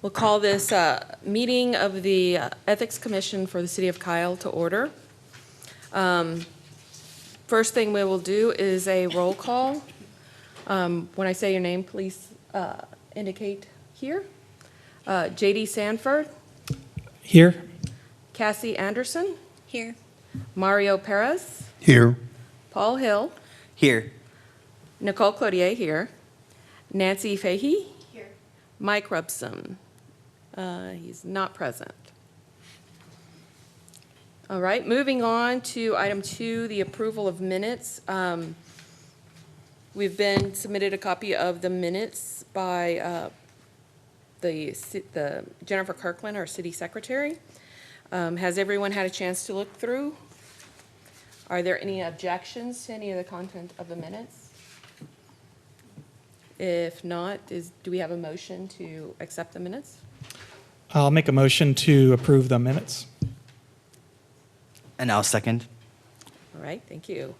We'll call this meeting of the Ethics Commission for the City of Kyle to order. First thing we will do is a roll call. When I say your name, please indicate here. J.D. Sanford. Here. Cassie Anderson. Here. Mario Perez. Here. Paul Hill. Here. Nicole Cloutier here. Nancy Fahey. Here. Mike Rubson. He's not present. All right, moving on to item 2, the approval of minutes. We've been submitted a copy of the minutes by the Jennifer Kirkland, our city secretary. Has everyone had a chance to look through? Are there any objections to any of the content of the minutes? If not, do we have a motion to accept the minutes? I'll make a motion to approve the minutes. And I'll second. All right, thank you.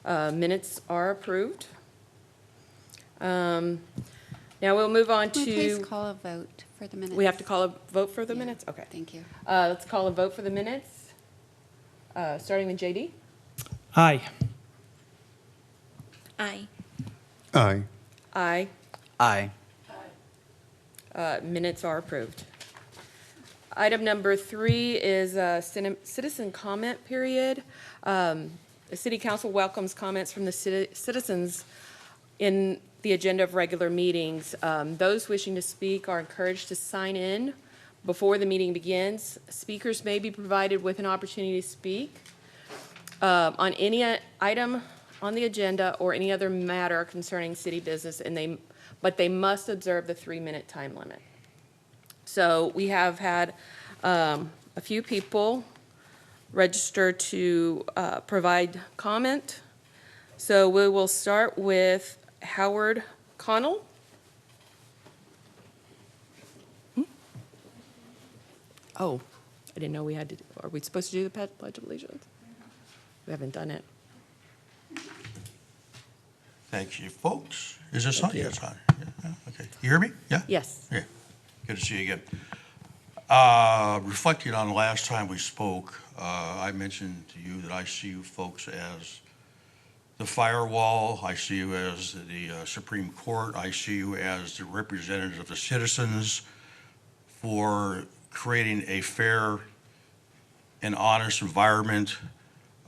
Minutes are approved. Now we'll move on Will you please to, call a vote for the minutes? we have to call a vote for the Yeah. minutes? Okay. Thank you. Let's call a vote for the minutes, starting with JD. Aye. Aye. Aye. Aye. Aye. Minutes are approved. Item number 3 is a citizen comment period. The City Council welcomes comments from the citizens in the agenda of regular meetings. Those wishing to speak are encouraged to sign in before the meeting begins. Speakers may be provided with an opportunity to speak on any item on the agenda or any other matter concerning city business, but they must observe the 3-minute time limit. So we have had a few people register to provide comment. So we will start with Howard Connell. Oh, I didn't know we had to, are we supposed to do the Pledge of Allegiance? We haven't done it. Thank you, folks. Is this on? Thank you. Yeah, it's on. Yeah, okay. You hear me? Yeah? Yes. Yeah. Good to see you again. Reflecting on the last time we spoke, I mentioned to you that I see you folks as the firewall. I see you as the Supreme Court. I see you as the representatives of the citizens for creating a fair and honest environment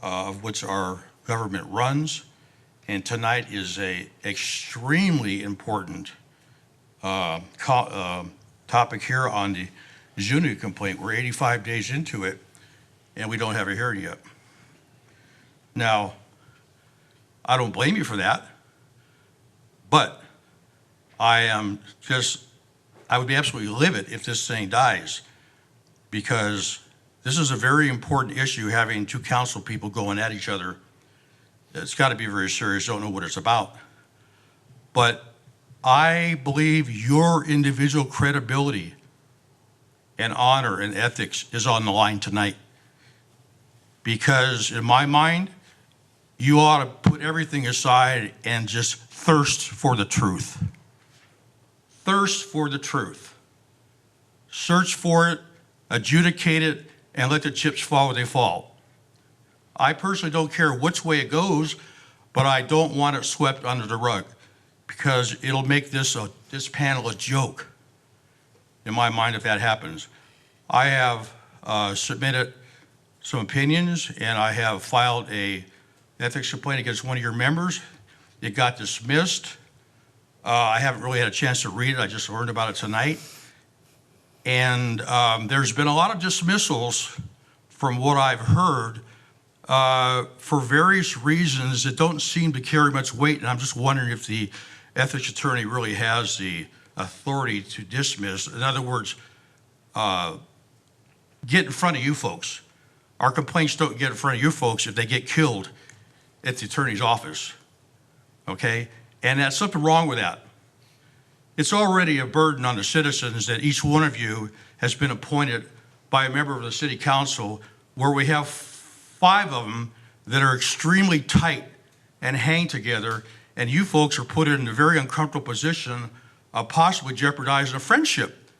of which our government runs. And tonight is a extremely important topic here on the Zuni complaint. We're 85 days into it, and we don't have a hearing yet. Now, I don't blame you for that, but I would be absolutely livid if this thing dies, because this is a very important issue, having 2 council people going at each other. It's got to be very serious. Don't know what it's about. But I believe your individual credibility and honor and ethics is on the line tonight. Because in my mind, you ought to put everything aside and just thirst for the truth. Thirst for the truth. Search for it, adjudicate it, and let the chips fall where they fall. I personally don't care which way it goes, but I don't want it swept under the rug, because it'll make this panel a joke, in my mind, if that happens. I have submitted some opinions, and I have filed a ethics complaint against one of your members. It got dismissed. I haven't really had a chance to read it. I just learned about it tonight. And there's been a lot of dismissals from what I've heard for various reasons that don't seem to carry much weight, and I'm just wondering if the ethics attorney really has the authority to dismiss. In other words, get in front of you folks. Our complaints don't get in front of you folks if they get killed at the attorney's office, okay? And that's something wrong with that. It's already a burden on the citizens that each one of you has been appointed by a member of the city council, where we have 5 of them that are extremely tight and hang together, and you folks are put in a very uncomfortable position of possibly jeopardizing a friendship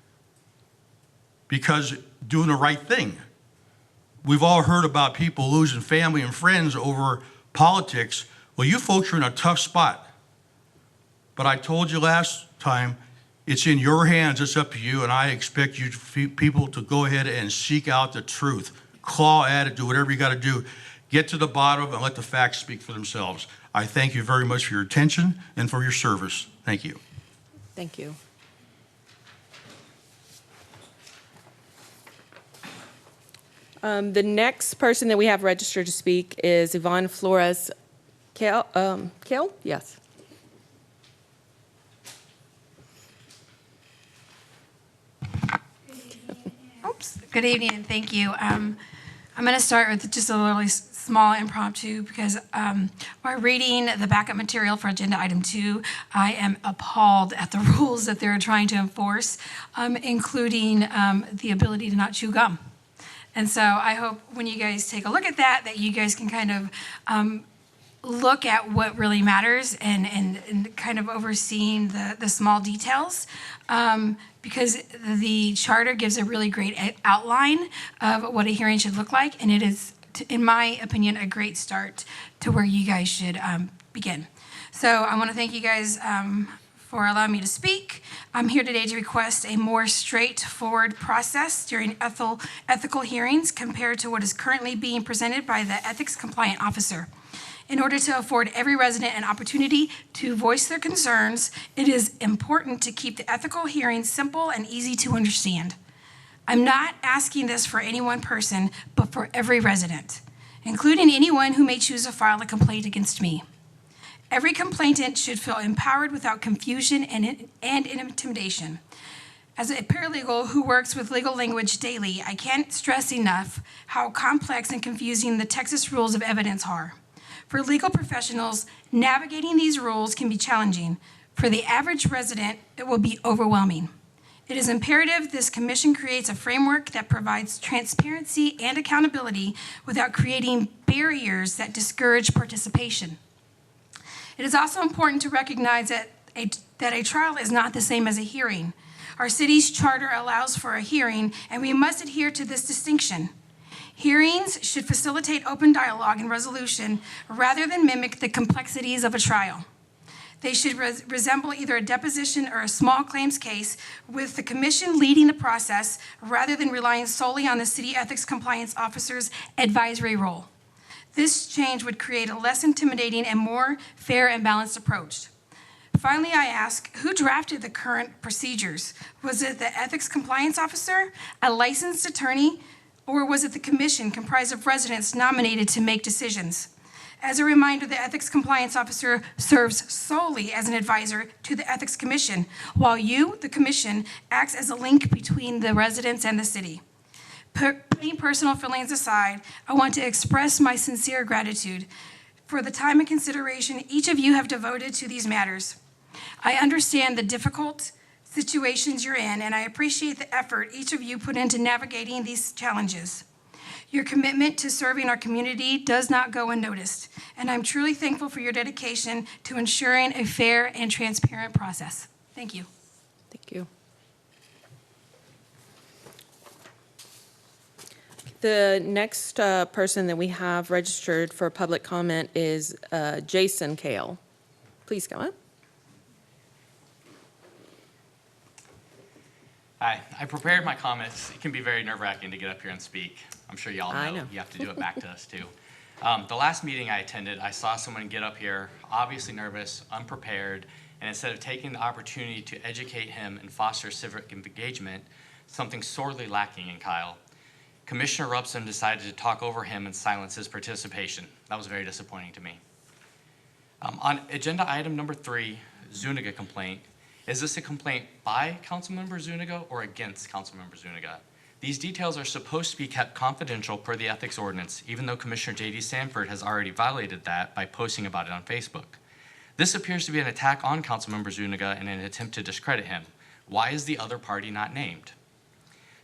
because doing the right thing. We've all heard about people losing family and friends over politics. Well, you folks are in a tough spot. But I told you last time, it's in your hands, it's up to you, and I expect you people to go ahead and seek out the truth. Claw at it, do whatever you got to do. Get to the bottom of it and let the facts speak for themselves. I thank you very much for your attention and for your service. Thank you. Thank you. The next person that we have registered to speak is Yvonne Flores. Kale? Yes. Oops. Good evening, and thank you. I'm going to start with just a really small impromptu because while reading the backup material for Agenda Item 2, I am appalled at the rules that they're trying to enforce, including the ability to not chew gum. And so I hope when you guys take a look at that, that you guys can kind of look at what really matters and kind of overseeing the small details. Because the charter gives a really great outline of what a hearing should look like, and it is, in my opinion, a great start to where you guys should begin. So I want to thank you guys for allowing me to speak. I'm here today to request a more straightforward process during ethical hearings compared to what is currently being presented by the Ethics Compliant Officer. In order to afford every resident an opportunity to voice their concerns, it is important to keep the ethical hearing simple and easy to understand. I'm not asking this for any one person, but for every resident, including anyone who may choose to file a complaint against me. Every complainant should feel empowered without confusion and intimidation. As a paralegal who works with legal language daily, I can't stress enough how complex and confusing the Texas rules of evidence are. For legal professionals, navigating these rules can be challenging. For the average resident, it will be overwhelming. It is imperative this commission creates a framework that provides transparency and accountability without creating barriers that discourage participation. It is also important to recognize that a trial is not the same as a hearing. Our city's charter allows for a hearing, and we must adhere to this distinction. Hearings should facilitate open dialogue and resolution rather than mimic the complexities of a trial. They should resemble either a deposition or a small claims case, with the commission leading the process rather than relying solely on the city ethics compliance officer's advisory role. This change would create a less intimidating and more fair and balanced approach. Finally, I ask, who drafted the current procedures? Was it the ethics compliance officer, a licensed attorney, or was it the commission comprised of residents nominated to make decisions? As a reminder, the Ethics Compliance Officer serves solely as an advisor to the Ethics Commission, while you, the commission, acts as a link between the residents and the city. Putting personal feelings aside, I want to express my sincere gratitude for the time and consideration each of you have devoted to these matters. I understand the difficult situations you're in, and I appreciate the effort each of you put into navigating these challenges. Your commitment to serving our community does not go unnoticed, and I'm truly thankful for your dedication to ensuring a fair and transparent process. Thank you. Thank you. The next person that we have registered for public comment is Jason Kale. Please go on. Hi, I prepared my comments. It can be very nerve-wracking to get up here and speak. I'm sure y'all know. You have to do it back to us too. The last meeting I attended, I saw someone get up here, obviously nervous, unprepared, and instead of taking the opportunity to educate him and foster civic engagement, something sorely lacking in Kyle, Commissioner Rupson decided to talk over him and silence his participation. That was very disappointing to me. On agenda item number 3, Zuniga complaint, is this a complaint by Councilmember Zuniga or against Councilmember Zuniga? These details are supposed to be kept confidential per the ethics ordinance, even though Commissioner J.D. Sanford has already violated that by posting about it on Facebook. This appears to be an attack on Councilmember Zuniga in an attempt to discredit him. Why is the other party not named?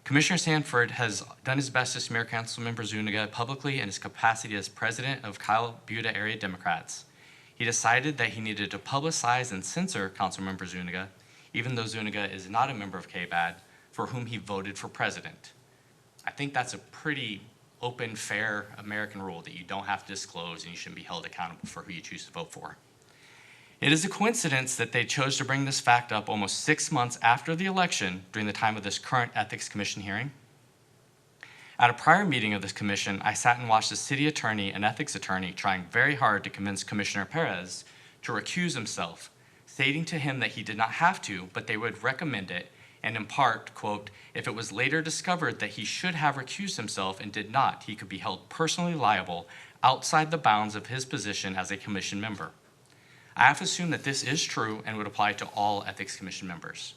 Commissioner Sanford has done his best to smear Councilmember Zuniga publicly in his capacity as president of Kyle Buda Area Democrats. He decided that he needed to publicize and censor Councilmember Zuniga, even though Zuniga is not a member of KBAD, for whom he voted for president. I think that's a pretty open, fair American rule that you don't have to disclose and you shouldn't be held accountable for who you choose to vote for. It is a coincidence that they chose to bring this fact up almost 6 months after the election during the time of this current Ethics Commission hearing. At a prior meeting of this commission, I sat and watched the city attorney and ethics attorney trying very hard to convince Commissioner Perez to recuse himself, stating to him that he did not have to, but they would recommend it, and in part, quote, if it was later discovered that he should have recused himself and did not, he could be held personally liable outside the bounds of his position as a commission member. I have assumed that this is true and would apply to all Ethics Commission members.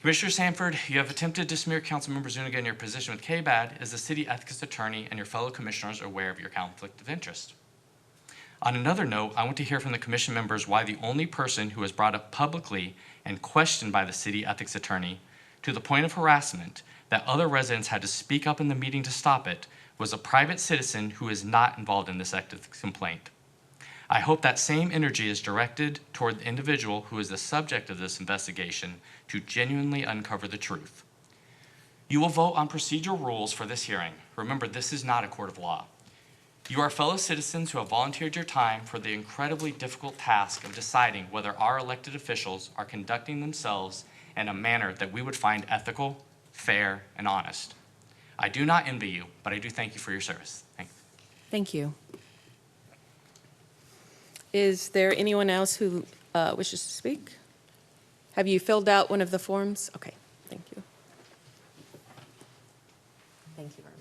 Commissioner Sanford, you have attempted to smear Councilmember Zuniga in your position with KBAD. Is the city ethics attorney and your fellow commissioners aware of your conflict of interest? On another note, I want to hear from the commission members why the only person who was brought up publicly and questioned by the city ethics attorney to the point of harassment that other residents had to speak up in the meeting to stop it was a private citizen who is not involved in this ethics complaint. I hope that same energy is directed toward the individual who is the subject of this investigation to genuinely uncover the truth. You will vote on procedural rules for this hearing. Remember, this is not a court of law. You are fellow citizens who have volunteered your time for the incredibly difficult task of deciding whether our elected officials are conducting themselves in a manner that we would find ethical, fair, and honest. I do not envy you, but I do thank you for your service. Thank you. Thank you. Is there anyone else who wishes to speak? Have you filled out one of the forms? Okay, thank you. Thank you very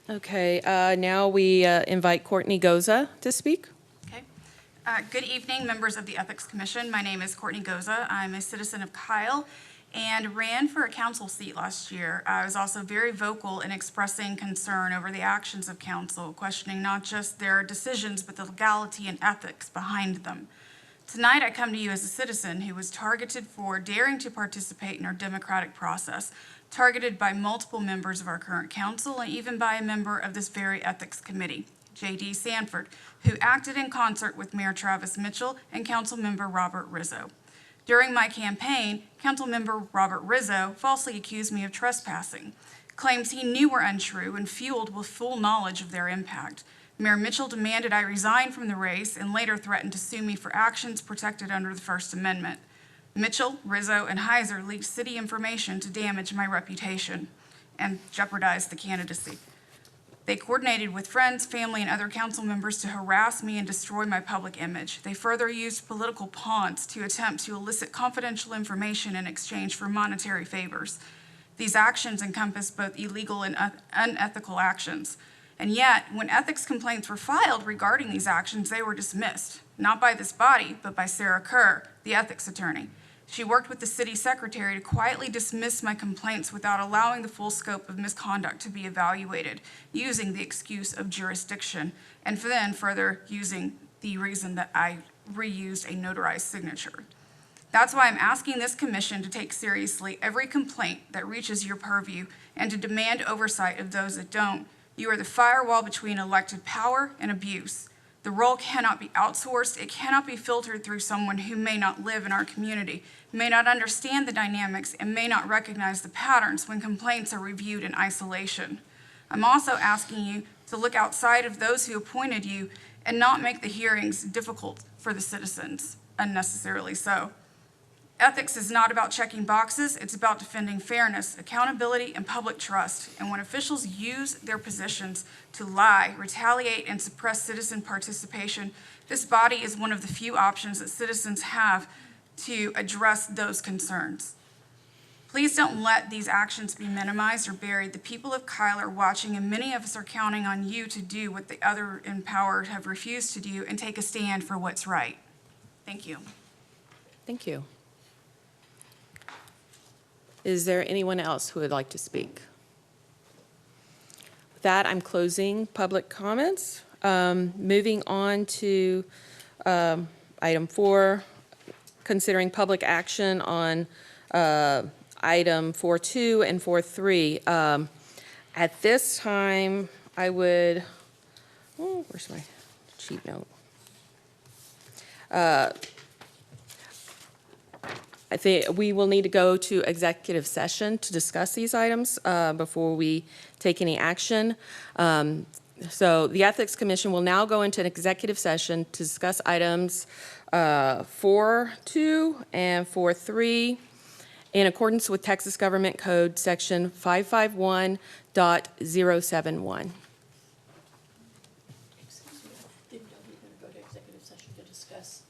much. Okay, now we invite Courtney Goza to speak. Okay. Good evening, members of the Ethics Commission. My name is Courtney Goza. I'm a citizen of Kyle and ran for a council seat last year. I was also very vocal in expressing concern over the actions of council, questioning not just their decisions, but the legality and ethics behind them. Tonight, I come to you as a citizen who was targeted for daring to participate in our democratic process, targeted by multiple members of our current council and even by a member of this very ethics committee, J.D. Sanford, who acted in concert with Mayor Travis Mitchell and Councilmember Robert Rizzo. During my campaign, Councilmember Robert Rizzo falsely accused me of trespassing, claims he knew were untrue and fueled with full knowledge of their impact. Mayor Mitchell demanded I resign from the race and later threatened to sue me for actions protected under the First Amendment. Mitchell, Rizzo, and Heiser leaked city information to damage my reputation and jeopardize the candidacy. They coordinated with friends, family, and other council members to harass me and destroy my public image. They further used political pawns to attempt to elicit confidential information in exchange for monetary favors. These actions encompass both illegal and unethical actions. And yet, when ethics complaints were filed regarding these actions, they were dismissed, not by this body, but by Sarah Kerr, the ethics attorney. She worked with the city secretary to quietly dismiss my complaints without allowing the full scope of misconduct to be evaluated, using the excuse of jurisdiction, and then further using the reason that I reused a notarized signature. That's why I'm asking this commission to take seriously every complaint that reaches your purview and to demand oversight of those that don't. You are the firewall between elected power and abuse. The role cannot be outsourced. It cannot be filtered through someone who may not live in our community, may not understand the dynamics, and may not recognize the patterns when complaints are reviewed in isolation. I'm also asking you to look outside of those who appointed you and not make the hearings difficult for the citizens, unnecessarily so. Ethics is not about checking boxes. It's about defending fairness, accountability, and public trust. And when officials use their positions to lie, retaliate, and suppress citizen participation, this body is one of the few options that citizens have to address those concerns. Please don't let these actions be minimized or buried. The people of Kyle are watching, and many of us are counting on you to do what the other in power have refused to do and take a stand for what's right. Thank you. Thank you. Is there anyone else who would like to speak? With that, I'm closing public comments. Moving on to item 4, considering public action on item 4.2 and 4.3. At this time, I would, where's my cheat note? I think we will need to go to executive session to discuss these items before we take any action. So the Ethics Commission will now go into an executive session to discuss items 4.2 and 4.3 in accordance with Texas Government Code Section 551.071. Excuse me, I didn't know we were going to go to executive session to discuss.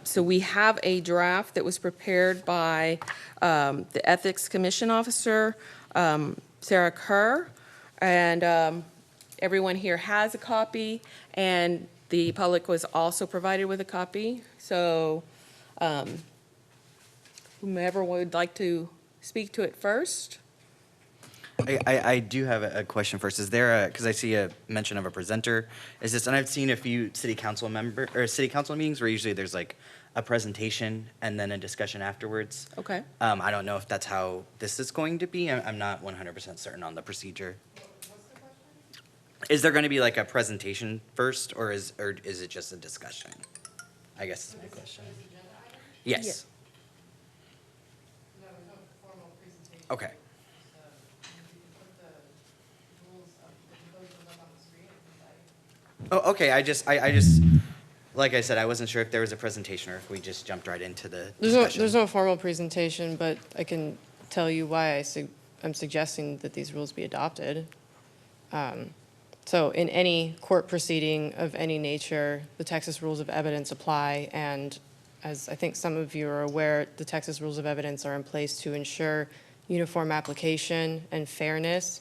So we have a draft that was prepared by the Ethics Commission Officer, Sarah Kerr, and everyone here has a copy, and the public was also provided with a copy. So whomever would like to speak to it first? I do have a question first. Is there because I see a mention of a presenter. Is this, and I've seen a few city council meetings where usually there's like a presentation and then a discussion afterwards. Okay. I don't know if that's how this is going to be. I'm not 100% certain on the procedure. Is there going to be like a presentation first, or is it just a discussion? I guess is my question. Yes. Okay. Oh, okay. I just, like I said, I wasn't sure if there was a presentation or if we just jumped right into the discussion. There's no formal presentation, but I can tell you why I'm suggesting that these rules be adopted. So in any court proceeding of any nature, the Texas Rules of Evidence apply, and as I think some of you are aware, the Texas Rules of Evidence are in place to ensure uniform application and fairness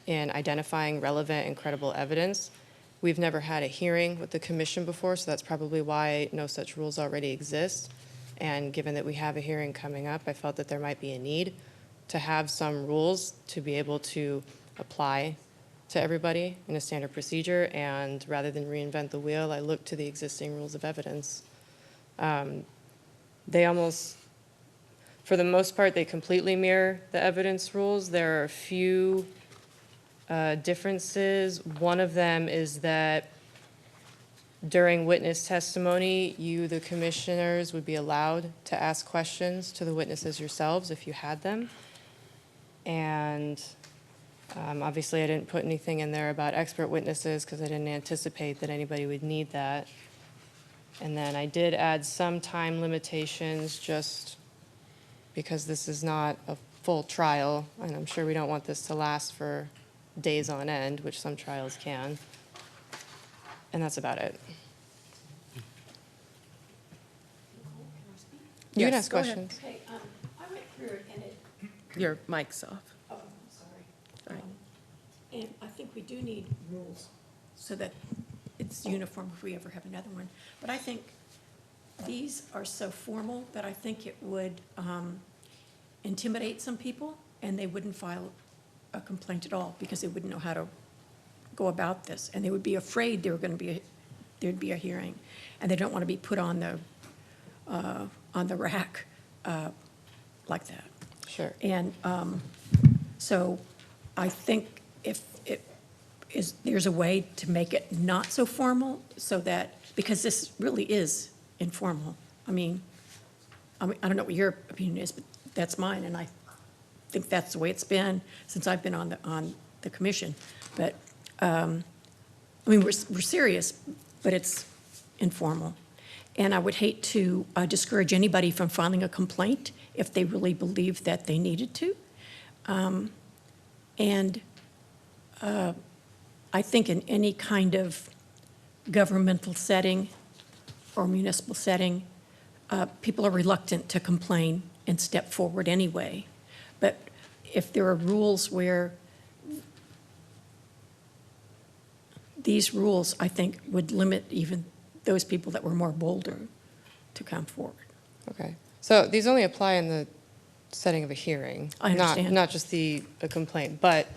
in identifying relevant and credible evidence. We've never had a hearing with the commission before, so that's probably why no such rules already exist. And given that we have a hearing coming up, I felt that there might be a need to have some rules to be able to apply to everybody in a standard procedure. And rather than reinvent the wheel, I looked to the existing rules of evidence. They almost, for the most part, they completely mirror the evidence rules. There are a few differences. One of them is that during witness testimony, you, the commissioners, would be allowed to ask questions to the witnesses yourselves if you had them. And obviously, I didn't put anything in there about expert witnesses because I didn't anticipate that anybody would need that. And then I did add some time limitations just because this is not a full trial, and I'm sure we don't want this to last for days on end, which some trials can. And that's about it. You can Yes, ask go ahead. questions. Okay, I went through it and it, Your mic's off. oh, I'm sorry. Sorry. And I think we do need rules so that it's uniform if we ever have another one. But I think these are so formal that I think it would intimidate some people and they wouldn't file a complaint at all because they wouldn't know how to go about this. And they would be afraid there were going to be there'd be a hearing. And they don't want to be put on the rack like that. Sure. And so I think if there's a way to make it not so formal so that, because this really is informal. I mean, I don't know what your opinion is, but that's mine, and I think that's the way it's been since I've been on the commission. But, I mean, we're serious, but it's informal. And I would hate to discourage anybody from filing a complaint if they really believe that they needed to. I think in any kind of governmental setting or municipal setting, people are reluctant to complain and step forward anyway. But if there are rules where these rules, I think, would limit even those people that were more bolder to come forward. Okay. So these only apply in the setting of a hearing. I understand. Not just a complaint. But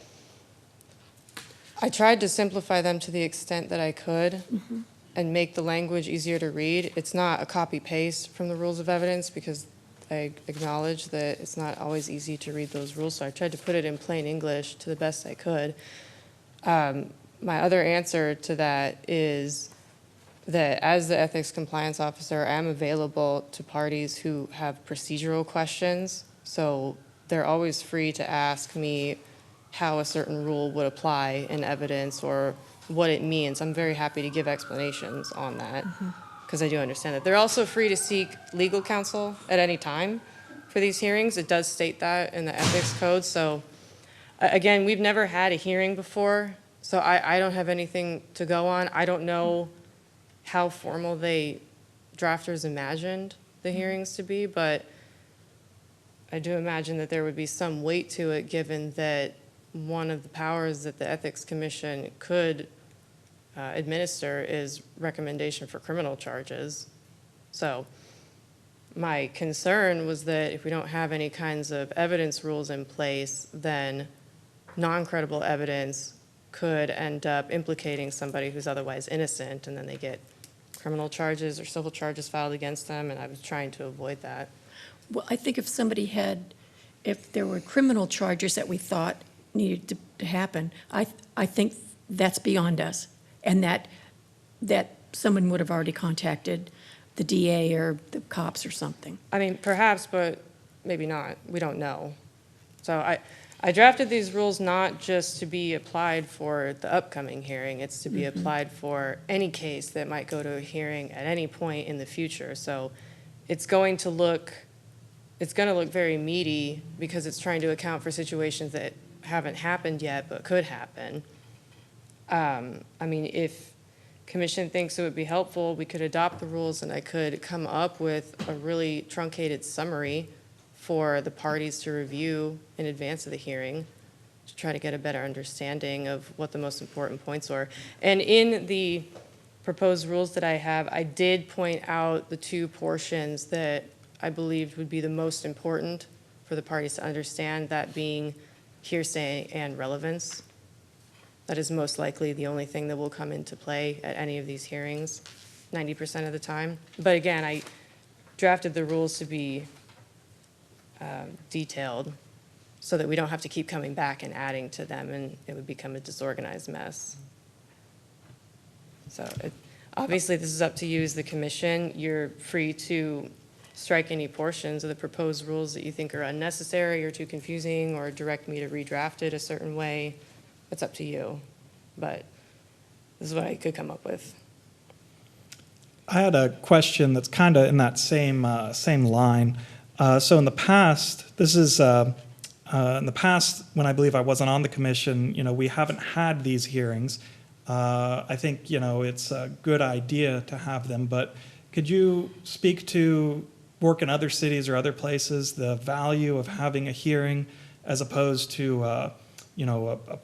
I tried to simplify them to the extent that I could. and make the language easier to read. It's not a copy-paste from the rules of evidence because I acknowledge that it's not always easy to read those rules, so I tried to put it in plain English to the best I could. My other answer to that is that as the ethics compliance officer, I'm available to parties who have procedural questions. So they're always free to ask me how a certain rule would apply in evidence or what it means. I'm very happy to give explanations on that because I do understand that. They're also free to seek legal counsel at any time for these hearings. It does state that in the ethics code. So again, we've never had a hearing before, so I don't have anything to go on. I don't know how formal they drafters imagined the hearings to be, but I do imagine that there would be some weight to it, given that one of the powers that the Ethics Commission could administer is recommendation for criminal charges. So my concern was that if we don't have any kinds of evidence rules in place, then non-credible evidence could end up implicating somebody who's otherwise innocent, and then they get criminal charges or civil charges filed against them, and I was trying to avoid that. Well, I think if there were criminal charges that we thought needed to happen, I think that's beyond us, and that someone would have already contacted the DA or the cops or something. I mean, perhaps, but maybe not. We don't know. So I drafted these rules not just to be applied for the upcoming hearing. It's to be applied for any case that might go to a hearing at any point in the future. So it's going to look very meaty because it's trying to account for situations that haven't happened yet but could happen. I mean, if Commission thinks it would be helpful, we could adopt the rules and I could come up with a really truncated summary for the parties to review in advance of the hearing to try to get a better understanding of what the most important points were. And in the proposed rules that I have, I did point out the two portions that I believed would be the most important for the parties to understand, that being hearsay and relevance. That is most likely the only thing that will come into play at any of these hearings, 90% of the time. But again, I drafted the rules to be detailed so that we don't have to keep coming back and adding to them, and it would become a disorganized mess. So obviously, this is up to you as the commission. You're free to strike any portions of the proposed rules that you think are unnecessary or too confusing, or direct me to redraft it a certain way. It's up to you, but this is what I could come up with. I had a question that's kind of in that same line. So in the past, in the past, when I believe I wasn't on the commission, we haven't had these hearings. I think, it's a good idea to have them, but could you speak to work in other cities or other places, the value of having a hearing as opposed to, a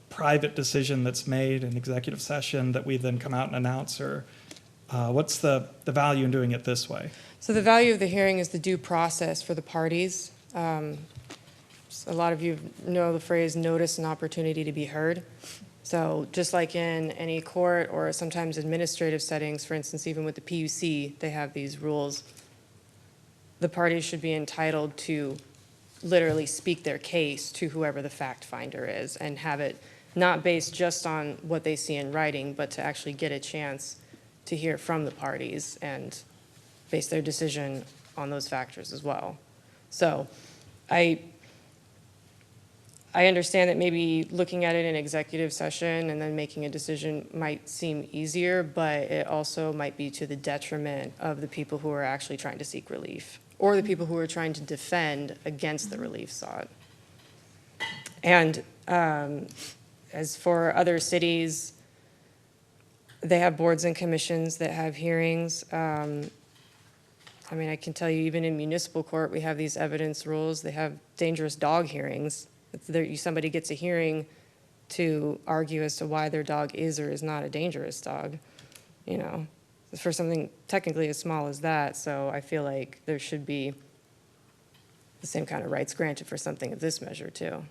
private decision that's made in executive session that we then come out and announce, or what's the value in doing it this way? So the value of the hearing is the due process for the parties. A lot of you know the phrase notice and opportunity to be heard. So just like in any court or sometimes administrative settings, for instance, even with the PUC, they have these rules. The parties should be entitled to literally speak their case to whoever the fact finder is, and have it not based just on what they see in writing, but to actually get a chance to hear from the parties and base their decision on those factors as well. So I understand that maybe looking at it in executive session and then making a decision might seem easier, but it also might be to the detriment of the people who are actually trying to seek relief, or the people who are trying to defend against the relief sought. And as for other cities, they have boards and commissions that have hearings. I can tell you, even in municipal court, we have these evidence rules. They have dangerous dog hearings. Somebody gets a hearing to argue as to why their dog is or is not a dangerous dog, for something technically as small as that. So I feel like there should be the same kind of rights granted for something of this measure, too.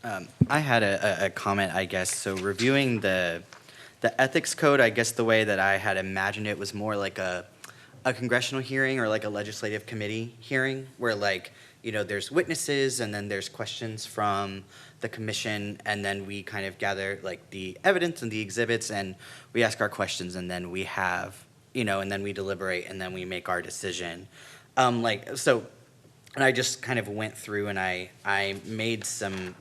I had a comment, I guess. So reviewing the ethics code, I guess the way that I had imagined it was more like a congressional hearing or like a legislative committee hearing where like, you know, there's witnesses and then there's questions from the commission and then we kind of gather like the evidence and the exhibits and we ask our questions and then we have, you know, and then we deliberate and then we make our decision. And I just kind of went through and I made some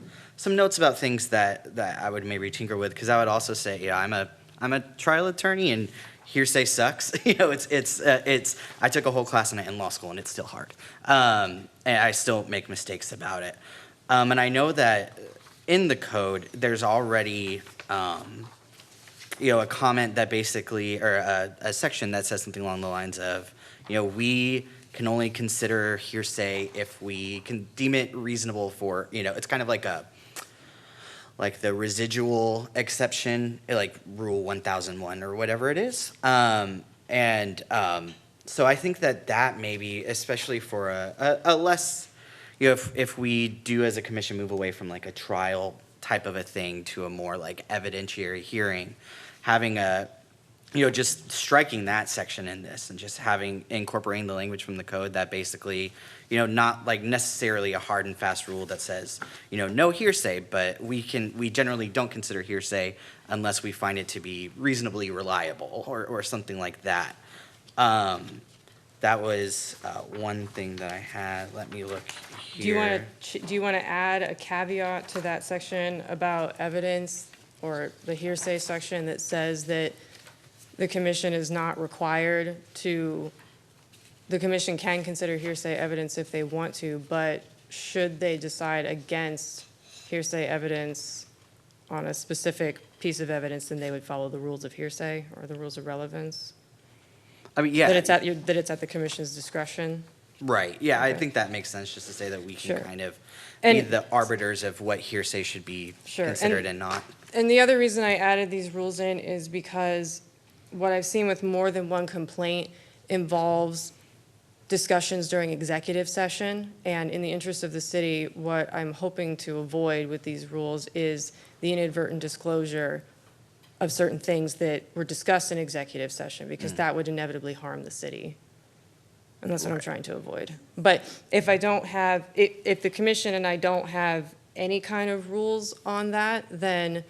notes about things that I would maybe tinker with, because I would also say, yeah, I'm a trial attorney and hearsay sucks. You know, I took a whole class on it in law school and it's still hard. And I still make mistakes about it. And I know that in the code, there's already, you know, a comment that basically, or a section that says something along the lines of, you know, we can only consider hearsay if we can deem it reasonable for, you know, it's kind of like the residual exception, like Rule 1001 or whatever it is. So I think that maybe, especially for a less, you know, if we do as a commission move away from like a trial type of a thing to a more like evidentiary hearing, having you know, just striking that section in this and just incorporating the language from the code that basically, you know, not like necessarily a hard and fast rule that says, you know, no hearsay, but we generally don't consider hearsay unless we find it to be reasonably reliable or something like that. That was one thing that I had. Let me look here. Do you want to add a caveat to that section about evidence or the hearsay section that says that the commission is not required to, the commission can consider hearsay evidence if they want to, but should they decide against hearsay evidence on a specific piece of evidence, then they would follow the rules of hearsay or the rules of relevance? I mean, yeah. That it's at the commission's discretion? Right, yeah, I Okay. think that makes sense, just to say that we can Sure. kind of And- be the arbiters of what hearsay should be Sure, considered and not. And the other reason I added these rules in is because what I've seen with more than one complaint involves discussions during executive session. And in the interest of the city, what I'm hoping to avoid with these rules is the inadvertent disclosure of certain things that were discussed in executive session, because that would inevitably harm the city. And that's what I'm trying to avoid. But if if the commission and I don't have any kind of rules on that, then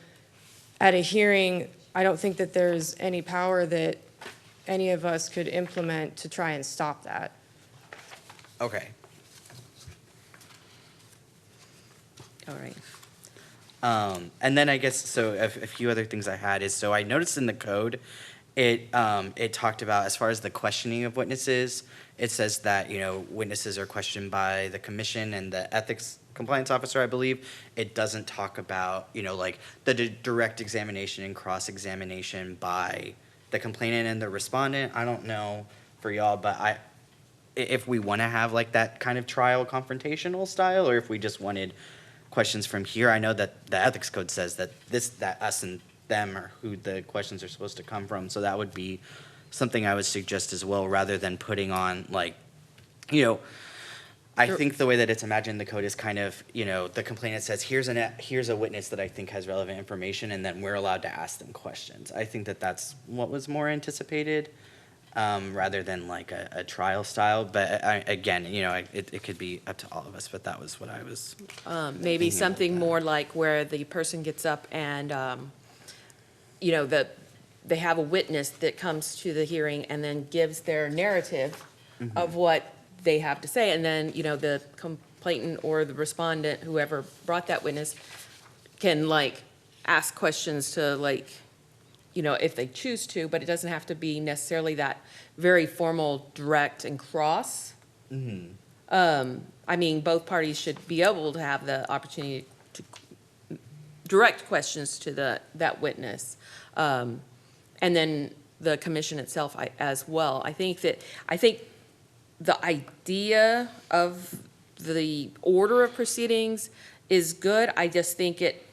at a hearing, I don't think that there's any power that any of us could implement to try and stop that. Okay. All right. And then I guess, so a few other things I had is, so I noticed in the code, it talked about, as far as the questioning of witnesses, it says that, you know, witnesses are questioned by the commission and the ethics compliance officer, I believe. It doesn't talk about, you know, like the direct examination and cross-examination by the complainant and the respondent. I don't know for y'all, but if we want to have like that kind of trial confrontational style, or if we just wanted questions from here. I know that the ethics code says that us and them are who the questions are supposed to come from. So that would be something I would suggest as well, rather than putting on like, you know, I think the way that it's imagined in the code is kind of, you know, the complainant says, here's a witness that I think has relevant information, and then we're allowed to ask them questions. I think that that's what was more anticipated, rather than like a trial style. But again, you know, it could be up to all of us, but that was what I was. Maybe thinking something about that. more like where the person gets up and, you know, they have a witness that comes to the hearing and then gives their narrative of what they have to say, and then, you know, the complainant or the respondent, whoever brought that witness, can like ask questions to, like, you know, if they choose to, but it doesn't have to be necessarily that very formal, direct and cross. I mean, both parties should be able to have the opportunity to direct questions to that witness. And then the commission itself as well. I think the idea of the order of proceedings is good. I just think it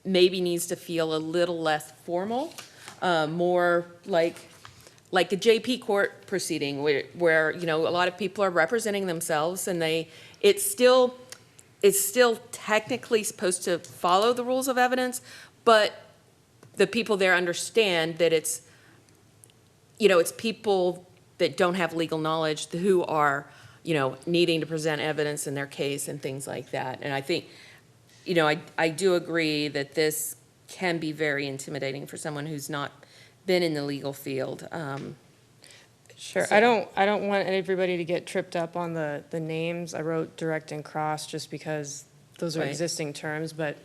maybe needs to feel a little less formal, more like a JP court proceeding where, you know, a lot of people are representing themselves, and it's still it's still technically supposed to follow the rules of evidence, but the people there understand that it's, it's people that don't have legal knowledge who are, needing to present evidence in their case and things like that. And I think, I do agree that this can be very intimidating for someone who's not been in the legal field. Sure, I don't want everybody to get tripped up on the names. I wrote direct and cross just because those are Right. existing terms, but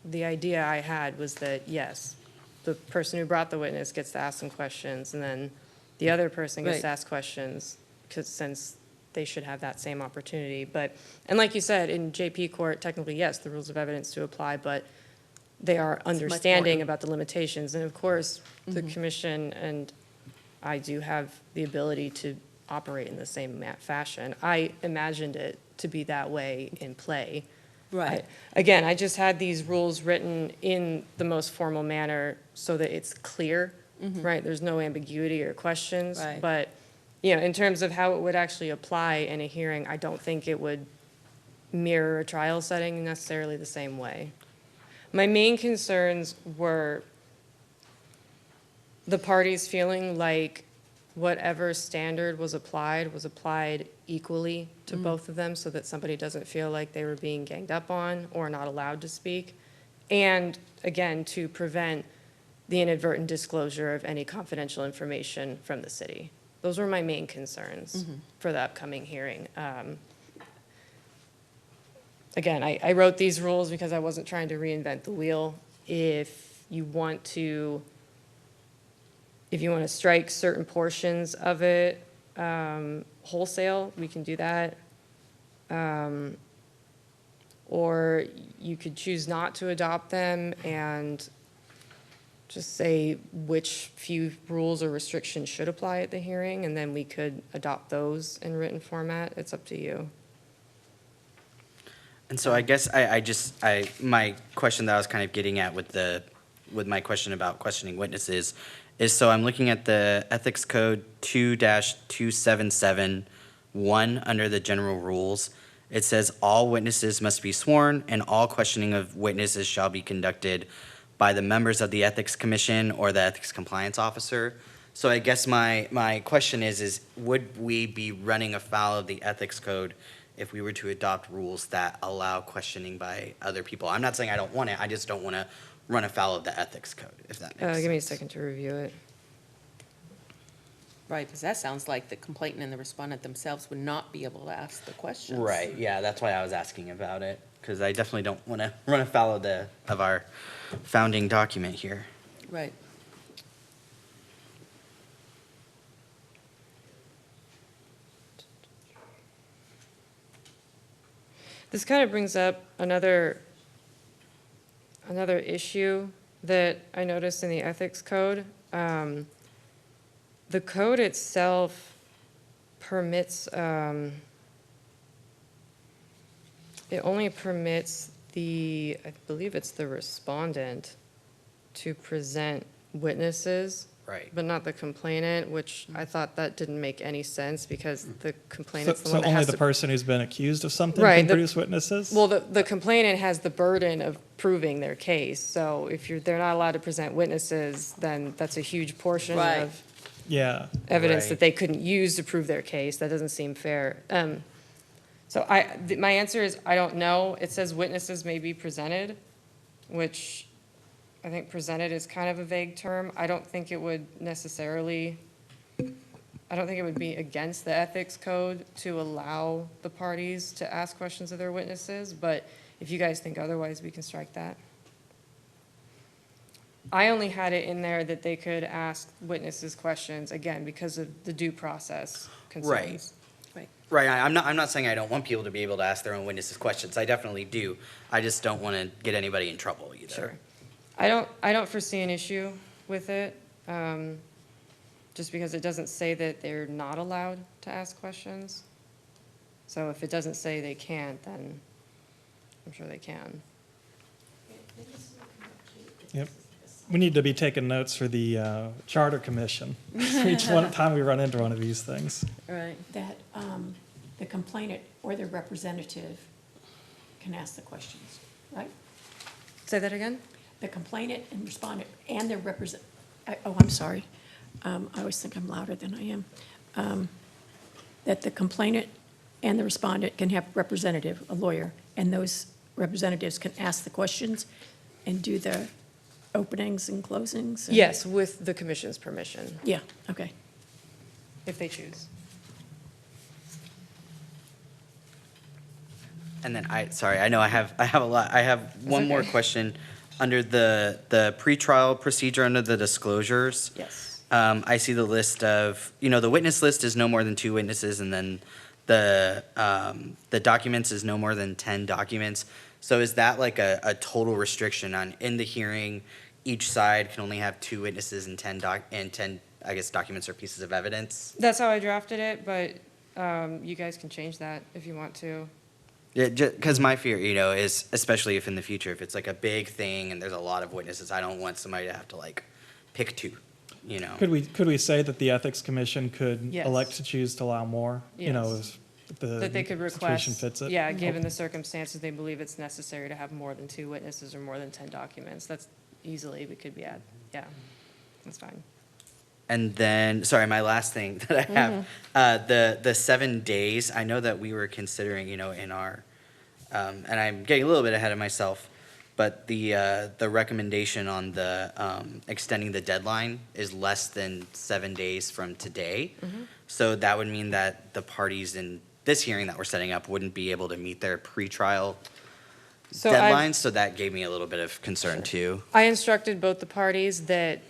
the idea I had was that, yes, the person who brought the witness gets to ask some questions, and then the other person gets to Right. ask questions, since they should have that same opportunity. But, and like you said, in JP court, technically, yes, the rules of evidence do apply, but they are much more- understanding about the limitations. And of course, the commission and I do have the ability to operate in the same fashion. I imagined it to be that way in play. Again, I just had these rules written in the most formal manner so that it's clear, right? There's no ambiguity or questions. Right. But, in terms of how it would actually apply in a hearing, I don't think it would mirror a trial setting necessarily the same way. My main concerns were the parties feeling like whatever standard was applied equally to both of them, so that somebody doesn't feel like they were being ganged up on or not allowed to speak. And again, to prevent the inadvertent disclosure of any confidential information from the city. Those were my main concerns for the upcoming hearing. Again, I wrote these rules because I wasn't trying to reinvent the wheel. If you want to strike certain portions of it wholesale, we can do that. Or you could choose not to adopt them and just say which few rules or restrictions should apply at the hearing, and then we could adopt those in written format. It's up to you. And so I guess my question that I was kind of getting at with my question about questioning witnesses is, so I'm looking at the Ethics Code 2-2771 under the general rules. It says all witnesses must be sworn and all questioning of witnesses shall be conducted by the members of the Ethics Commission or the Ethics Compliance Officer. So I guess my question is would we be running afoul of the Ethics Code if we were to adopt rules that allow questioning by other people? I'm not saying I don't want it, I just don't want to run afoul of the Ethics Code, if that makes sense. Give me a second to review it. Right, because that sounds like the complainant and the respondent themselves would not be able to ask the questions. Right, yeah, that's why I was asking about it, because I definitely don't want to run afoul of our founding document here. Right. This kind of brings up another issue that I noticed in the ethics code. The code itself permits, it only permits I believe it's the respondent to present witnesses. Right. But not the complainant, which I thought that didn't make any sense because the complainant's the So one that only has the to. person who's been accused of something Right, can the- produce witnesses? Well, the complainant has the burden of proving their case, so if they're not allowed to present witnesses, then that's a huge portion Right. of Yeah. evidence Right. that they couldn't use to prove their case. That doesn't seem fair. So my answer is, I don't know. It says witnesses may be presented, which I think presented is kind of a vague term. I don't think it would be against the ethics code to allow the parties to ask questions of their witnesses, but if you guys think otherwise, we can strike that. I only had it in there that they could ask witnesses questions, again, because of the due process concerns. Right, I'm not saying I don't want people to be able to ask their own witnesses questions, I definitely do. I just don't want to get anybody in trouble either. Sure. I don't foresee an issue with it, just because it doesn't say that they're not allowed to ask questions. So if it doesn't say they can't, then I'm sure they can. Yep. We need to be taking notes for the Charter Commission. Each time we run into one of these things. Right. That the complainant or their representative can ask the questions, right? Say that again? The complainant and respondent and their I'm sorry. I always think I'm louder than I am. That the complainant and the respondent can have representative, a lawyer, and those representatives can ask the questions and do the openings and closings? and- Yes, with the commission's permission, Yeah, okay. if they choose. And then sorry, I know I have a lot. I have one more question under the pretrial procedure under the disclosures. Yes. I see the list of, the witness list is no more than 2 witnesses, and then the documents is no more than 10 documents. So is that like a total restriction on in the hearing, each side can only have 2 witnesses and 10 I guess documents or pieces of evidence? That's how I drafted it, but you guys can change that if you want to. Yeah, because my fear, is especially if in the future, if it's like a big thing and there's a lot of witnesses, I don't want somebody to have to like pick 2. Could we say that the Ethics Commission could Yes. elect to choose to allow more? Yes. If the That they could situation request, fits it? yeah, given the circumstances, they believe it's necessary to have more than 2 witnesses or more than 10 documents. That's easily, we could be at, yeah, that's fine. And then, sorry, my last thing that I have, the 7 days. I know that we were considering, in our, and I'm getting a little bit ahead of myself, but the recommendation on the extending the deadline is less than 7 days from today. So that would mean that the parties in this hearing that we're setting up wouldn't be able to meet their pretrial So I've- deadlines. So that gave me a little bit of concern too. I instructed both the parties that,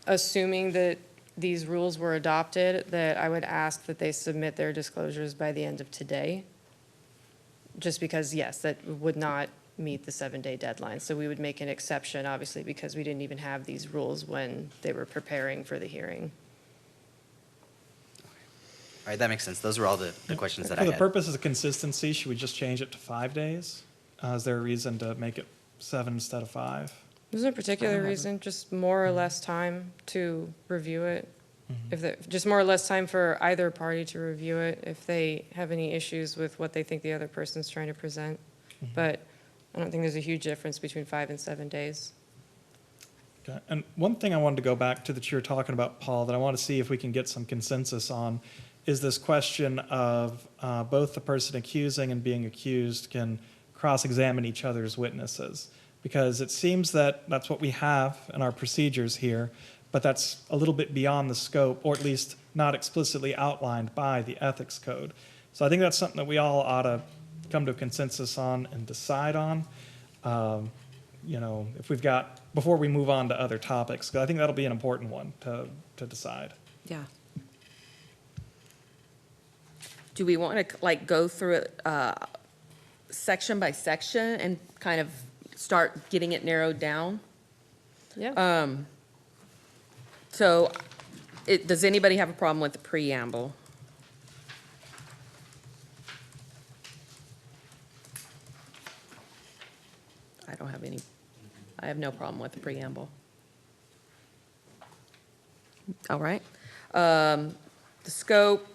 assuming that these rules were adopted, that I would ask that they submit their disclosures by the end of today. Just because, yes, that would not meet the 7-day deadline. So we would make an exception, obviously, because we didn't even have these rules when they were preparing for the hearing. All right, that makes sense. Those were all the questions that I For the had. purposes of consistency, should we just change it to 5 days? Is there a reason to make it 7 instead of 5? There's no particular reason, just more or less time to review it. If there, just more or less time for either party to review it, if they have any issues with what they think the other person's trying to present. But I don't think there's a huge difference between 5 and 7 days. Okay. And one thing I wanted to go back to that you were talking about, Paul, that I want to see if we can get some consensus on, is this question of both the person accusing and being accused can cross-examine each other's witnesses. Because it seems that that's what we have in our procedures here, but that's a little bit beyond the scope, or at least not explicitly outlined by the ethics code. So I think that's something that we all ought to come to a consensus on and decide on. If we've got, before we move on to other topics, because I think that'll be an important one to decide. Yeah. Do we want to, go through it section by section and kind of start getting it narrowed down? Yeah. So, does anybody have a problem with the preamble? I have no problem with the preamble. All right. The scope?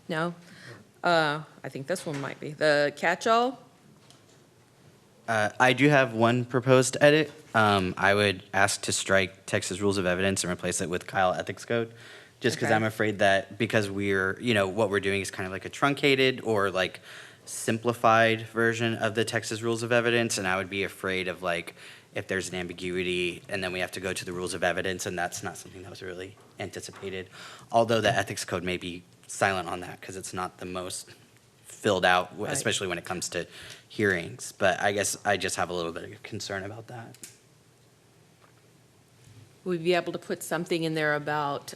No? I think this one might be. The catch-all? I do have one proposed edit. I would ask to strike Texas Rules of Evidence and replace it with Kyle Ethics Code. Just because Okay. I'm afraid that because we're, what we're doing is kind of like a truncated or like simplified version of the Texas Rules of Evidence. And I would be afraid of like, if there's an ambiguity and then we have to go to the Rules of Evidence, and that's not something that was really anticipated. Although the Ethics Code may be silent on that because it's not the most filled out, Right. especially when it comes to hearings. But I guess I just have a little bit of concern about that. Would we be able to put something in there about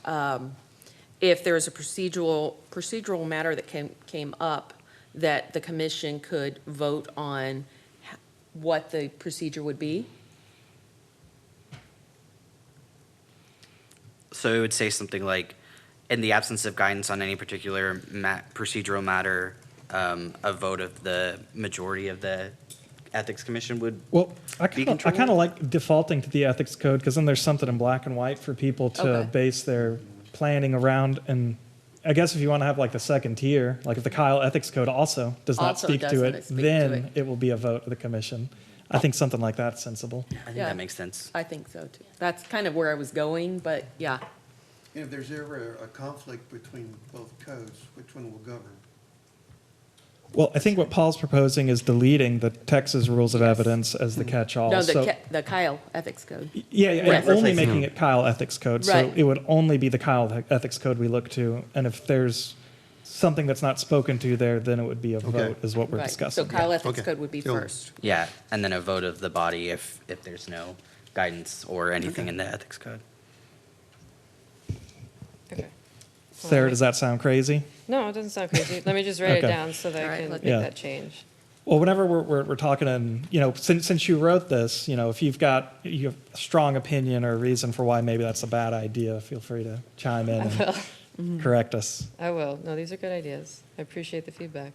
if there's a procedural matter that came up, that the commission could vote on what the procedure would be? So it would say something like, in the absence of guidance on any particular procedural matter, a vote of the majority of the Ethics Commission would Well, I be kind controlled? of like defaulting to the ethics code because then there's something in black and white for people to Okay. base their planning around, and I guess if you want to have like the second tier, like if the Kyle Ethics Code also does not Also speak to doesn't it, speak to then it. it will be a vote of the commission. I think something like that's sensible. I think Yeah. that makes sense. I think so too. That's kind of where I was going, but yeah. And if there's ever a conflict between both codes, which one will govern? Well, I think what Paul's proposing is deleting the Texas Rules of Evidence as the catch-all. No, So- the Kyle Ethics Code. Yeah, yeah, Right. only Replacing making it Kyle Ethics Code. So Right. it would only be the Kyle Ethics Code we look to. And if there's something that's not spoken to there, then it would be a vote, is what we're Right. discussing. So Kyle Ethics Okay. Code would be Cool. first. Yeah, and then a vote of the body if there's no guidance or anything in the ethics code. Okay. Sarah, does that sound crazy? No, it doesn't sound crazy. Let me just write it Okay. down so that All right, I can let's- make Yeah. that change. Well, whenever we're talking, and since you wrote this, if you have a strong opinion or a reason for why maybe that's a bad idea, feel free to chime in and correct us. I will. No, these are good ideas. I appreciate the feedback.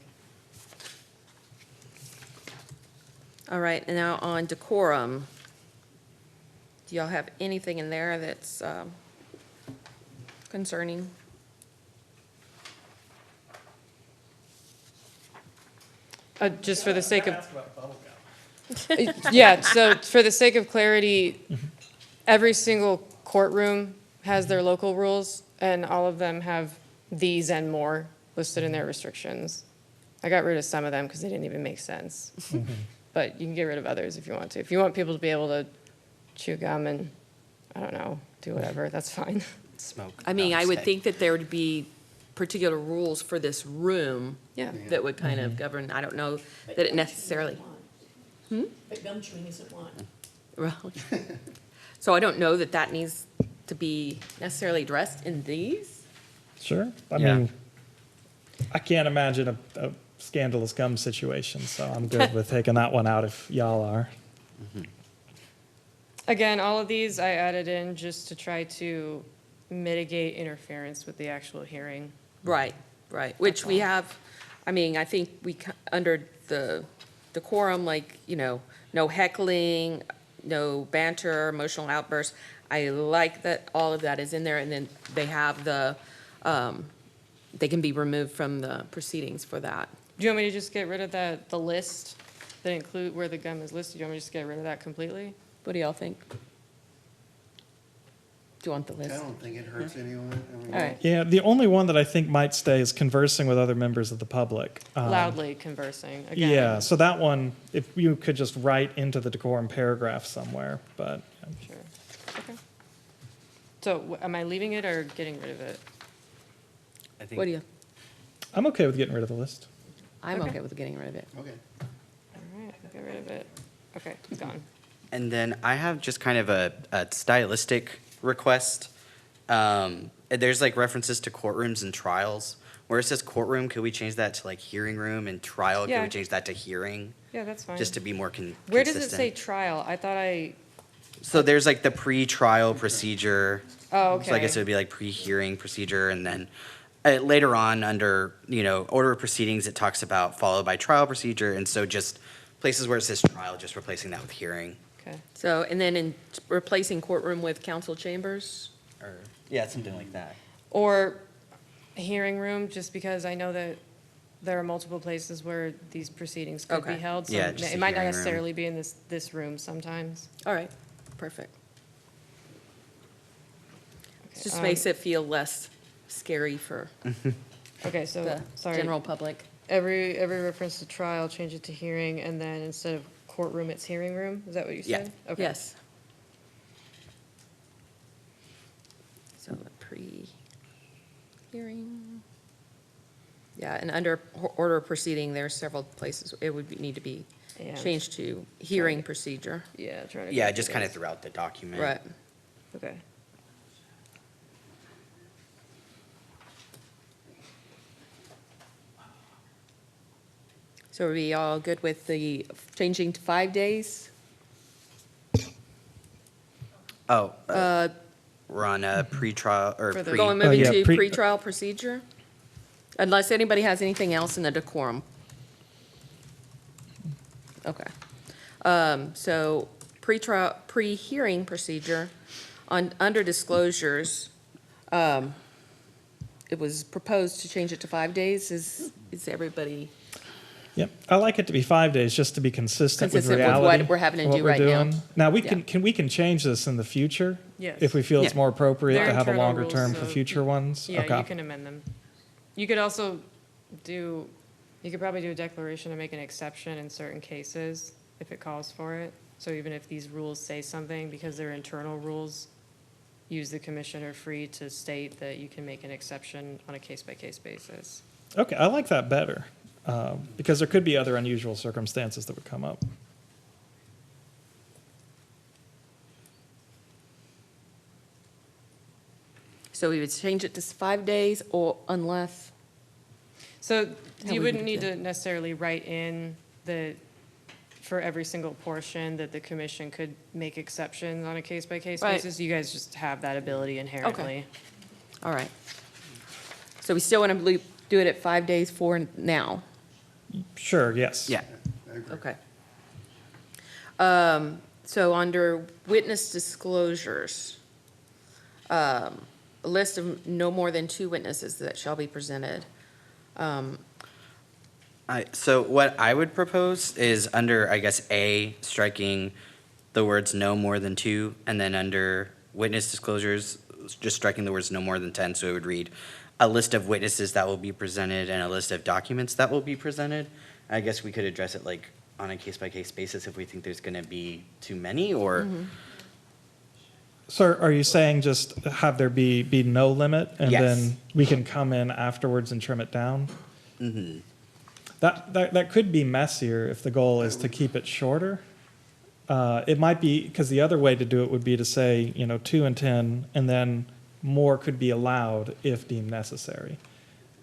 All right, and now on decorum. Do y'all have anything in there that's concerning? Just for the sake of. Yeah, so for the sake of clarity, every single courtroom has their local rules, and all of them have these and more listed in their restrictions. I got rid of some of them because they didn't even make sense. But you can get rid of others if you want to. If you want people to be able to chew gum and, I don't know, do whatever, that's fine. Smoke. I mean, no, I would stay. think that there would be particular rules for this room Yeah. that would kind of govern, I don't know that it necessarily. But gum chewing isn't one. Well, so I don't know that that needs to be necessarily addressed in these. Sure. I Yeah. mean, I can't imagine a scandalous gum situation, so I'm good with taking that one out if y'all are. Again, all of these I added in just to try to mitigate interference with the actual hearing. Right, right, which we have, I mean, I think under the decorum, like, no heckling, no banter, emotional outbursts. I like that all of that is in there, and then they have they can be removed from the proceedings for that. Do you want me to just get rid of the list that include where the gum is listed? Do you want me to just get rid of that completely? What do y'all think? Do you want the I list? don't think it hurts anyone. I mean, All right, Yeah, the only one that I think might stay is conversing with other members of the public. Loudly conversing, again. Yeah, so that one, if you could just write into the decorum paragraph somewhere, but Sure, okay. So am I leaving it or getting rid of it? I think what do you, I'm okay with getting rid of the list. I'm Okay. okay with getting rid of it. Okay. All right, get rid of it. Okay, it's gone. And then I have just kind of a stylistic request. There's like references to courtrooms and trials. Where it says courtroom, could we change that to like hearing room, and trial, could Yeah. we change that to hearing? Yeah, that's fine. Just to be more Where does it consistent. say trial? I thought So there's like the pre-trial procedure. oh, okay. So I guess it would be like pre-hearing procedure, and then later on under, order of proceedings, it talks about followed by trial procedure, and so just places where it says trial, just replacing that with hearing. Okay. So, and then in replacing courtroom with council chambers? Or, yeah, something like that. Or hearing room, just because I know that there are multiple places where these proceedings could be Okay. held. So Yeah, just it a might not hearing room. necessarily be in this room sometimes. All right, perfect. Okay, Just makes it feel less scary for Okay, so, the sorry. general public. Every reference to trial, change it to hearing, and then instead of courtroom, it's hearing room? Is that what you Yeah. said? Okay. Yes. So pre-hearing. Yeah, and under order of proceeding, there's several places it would need to be Yeah. changed to hearing procedure. Yeah, trying to. Yeah, go just through kind of this. throughout the document. Right. Okay. So are we all good with the changing to 5 days? Oh, we're on a pre-trial, or For the- pre. Going, moving yeah, to pre- pretrial procedure? Unless anybody has anything else in the decorum. Okay. So pretrial, pre-hearing procedure, under disclosures, it was proposed to change it to 5 days. Is everybody Yep, I like it to be 5 days, just to be consistent with consistent with reality. what we're having to what do we're right now? doing. Now, we Yeah. we can change this in the future. Yes. If we feel it's Yeah. more appropriate They're to have a internal longer rules, term for so future ones. Yeah, Okay. you can amend them. You could also do, you could probably do a declaration to make an exception in certain cases if it calls for it. So even if these rules say something, because they're internal rules, use the commissioner free to state that you can make an exception on a case-by-case basis. Okay, I like that better, because there could be other unusual circumstances that would come up. So we would change it to 5 days, or unless, So How you we wouldn't would need do to necessarily write in the, for every single portion, that the commission could make exceptions on a case-by-case Right. basis. You guys just have that ability inherently. all right. So we still want to do it at 5 days for now? Sure, yes. Yeah. Okay. So under witness disclosures, a list of no more than 2 witnesses that shall be presented. So what I would propose is under, I guess, A, striking the words no more than 2, and then under witness disclosures, just striking the words no more than 10, so it would read, a list of witnesses that will be presented and a list of documents that will be presented. I guess we could address it like on a case-by-case basis if we think there's gonna be too many, or, So are you saying just have there be no limit? And Yes. then we can come in afterwards and trim it down? Mhm. That could be messier if the goal is to keep it shorter. It might be, because the other way to do it would be to say, 2 and 10, and then more could be allowed if deemed necessary.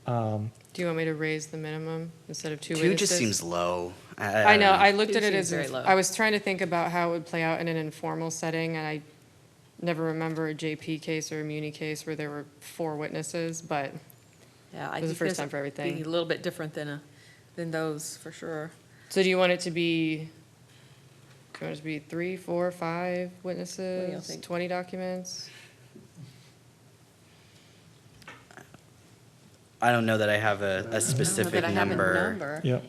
Do you want me to raise the minimum instead of 2 2 witnesses? just seems low. I know, I looked Two at it seems as, very low. I was trying to think about how it would play out in an informal setting, and I never remember a JP case or a Muni case where there were 4 witnesses, but Yeah, I It was the think first this time for would everything. Be a little bit different than those, for sure. so do you want it to be, do you want it to be 3, 4, 5 What do y'all witnesses, think? 20 documents? I don't know that I have a specific I have a number. number. Yeah.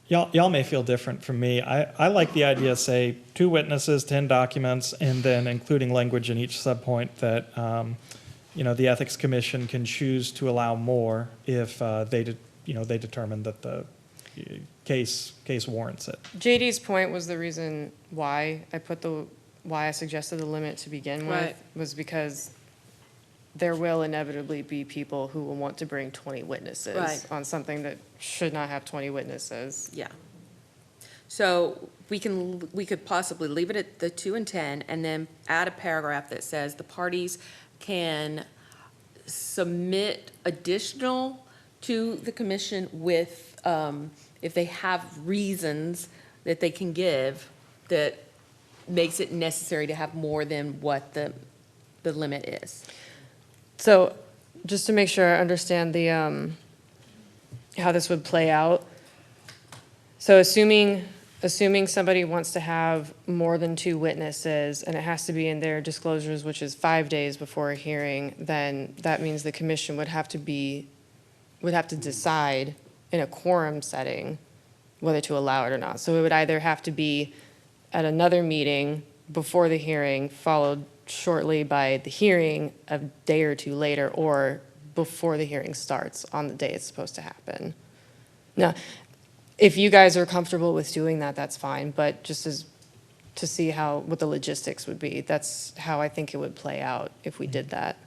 Yeah. Y'all may feel different from me. I like the idea, say, 2 witnesses, 10 documents, and then including language in each subpoint that, the Ethics Commission can choose to allow more if they determine that the case warrants it. JD's point was the reason why I suggested the limit to begin with, Right. was because there will inevitably be people who will want to bring 20 witnesses Right. on something that should not have 20 witnesses. Yeah. So we could possibly leave it at the 2 and 10, and then add a paragraph that says the parties can submit additional to the commission with, if they have reasons that they can give that makes it necessary to have more than what the limit is. So, just to make sure I understand the, how this would play out. So assuming somebody wants to have more than 2 witnesses, and it has to be in their disclosures, which is 5 days before a hearing, then that means the commission would have to decide in a quorum setting whether to allow it or not. So it would either have to be at another meeting before the hearing, followed shortly by the hearing a day or 2 later, or before the hearing starts on the day it's supposed to happen. Now, if you guys are comfortable with doing that, that's fine, but just to see what the logistics would be, that's how I think it would play out if we did that.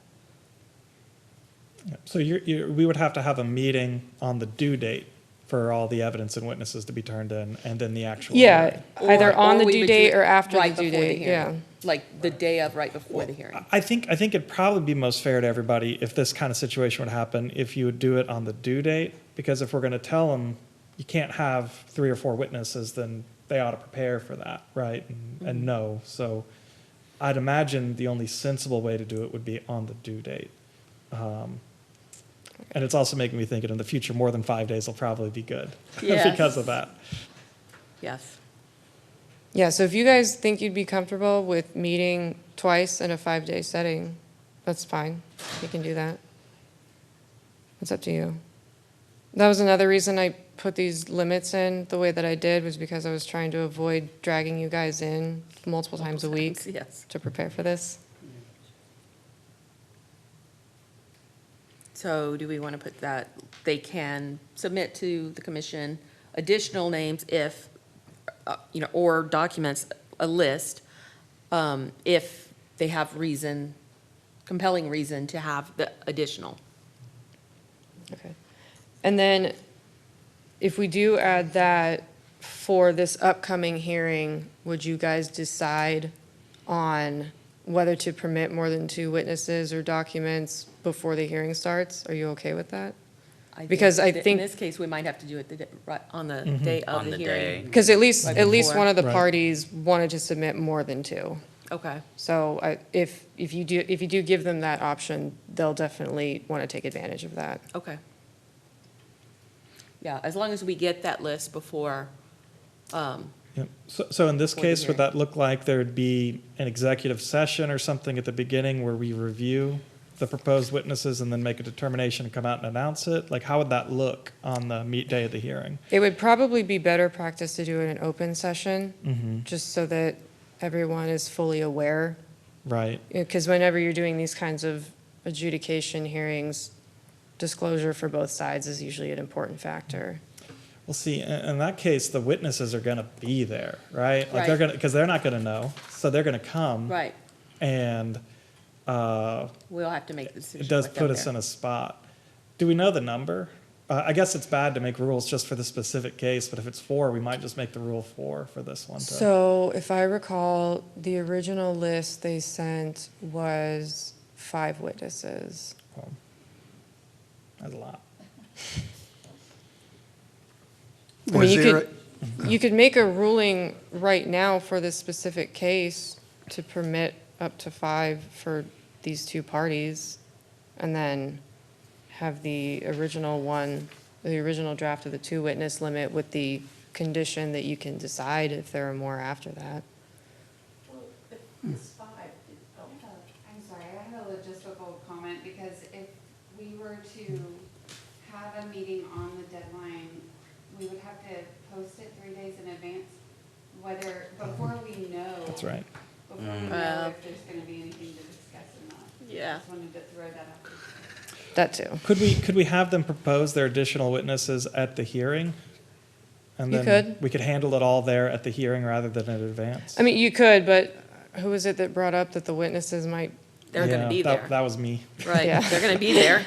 So we would have to have a meeting on the due date for all the evidence and witnesses to be turned in, and then the actual Yeah, hearing. either on the we due would do date it or after the right due before the date, yeah. hearing. Like the day of, right before the hearing. I think it'd probably be most fair to everybody if this kind of situation would happen, if you would do it on the due date, because if we're going to tell them you can't have 3 or 4 witnesses, then they ought to prepare for that, right? And know. So I'd imagine the only sensible way to do it would be on the due date. And it's also making me think that in the future, more than 5 days will probably be good Yes. because of that. Yes. Yeah, so if you guys think you'd be comfortable with meeting twice in a 5-day setting, That's fine. You can do that. It's up to you. That was another reason I put these limits in the way that I did, was because I was trying to avoid dragging you guys in multiple times a week Yes. to prepare for this. So do we want to put that, they can submit to the commission additional names if, or documents, a list, if they have reason, compelling reason to have the additional? Okay. And then if we do add that for this upcoming hearing, would you guys decide on whether to permit more than 2 witnesses or documents before the hearing starts? Are you okay with that? Because I In think- this case, we might have to do it right on the Mm-hmm. day of On the the hearing. day. Because at least Right one before. of the Right. parties wanted to submit more than 2. Okay, So if you do give them that option, they'll definitely want to take advantage of that. okay. Yeah, as long as we get that list before, Yep. So in this Before the case, would hearing. that look like there'd be an executive session or something at the beginning where we review the proposed witnesses and then make a determination and come out and announce it? Like, how would that look on the day of the hearing? It would probably be better practice to do it in an open session, just so that everyone is fully aware. Right. Because whenever you're doing these kinds of adjudication hearings, disclosure for both sides is usually an important factor. Well, see, in that case, the witnesses are going to be there, right? Like they're Right. going to, because they're not going to know, so they're going to come. right, And we'll have to make the decision. it does with them put us there. in a spot. Do we know the number? I guess it's bad to make rules just for the specific case, but if it's 4, we might just make the rule 4 for this one. So if I recall, the original list they sent was 5 witnesses. That's a lot. I mean, Was you there, could, you could make a ruling right now for this specific case to permit up to 5 for these 2 parties, and then have the original draft of the 2 witness limit with the condition that you can decide if there are more after that. I'm sorry, I have a logistical comment, because if we were to have a meeting on the deadline, we would have to post it 3 days in advance, before we know. That's right. Before we know if there's gonna be anything to discuss or not. Yeah. Just wanted to throw that out there. That too. Could we have them propose their additional witnesses at the hearing? And You then could. we could handle it all there at the hearing rather than in advance? I mean, you could, but who was it that brought up that the witnesses might, They're gonna Yeah, be that- there, That was me. right, Yeah. they're gonna be there.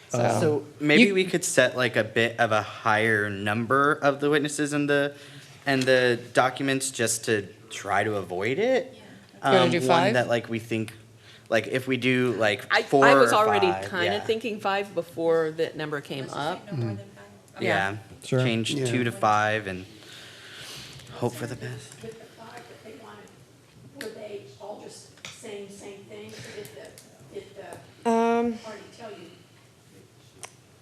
So maybe You- we could set like a bit of a higher number of the witnesses and the documents just to try to avoid it. wanna do 5? One that like we think, like if we do like I 4 was or already 5, kind yeah. of thinking 5 before that number came up. Yeah, Sure. change Yeah. 2 to 5 and hope for the best. With the 5 that they wanted, were they all just saying the same thing? Or did the party tell you?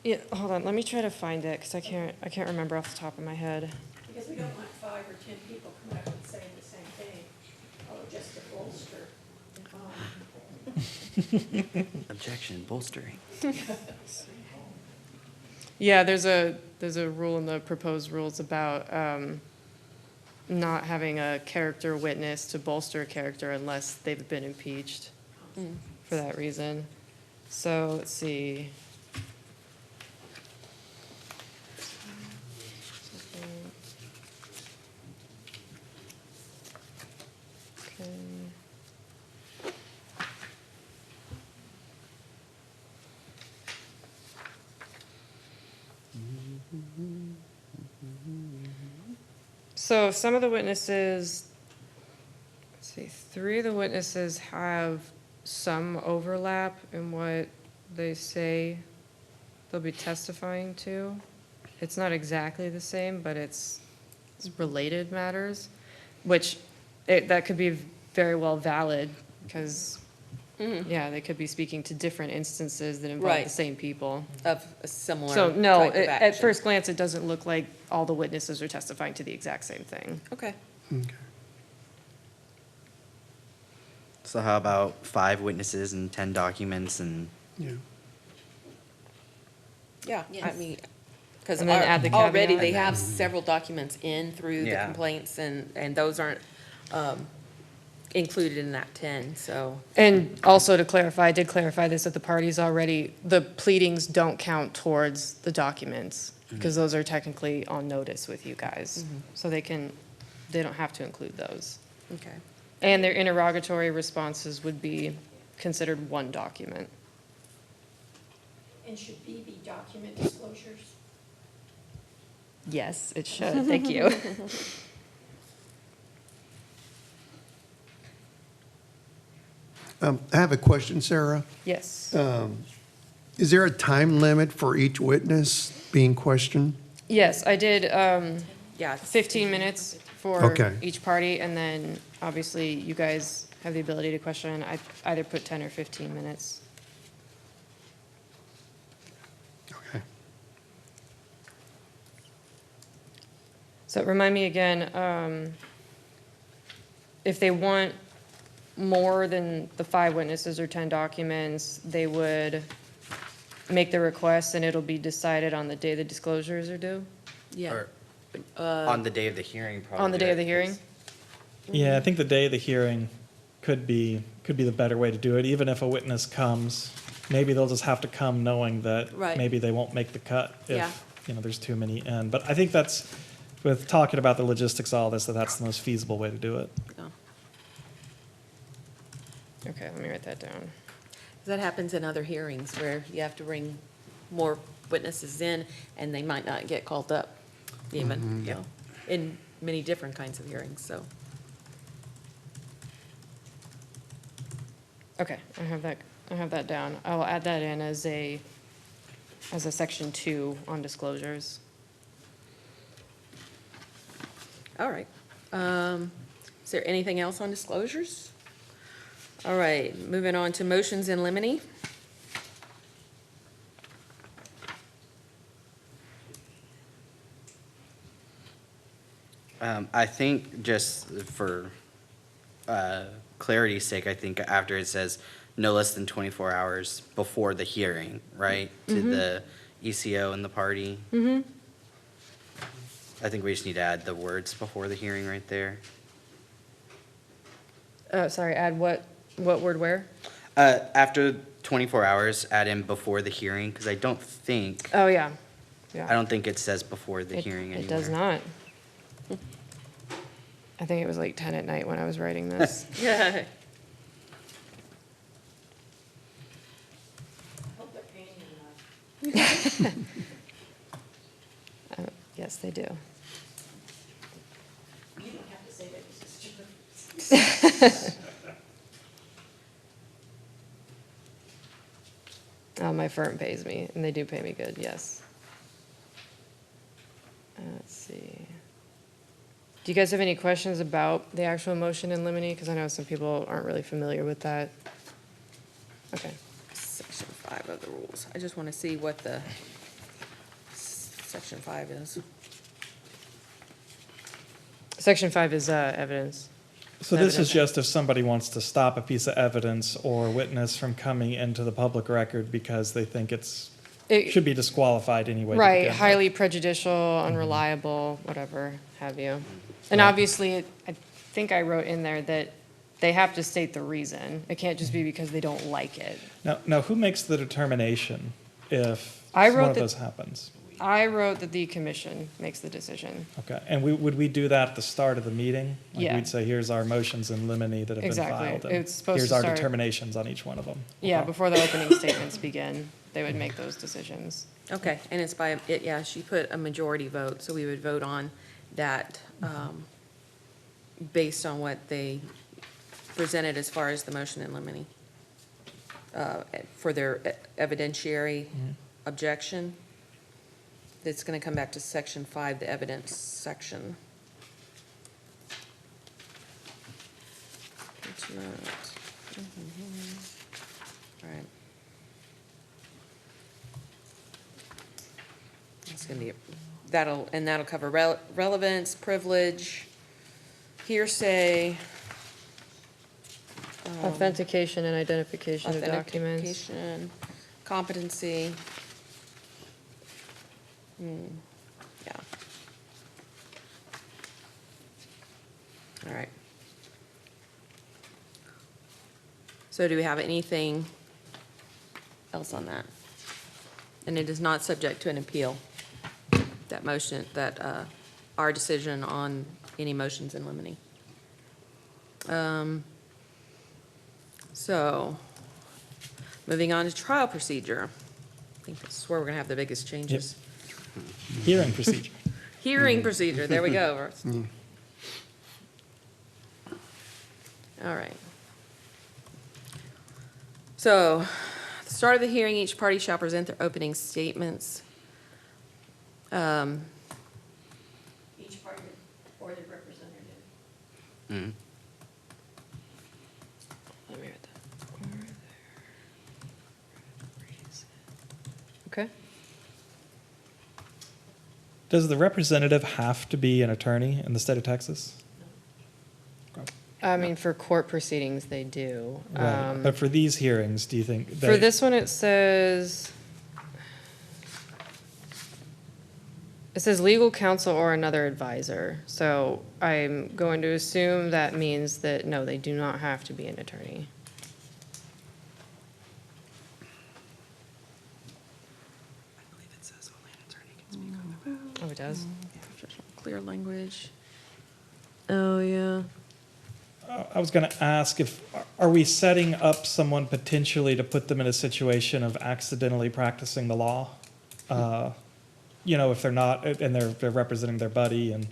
yeah, hold on, let me try to find it, because I can't remember off the top of my head. Because we don't want 5 or 10 people coming up and saying the same thing, or just to bolster. Objection, bolstering. Yeah, there's a rule in the proposed rules about not having a character witness to bolster a character unless they've been impeached for that reason. So, let's see. Okay. So some of the witnesses, let's see, 3 of the witnesses have some overlap in what they say they'll be testifying to. It's not exactly the same, but it's related matters, which that could be very well valid, because, yeah, they could be speaking to different instances that involve the Right. same people. Of a similar So, no, type of at action. first glance, it doesn't look like all the witnesses are testifying to the exact same thing. Okay, So how about 5 witnesses and 10 documents and, Yeah. Yeah, I mean, because And then add the already caveat. they have several documents in through the Yeah. complaints, and those aren't included in that 10, so. And also to clarify, I did clarify this at the parties already, the pleadings don't count towards the documents, because those are technically on notice with you guys. So they don't have to include those. Okay. And their interrogatory responses would be considered one document. And should B be document disclosures? Yes, it should, thank you. I have a question, Sarah. Yes. Is there a time limit for each witness being questioned? Yes, I did, Yeah. 15 minutes for Okay. each party, and then obviously you guys have the ability to question. I either put 10 or 15 minutes. Okay. So remind me again, if they want more than the 5 witnesses or 10 documents, they would make the request and it'll be decided on the day the disclosures are due? Yeah. or on the day of the hearing, probably. On the day of the hearing? Yeah, I think the day of the hearing could be the better way to do it. Even if a witness comes, maybe they'll just have to come knowing that Right. maybe they won't make the cut Yeah. if, there's too many in. But I think that's, with talking about the logistics of all this, that's the most feasible way to do it. Yeah. Okay, let me write that down. That happens in other hearings where you have to bring more witnesses in, and they might not get called up even, Yep. in many different kinds of hearings, so. Okay, I have that down. I'll add that in as a section 2 on disclosures. All right. Is there anything else on disclosures? All right, moving on to motions in limine. I think just for clarity's sake, I think after it says no less than 24 hours before the hearing, right? To the ECO and the party. I think we just need to add the words before the hearing right there. Sorry, add what word where? After 24 hours, add in before the hearing, because I don't think, Oh, yeah. I Yeah. don't think it says before the It- hearing anywhere. It does not. I think it was like 10 at night when I was writing this. Yeah. Yes, they do. You don't have to say that, Mrs. Stewart. My firm pays me, and they do pay me good, yes. Let's see. Do you guys have any questions about the actual motion in limine? Because I know some people aren't really familiar with that. Okay. Section 5 of the rules. I just want to see what the section 5 is. Section 5 is evidence. So this is Evidence. just if somebody wants to stop a piece of evidence or witness from coming into the public record because they think It- should be disqualified anyway. to Right, begin with. highly prejudicial, unreliable, whatever have you. And obviously, I think I wrote in there that they have to state the reason. It can't just be because they don't like it. Now, who makes the determination if I one wrote of that- those happens? I wrote that the commission makes the decision. Okay, and would we do that at the start of the meeting? Like Yeah. we'd say, here's our motions in limine that have been Exactly. filed. and It's supposed Here's to our start- determinations on each one of them. Yeah, Okay. before the opening statements begin, they would make those decisions. Okay, and it's by, yeah, she put a majority vote, so we would vote on that based on what they presented as far as the motion in limine for their evidentiary objection. It's going to come back to section 5, the evidence section. It's not. All right. It's going to be, that'll cover relevance, privilege, hearsay, Authentication and identification of documents. Authentication, competency. Yeah. All right. So do we have anything else on that? And it is not subject to an appeal, that motion, that, our decision on any motions in limine. So, moving on to trial procedure. I think this is where we're gonna have the biggest changes. Hearing procedure. Hearing procedure, there we go. All right. So, at the start of the hearing, each party shall present their opening statements. Each party or their representative. Mhm. Let me write that. Okay. Does the representative have to be an attorney in the state of Texas? I mean, for court proceedings, they do. Right. But for these hearings, do you think? For this one, it says legal counsel or another advisor. So I'm going to assume that means that, no, they do not have to be an attorney. Oh, it does? Clear language. Oh, yeah. I was going to ask if, are we setting up someone potentially to put them in a situation of accidentally practicing the law? You know, if they're not, and they're representing their buddy, and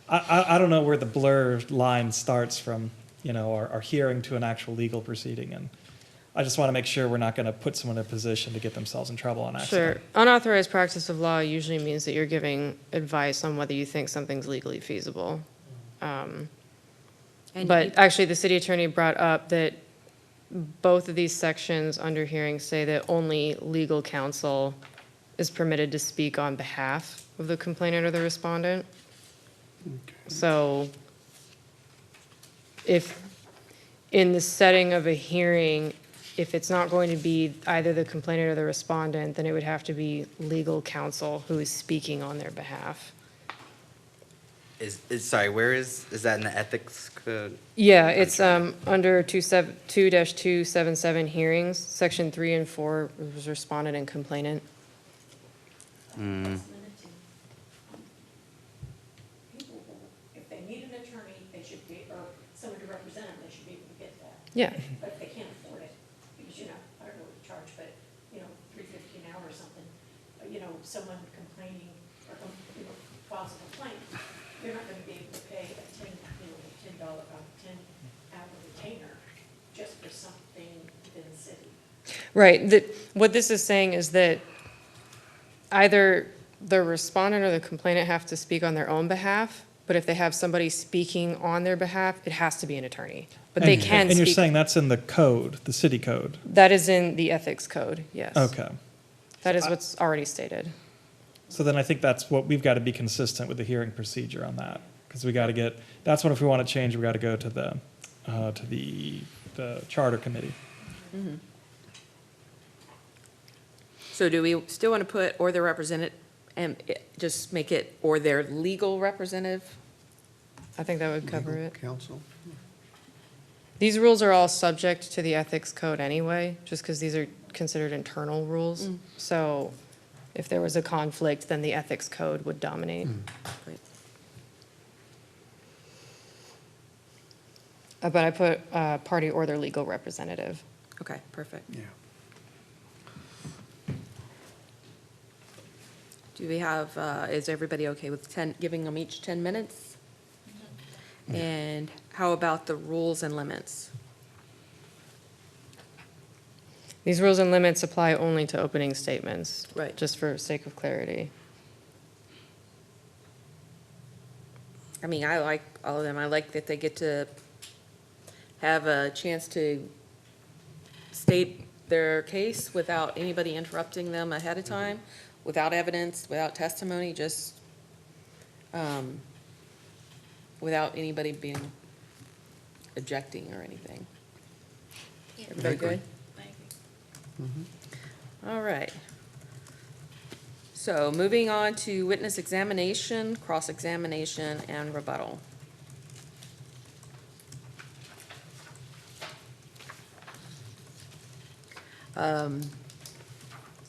I don't know where the blur line starts from, you know, our hearing to an actual legal proceeding, and I just want to make sure we're not going to put someone in a position to get themselves in trouble on accident. Sure. Unauthorized practice of law usually means that you're giving advice on whether you think something's legally feasible. And But you- actually, the city attorney brought up that both of these sections under hearing say that only legal counsel is permitted to speak on behalf of the complainant or the respondent. So if, in the setting of a hearing, if it's not going to be either the complainant or the respondent, then it would have to be legal counsel who is speaking on their behalf. Sorry, where is that in the ethics code? Yeah, it's under 2-277 hearings, section 3 and 4 was respondent and complainant. Mm. People will, if they need an attorney, they should be, or someone to represent them, they should be able to get that. Yeah. But if they can't afford it, because, you know, I don't know what to charge, but, you know, $3.50 an hour or something, you know, someone complaining, or, you know, files a complaint, you're not gonna be able to pay a $10-hour retainer just for something within the city. Right, what this is saying is that either the respondent or the complainant have to speak on their own behalf, but if they have somebody speaking on their behalf, it has to be an attorney. But they can And you're speak, saying that's in the code, the city code? that is in the ethics code, yes. Okay. That is what's already stated. So then I think that's what, we've got to be consistent with the hearing procedure on that, because we got to get, that's what if we want to change, we got to go to the charter committee. So do we still want to put or their representative, and just make it or their legal representative? I think that would cover Legal it. Counsel. These rules are all subject to the ethics code anyway, just because these are considered internal rules. So if there was a conflict, then the ethics code would dominate. Great. But I put party or their legal representative. Okay, perfect. Yeah. Do we have, is everybody okay with giving them each 10 minutes? And how about the rules and limits? These rules and limits apply only to opening statements. Right. Just for sake of clarity. I mean, I like all of them. I like that they get to have a chance to state their case without anybody interrupting them ahead of time, without evidence, without testimony, just without anybody being objecting or anything. Everybody good? All right. So moving on to witness examination, cross-examination, and rebuttal.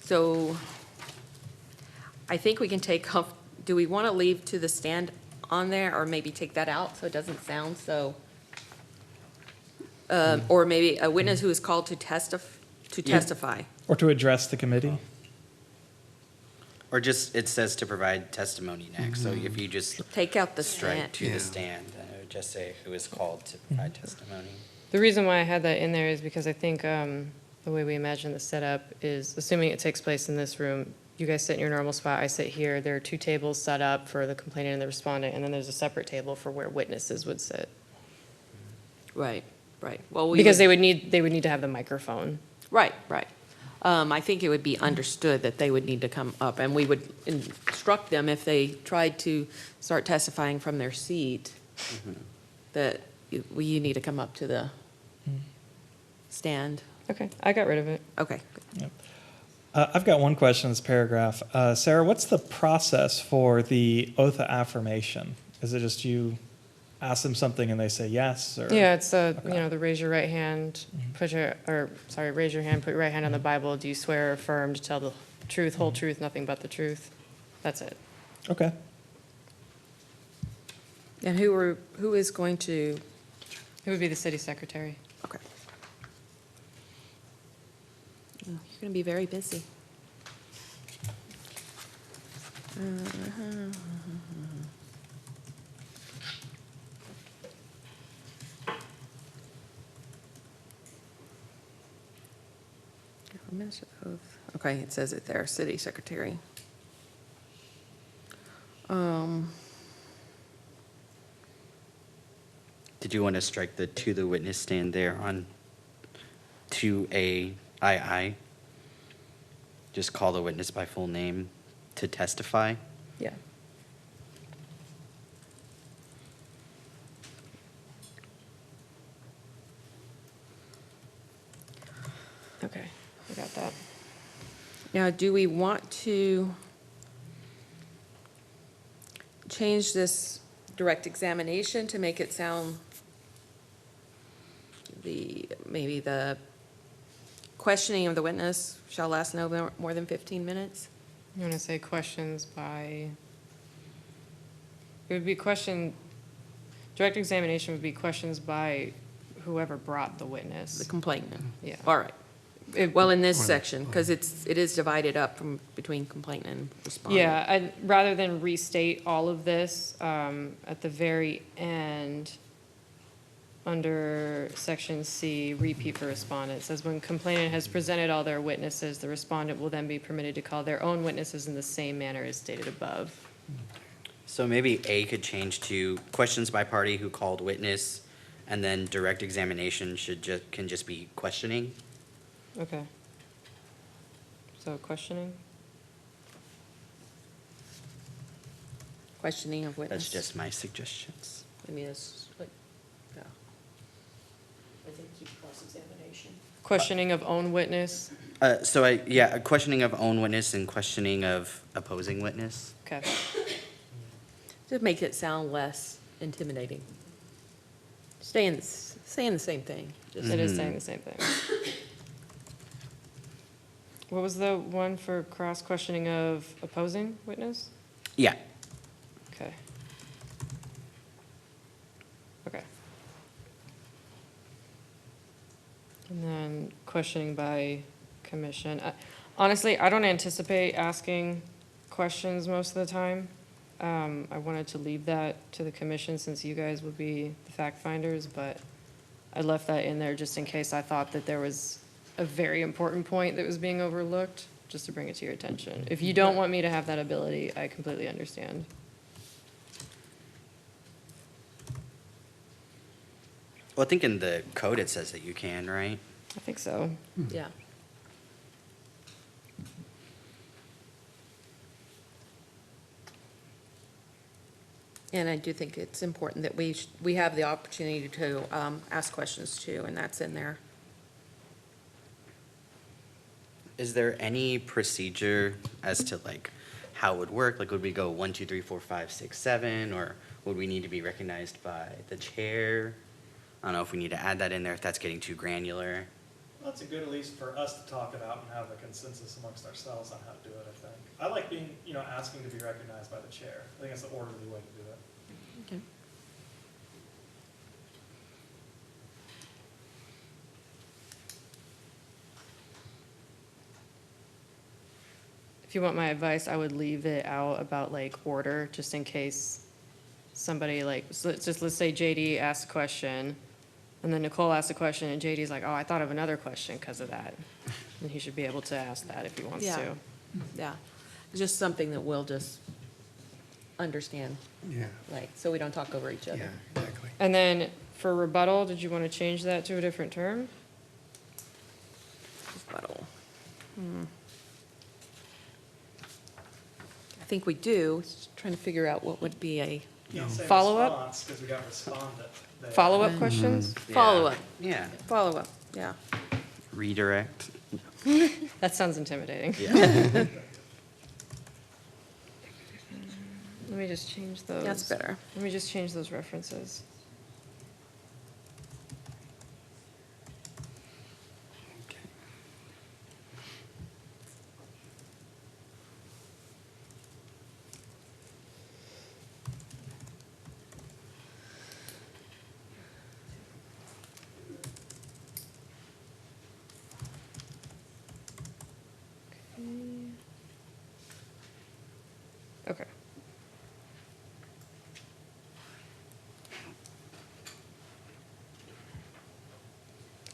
So I think we can take off, do we want to leave to the stand on there, or maybe take that out so it doesn't sound so? Or maybe a witness who is called to testify. Or to address the committee? Or just, it says to provide testimony next, so if you just Take out the strike stand. to the stand, then it would just say who is called to provide testimony. The reason why I had that in there is because I think the way we imagine the setup is, assuming it takes place in this room, you guys sit in your normal spot, I sit here, there are two tables set up for the complainant and the respondent, and then there's a separate table for where witnesses would sit. Right, right. Well, we Because would- they would need to have the microphone. Right, right. I think it would be understood that they would need to come up, and we would instruct them if they tried to start testifying from their seat, that you need to come up to the stand. Okay, I got rid of it. Okay. I've got one question in this paragraph. Sarah, what's the process for the oath of affirmation? Is it just you ask them something and they say yes, or? Yeah, it's the raise your right hand, raise your hand, put your right hand on the Bible. Do you swear or affirm to tell the truth, whole truth, nothing but the truth? That's it. Okay. And who is going to, It would be the city secretary. okay. Oh, you're going to be very busy. Okay, it says it there, city secretary. Did you want to strike the to the witness stand there on 2AII? Just call the witness by full name to testify? Yeah. Okay, I got that. Now, do we want to change this direct examination to make it sound maybe the questioning of the witness shall last no more than 15 minutes? You want to say questions by, it would be direct examination would be questions by whoever brought the witness. The complainant? Yeah. All right. Well, in this section, because it is divided up between complainant and respondent. Yeah, rather than restate all of this, at the very end, under section C, repeat for respondent, says when complainant has presented all their witnesses, the respondent will then be permitted to call their own witnesses in the same manner as stated above. So maybe A could change to questions by party who called witness, and then direct examination can just be questioning. Okay. So questioning? Questioning of witness. That's just my suggestions. I mean, it's like, yeah. I think keep cross-examination. Questioning of own witness? A questioning of own witness and questioning of opposing witness. Okay. To make it sound less intimidating. Saying the same thing. Just It is saying the same thing. What was the one for cross-questioning of opposing witness? Yeah. Okay. Okay. And then questioning by commission. Honestly, I don't anticipate asking questions most of the time. I wanted to leave that to the commission since you guys would be the fact finders, but I left that in there just in case I thought that there was a very important point that was being overlooked, just to bring it to your attention. If you don't want me to have that ability, I completely understand. Well, I think in the code it says that you can, right? I think so. Yeah. And I do think it's important that we have the opportunity to ask questions too, and that's in there. Is there any procedure as to like how it would work? Like, would we go 1, 2, 3, 4, 5, 6, 7, or would we need to be recognized by the chair? I don't know if we need to add that in there, if that's getting too granular. That's a good, at least for us to talk about and have a consensus amongst ourselves on how to do it, I think. I like being, asking to be recognized by the chair. I think that's the orderly way to do it. Okay. If you want my advice, I would leave it out about like order, just in case somebody like, so let's say JD asked a question, and then Nicole asked a question, and JD's like, oh, I thought of another question because of that. And he should be able to ask that if he wants Yeah. to. Yeah, it's just something that we'll just understand, Yeah, like, so we don't talk over each other. yeah, exactly. And then for rebuttal, did you want to change that to a different term? Rebuttal. I think we do, just trying to figure out what would be a Can't say Follow-up? response, because we got respondent there. Follow-up questions? Yeah. follow-up, Yeah, follow-up, yeah. redirect. That sounds intimidating. Yeah. Let me just change those. That's better. Let me just change those references. Okay.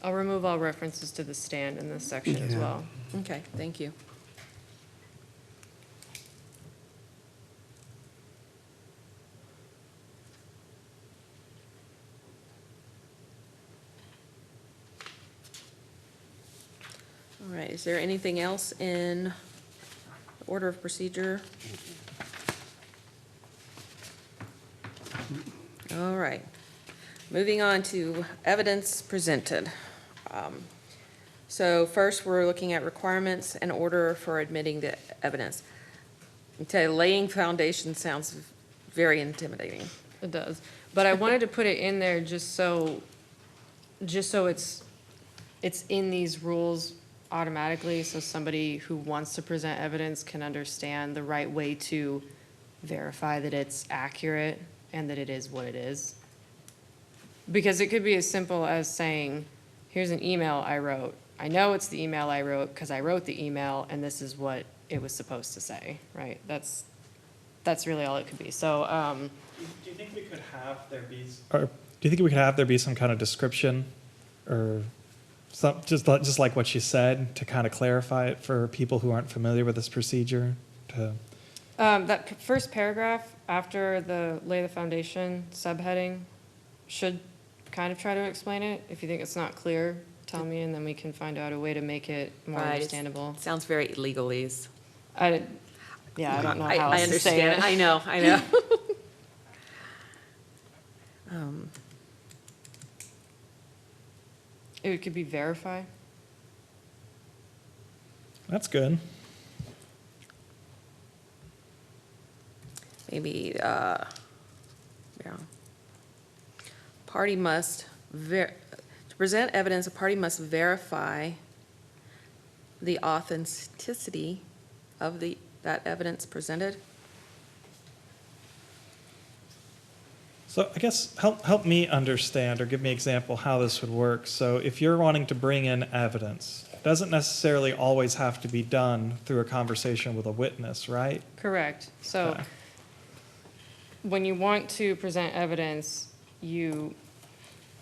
I'll remove all references to the stand in this section as Yeah. well. Okay, thank you. All right, is there anything else in the order of procedure? All right, moving on to evidence presented. So first, we're looking at requirements and order for admitting the evidence. I tell you, laying foundation sounds very intimidating. It does. But I wanted to put it in there just so it's in these rules automatically, so somebody who wants to present evidence can understand the right way to verify that it's accurate and that it is what it is. Because it could be as simple as saying, here's an email I wrote. I know it's the email I wrote because I wrote the email and this is what it was supposed to say, right? That's really all it could be. So, Do you think we could have there be, or do you think we could have there be some kind of description or some, just like what she said, to kind of clarify it for people who aren't familiar with this procedure? that first paragraph after the lay the foundation subheading should kind of try to explain it. If you think it's not clear, tell me, and then we can find out a way to make it more Right, understandable. Sounds very legalese. I don't know how I else to say understand. it. I know. It could be verify. That's good. Maybe, yeah. Party must, to present evidence, a party must verify the authenticity of that evidence presented. So I guess help me understand or give me an example how this would work. So if you're wanting to bring in evidence, it doesn't necessarily always have to be done through a conversation with a witness, right? Correct. So Okay. when you want to present evidence, you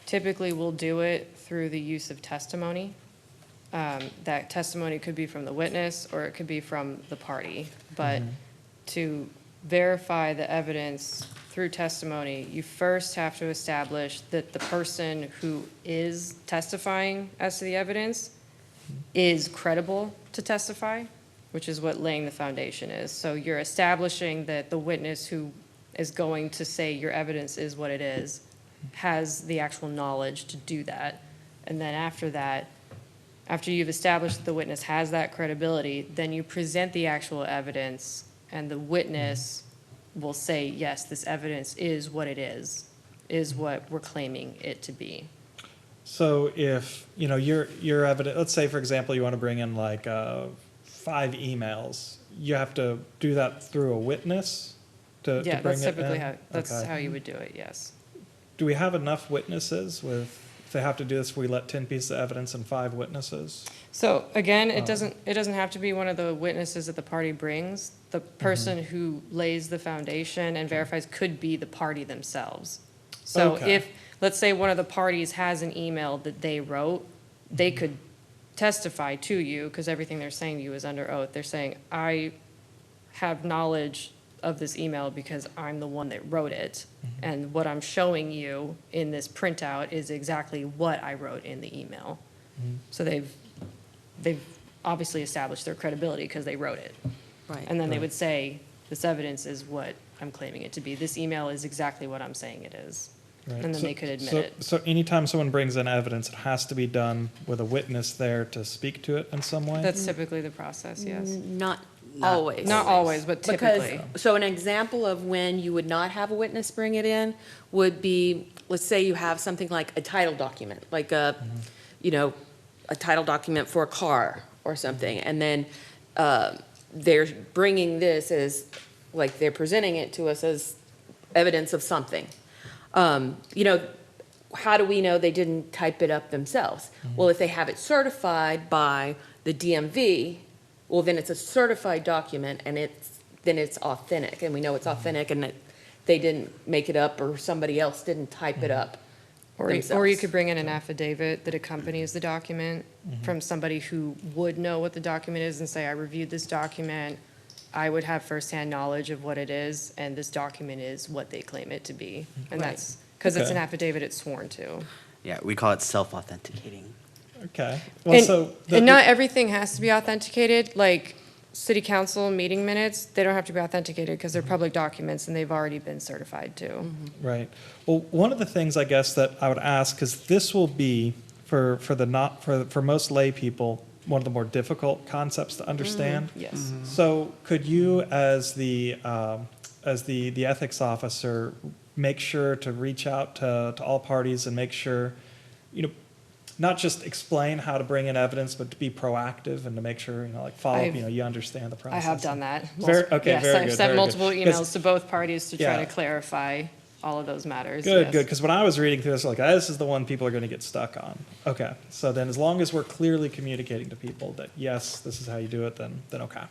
typically will do it through the use of testimony. That testimony could be from the witness or it could be from the party. But to verify the evidence through testimony, you first have to establish that the person who is testifying as to the evidence is credible to testify, which is what laying the foundation is. So you're establishing that the witness who is going to say your evidence is what it is has the actual knowledge to do that. And then after that, After you've established that the witness has that credibility, then you present the actual evidence, and the witness will say, yes, this evidence is what it is what we're claiming it to be. So if, you know, your evidence, let's say, for example, you want to bring in like 5 emails, you have to do that through a witness to Yeah, bring that's it typically in? how, that's Okay. how you would do it, yes. Do we have enough witnesses with, if they have to do this, we let 10 pieces of evidence and 5 witnesses? So again, it doesn't have to be one of the witnesses that the party brings. The person who lays the foundation and verifies could be the party themselves. So Okay. if, let's say one of the parties has an email that they wrote, they could testify to you, because everything they're saying to you is under oath. They're saying, I have knowledge of this email because I'm the one that wrote it. And what I'm showing you in this printout is exactly what I wrote in the email. So they've obviously established their credibility because they wrote it. Right. And then they would say, this evidence is what I'm claiming it to be. This email is exactly what I'm saying it is. Right. And then So- they could admit so- it. So anytime someone brings in evidence, it has to be done with a witness there to speak to it in some way? That's typically the process, yes. Not always. Not always, but typically. Because, so an example of when you would not have a witness bring it in would be, let's say you have something like a title document, like a, you know, a title document for a car or something, and then they're bringing this as, like, they're presenting it to us as evidence of something. You know, how do we know they didn't type it up themselves? Well, if they have it certified by the DMV, well, then it's a certified document, and then it's authentic, and we know it's authentic, and that they didn't make it up, or somebody else didn't type it up Or you themselves. could bring in an affidavit that accompanies the document from somebody who would know what the document is and say, I reviewed this document, I would have firsthand knowledge of what it is, and this document is what they claim it to be. And Right. that's, because it's an Okay. affidavit, it's sworn to. Yeah, we call it self-authenticating. Okay. Well, so. And not everything has to be authenticated, like city council meeting minutes, they don't have to be authenticated because they're public documents and they've already been certified too. Right. Well, one of the things I guess that I would ask, because this will be for most lay people, one of the more difficult concepts to understand. Yes. So could you, as the ethics officer, make sure to reach out to all parties and make sure, you know, not just explain how to bring in evidence, but to be proactive and to make sure, you know, like follow, I've- you know, you understand the I process. have done that. Okay, Yes, very I've good, sent very good. multiple 'Cause- emails to both parties to try Yeah. to clarify all of those matters. Good, yes. good. Because when I was reading through this, like, this is the one people are going to get stuck on. Okay. So then, as long as we're clearly communicating to people that yes, this is how you do it, then okay.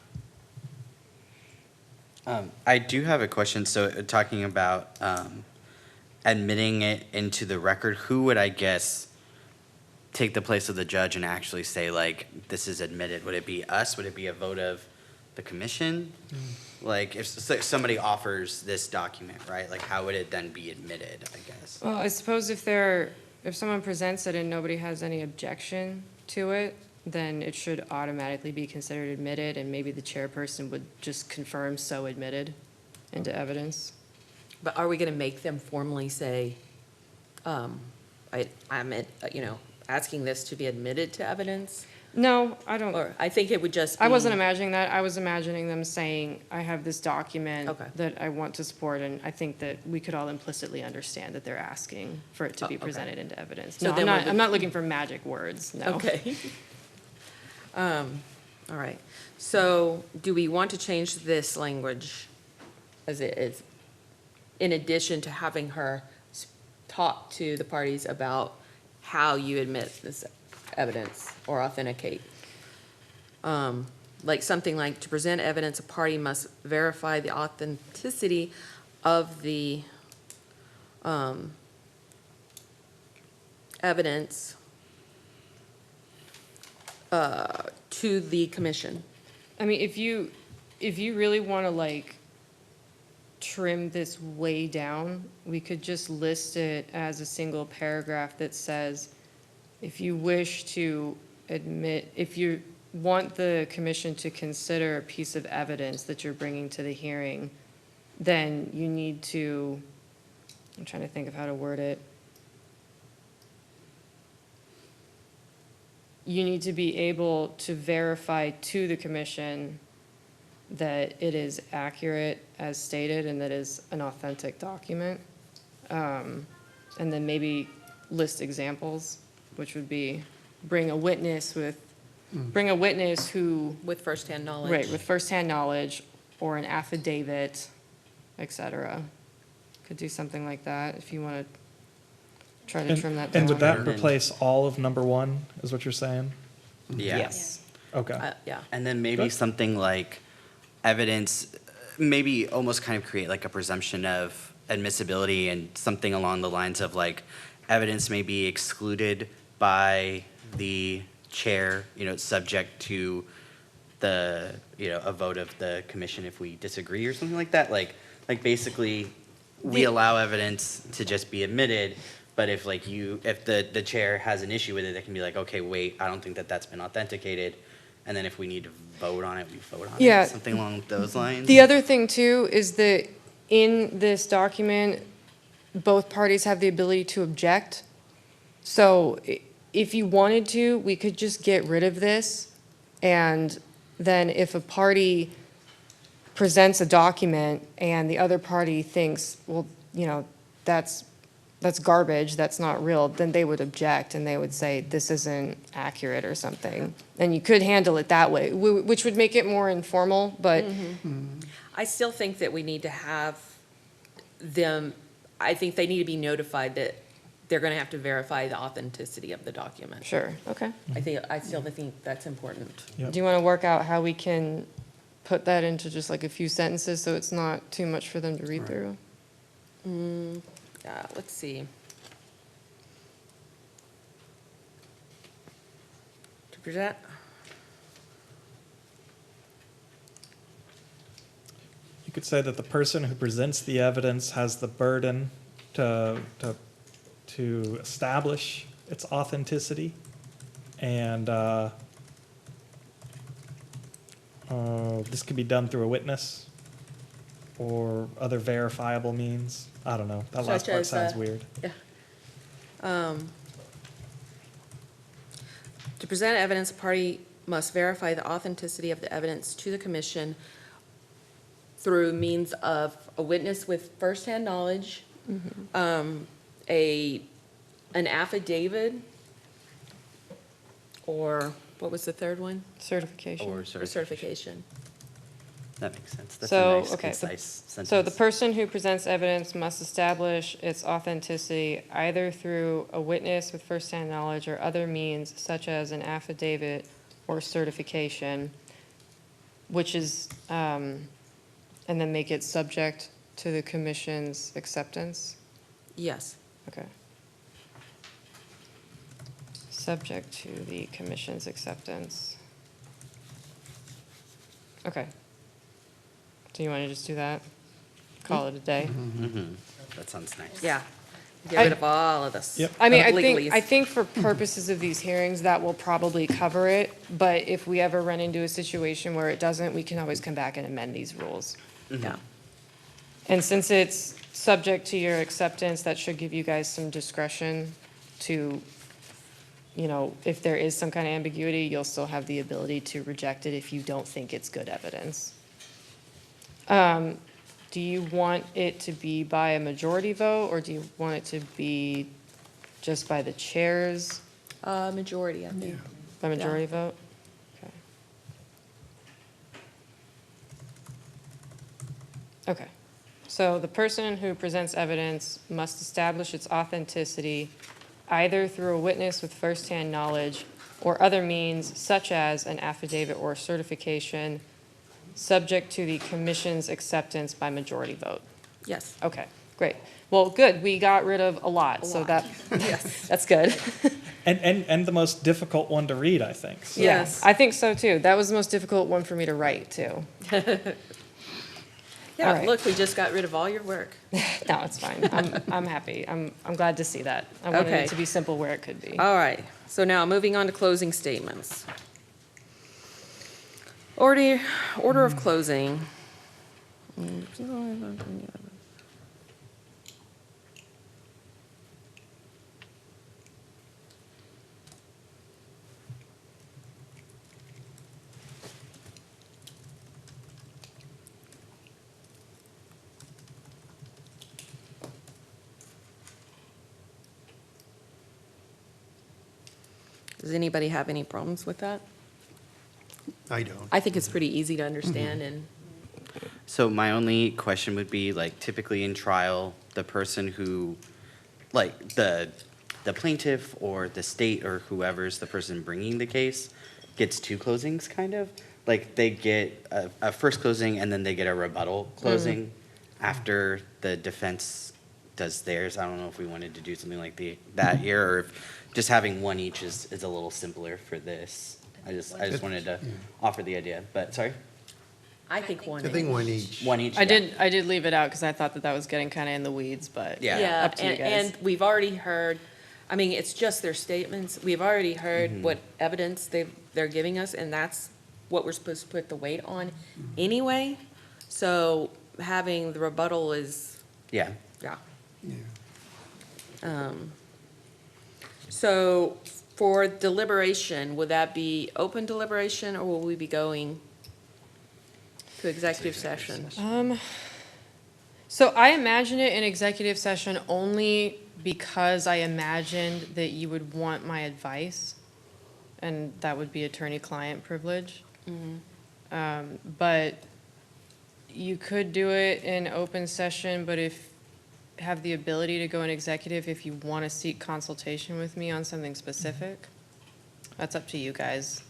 I do have a question. So talking about admitting it into the record, who would, I guess, take the place of the judge and actually say, like, this is admitted? Would it be us? Would it be a vote of the commission? Like, if somebody offers this document, right, like, how would it then be admitted, I guess? Well, I suppose if someone presents it and nobody has any objection to it, then it should automatically be considered admitted, and maybe the chairperson would just confirm so admitted into evidence. But are we going to make them formally say, I'm, you know, asking this to be admitted to evidence? No, I don't. Or I think it would just be. I wasn't imagining that. I was imagining them saying, I have this document Okay. that I want to support, and I think that we could all implicitly understand that they're asking for it to be okay. presented into evidence. So No, then we would- I'm not looking for magic words, no. Okay. All right. So do we want to change this language as it is, in addition to having her talk to the parties about how you admit this evidence or authenticate? Like something like, to present evidence, a party must verify the authenticity of the evidence to the commission. I mean, if you really want to like trim this way down, we could just list it as a single paragraph that says, if you wish to admit, if you want the commission to consider a piece of evidence that you're bringing to the hearing, then you need to, I'm trying to think of how to word it. you need to be able to verify to the commission that it is accurate as stated and that is an authentic document. And then maybe list examples, which would be bring a witness who, With firsthand knowledge. right, with firsthand knowledge or an affidavit, et cetera. Could do something like that if you want to try to trim that down. And would that And then- replace all of number one, is what you're saying? Yeah. Yes. Okay. Yeah. And then maybe Good. something like evidence, maybe almost kind of create like a presumption of admissibility and something along the lines of like, evidence may be excluded by the chair, subject to the, a vote of the commission if we disagree or something like that. Like basically, we allow evidence to just be admitted, but if if the chair has an issue with it, they can be like, okay, wait, I don't think that that's been authenticated. And then if we need to vote on it, we vote on Yeah. it, something along those lines. The other thing too is that in this document, both parties have the ability to object. So if you wanted to, we could just get rid of this. And then if a party presents a document and the other party thinks, well, that's garbage, that's not real, then they would object and they would say, this isn't accurate or something. And you could handle it that way, which would make it more informal, but I still think that we need to have them, I think they need to be notified that they're gonna have to verify the authenticity of the document. sure, okay. I still think that's important. Yep. Do you want to work out how we can put that into just like a few sentences so it's not too much for them to read through? Let's see. To present, You could say that the person who presents the evidence has the burden to establish its authenticity, and this could be done through a witness or other verifiable means. I don't know. That last Such part as, sounds weird. to present evidence, a party must verify the authenticity of the evidence to the commission through means of a witness with firsthand knowledge, an affidavit, or what was the third one? Certification. Or Or certification. That makes sense. That's So, a nice, okay, concise sentence. So the person who presents evidence must establish its authenticity either through a witness with firsthand knowledge or other means such as an affidavit or certification, which is, and then make it subject to the commission's acceptance? Yes. Okay. Subject to the commission's acceptance. Okay. Do you want to just do that? Call it a day? Mhm. That sounds nice. Yeah. Get rid of all of this. Yep. I mean, legalese. I think for purposes of these hearings, that will probably cover it, but if we ever run into a situation where it doesn't, we can always come back and amend these rules. Yeah. And since it's subject to your acceptance, that should give you guys some discretion to, if there is some kind of ambiguity, you'll still have the ability to reject it if you don't think it's good evidence. Do you want it to be by a majority vote, or do you want it to be just by the chairs, Majority, I think. by majority vote? Okay. Okay. So the person who presents evidence must establish its authenticity either through a witness with firsthand knowledge or other means such as an affidavit or certification, subject to the commission's acceptance by majority vote. Yes. Okay, great. Well, good, we got rid of a lot, so that, that's good. And the most difficult one to read, I think. So- Yes. I think so too. That was the most difficult one for me to write too. All Yeah, right. look, we just got rid of all your work. No, it's fine. I'm happy. I'm glad to see that. I wanted Okay. it to be simple where it could be. All right, so now moving on to closing statements. Order of closing. Does anybody have any problems with that? I don't. I think it's pretty easy to understand and, So my only question would be, like, typically in trial, the person who, like, the plaintiff or the state or whoever's the person bringing the case gets two closings, kind of? Like, they get a first closing and then they get a rebuttal closing after the defense does theirs. I don't know if we wanted to do something like that here, or if just having one each is a little simpler for this. I just wanted to offer the idea, but, sorry? I think one. I think one each. One each? I yeah. did leave it out because I thought that was getting kind of in the weeds, but Yeah. Yeah, up to you and, guys. and we've already heard, I mean, it's just their statements. We've already heard what evidence they're giving us, and that's what we're supposed to put the weight on anyway. So having the rebuttal is, Yeah. yeah. Yeah. So for deliberation, would that be open deliberation, or will we be going to executive session? So I imagine it in executive session only because I imagined that you would want my advice, and that would be attorney-client privilege. But you could do it in open session, but have the ability to go in executive if you want to seek consultation with me on something specific. That's up to you guys.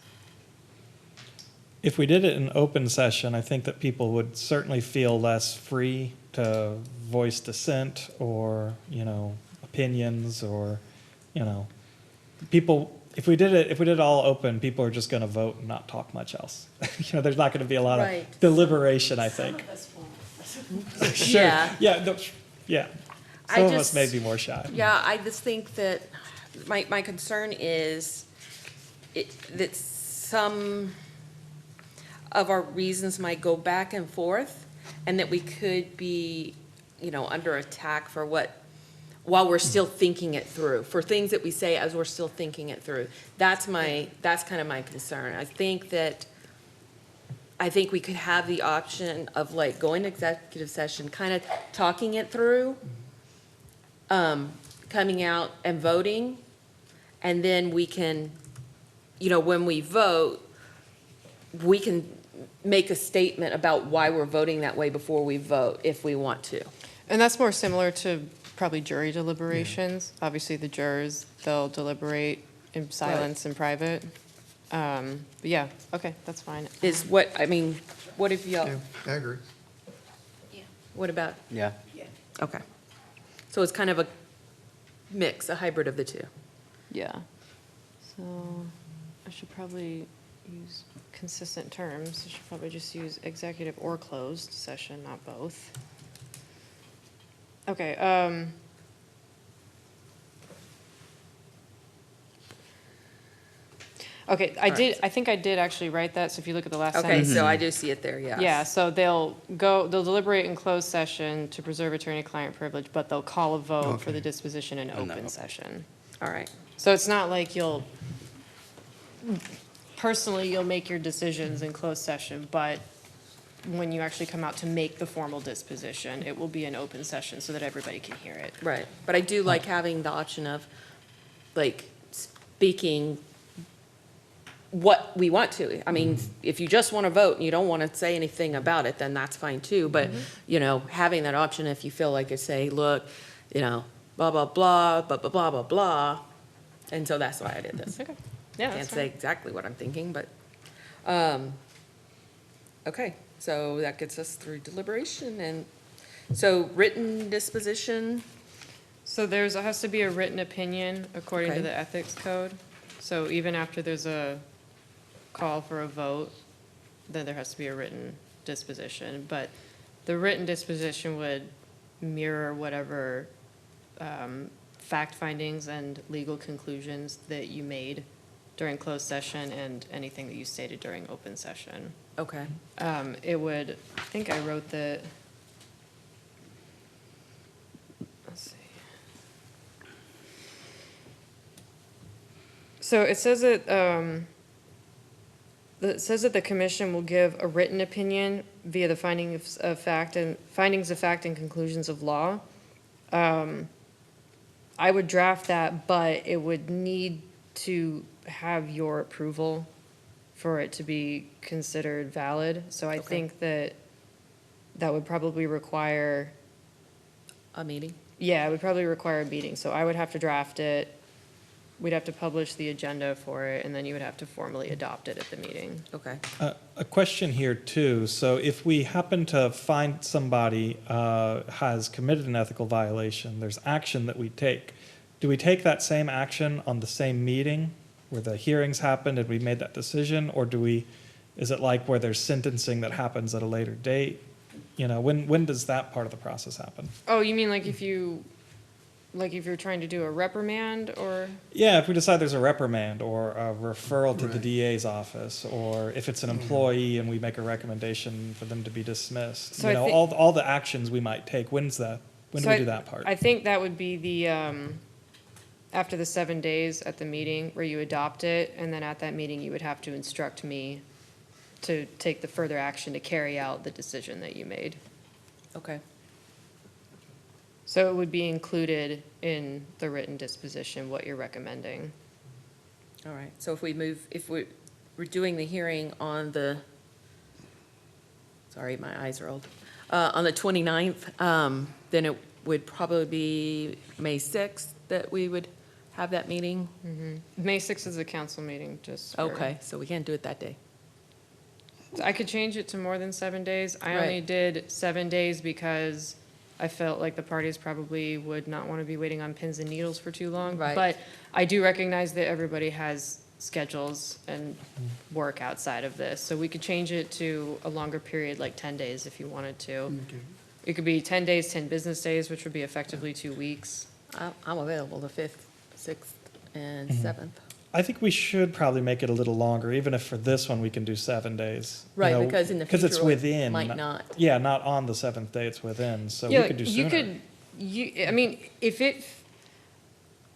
If we did it in open session, I think that people would certainly feel less free to voice dissent or, opinions or, people, if we did it all open, people are just going to vote and not talk much else. There's not going to be a lot Right. of deliberation, I think. Sure. Yeah. Yeah. Yeah. I Some of us just- may be more shy. Yeah, I just think that my concern is that some of our reasons might go back and forth, and that we could be, under attack for while we're still thinking it through, for things that we say as we're still thinking it through. That's kind of my concern. I think we could have the option of like going to executive session, kind of talking it through, coming out and voting, and then we can, when we vote, we can make a statement about why we're voting that way before we vote, if we want to. And that's more similar to probably jury deliberations. Obviously, the jurors, they'll deliberate in silence in private. But yeah, okay, that's fine. What if y'all, Yeah, I agree. what about, Yeah. okay. So it's kind of a mix, a hybrid of the two. Yeah. So I should probably use consistent terms. I should probably just use executive or closed session, not both. Okay, okay, I think I did actually write that, so if you look at the last Okay, sentence. so I do see it there, yes. Yeah, so they'll deliberate in closed session to preserve attorney-client privilege, but they'll call a vote for Okay. the disposition in no. open session. All right. So it's not like personally, you'll make your decisions in closed session, but when you actually come out to make the formal disposition, it will be an open session so that everybody can hear it. Right, but I do like having the option of, like, speaking what we want to. I mean, if you just want to vote and you don't want to say anything about it, then that's fine too. But, having that option, if you feel like it's say, look, blah, blah, blah, blah, blah, blah, blah, blah. And so that's why I did this. Okay. Yeah, Can't that's say fine. exactly what I'm thinking, but, okay, so that gets us through deliberation. And so written disposition, So has to be a written opinion according to Okay. the ethics code. So even after there's a call for a vote, then there has to be a written disposition. But the written disposition would mirror whatever fact findings and legal conclusions that you made during closed session and anything that you stated during open session. okay. It would, I think I wrote that, let's see. So it says that, the commission will give a written opinion via the findings of fact and conclusions of law. I would draft that, but it would need to have your approval for it to be considered valid. So I Okay. think that that would probably require, A meeting? yeah, it would probably require a meeting. So I would have to draft it. We'd have to publish the agenda for it, and then you would have to formally adopt it at the meeting. Okay. A question here too. So if we happen to find somebody has committed an ethical violation, there's action that we take. Do we take that same action on the same meeting where the hearings happened and we made that decision? Or is it like where there's sentencing that happens at a later date? You know, when does that part of the process happen? Oh, you mean like if you're trying to do a reprimand or? Yeah, if we decide there's a reprimand or a referral to the Right. DA's office, or if it's an employee and we make a recommendation for them to be dismissed. So You I know, think- all the actions we might take, when do So we do that part? I think that would be the, after the 7 days at the meeting where you adopt it, and then at that meeting, you would have to instruct me to take the further action to carry out the decision that you made. Okay. So it would be included in the written disposition, what you're recommending. All right. So if we're doing the hearing on sorry, my eyes are old, on the 29th, then it would probably be May 6th that we would have that meeting? May 6th is a council meeting, just for. Okay, so we can't do it that day. I could change it to more than 7 days. I only Right. did 7 days because I felt like the parties probably would not want to be waiting on pins and needles for too long. Right. But I do recognize that everybody has schedules and work outside of this. So we could change it to a longer period, like 10 days if you wanted to. Okay. It could be 10 days, 10 business days, which would be effectively 2 weeks. I'm available the 5th, 6th, and Mm-hmm. 7th. I think we should probably make it a little longer, even if for this one we can do 7 days. You Right, know, because in the it's future it within. might not. Yeah, not on the 7th day, it's within, so we Yeah, could do you sooner. I mean,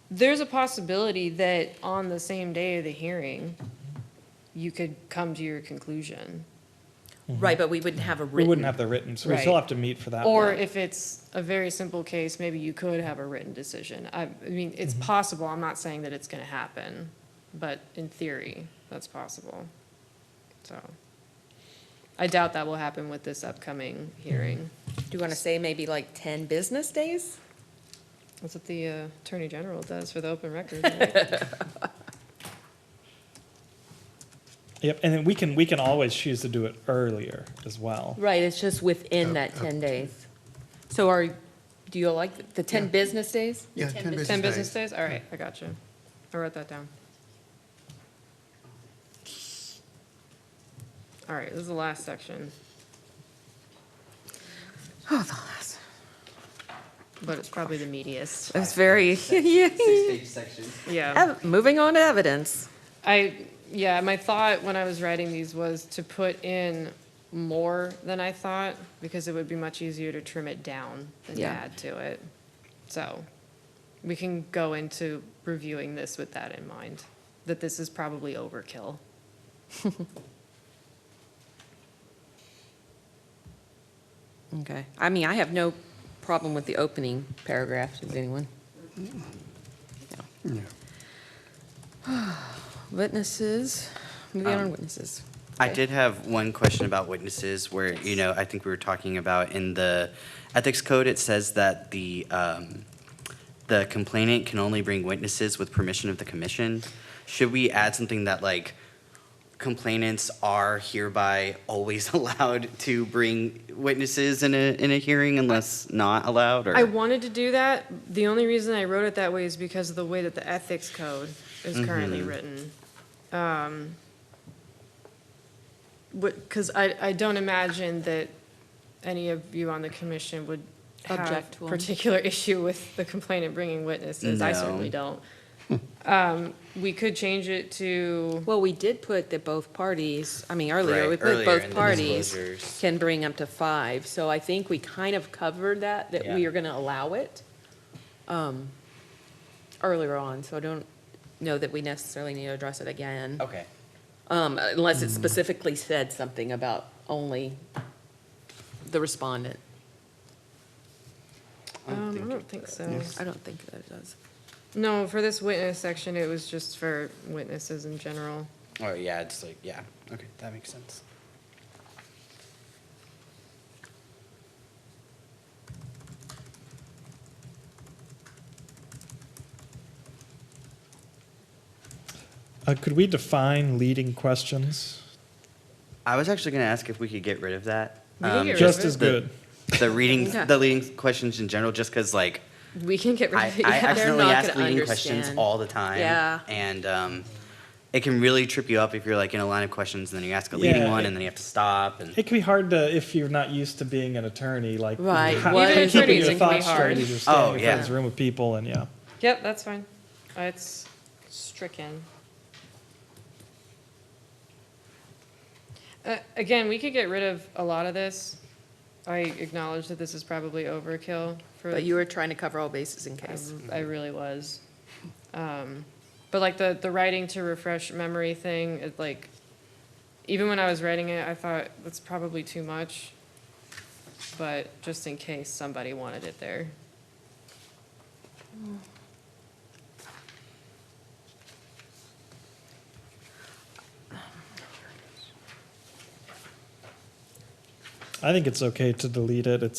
there's a possibility that on the same day of the hearing, you could come to your conclusion. Right, but we wouldn't have a We written. wouldn't have the written, so we still Right. have to meet for that. Or part. if it's a very simple case, maybe you could have a written decision. I mean, it's Mm-hmm. possible, I'm not saying that it's gonna happen, but in theory, that's possible. So, I doubt that will happen with this upcoming hearing. Do you want to say maybe like 10 business days? That's what the Attorney General does for the open records, right? Yep, and then we can always choose to do it earlier as well. Right, it's just within that 10 days. So do you like the 10 Yeah. business days? Yeah, 10 business 10 business days. days? All right, I got you. I wrote that down. All right, this is the last section, Oh, the last. but it's probably the meatiest. It's very, Six-page section. Yeah. moving on to evidence. My thought when I was writing these was to put in more than I thought, because it would be much easier to trim it down than to Yeah. add to it. So, we can go into reviewing this with that in mind, that this is probably overkill. Okay. I mean, I have no problem with the opening paragraph. Does anyone? Yeah. Witnesses, moving on witnesses. I Okay. did have one question about witnesses where, I think we were talking about in the ethics code, it says that the complainant can only bring witnesses with permission of the commission. Should we add something that like complainants are hereby always allowed to bring witnesses in a hearing unless not allowed, or? I wanted to do that. The only reason I wrote it that way is because of the way that the ethics code is currently written. Because I don't imagine that any of you on the commission would have Object to 'em. particular issue with the complainant bringing witnesses. I No. certainly don't. We could change it to, Well, we did put that both parties, I mean, earlier, we Right, put earlier in both the parties disclosures. can bring up to 5. So I think we kind of covered that we Yeah. are going to allow it earlier on. So I don't know that we necessarily need to address it again. Okay. Unless it specifically said something about only the respondent. I don't think so. I don't think that it does. No, for this witness section, it was just for witnesses in general. Oh, yeah, it's like, yeah, okay, that makes sense. Could we define leading questions? I was actually gonna ask if we could get rid of that. We can get rid Just of as it. good. The reading, Yeah. the leading questions in general, just because like, We can get rid I of it. I yeah. accidentally not ask gonna leading questions understand. all the time. Yeah. And it can really trip you up if you're like in a line of questions and then you ask a leading Yeah, one it- and then you have to stop and. It can be hard to, if you're not used to being an attorney, like. Right, ha- what Even is- keeping attorneys, your it can be thoughts hard. straight as you're Oh, standing in front yeah. of this room of people, and yeah. Yep, that's fine. It's stricken. Again, we could get rid of a lot of this. I acknowledge that this is probably overkill for. But you were trying to cover all bases in case. I really was. But like the writing to refresh memory thing, it like, even when I was writing it, I thought that's probably too much. But just in case somebody wanted it there. I think it's okay to delete it. It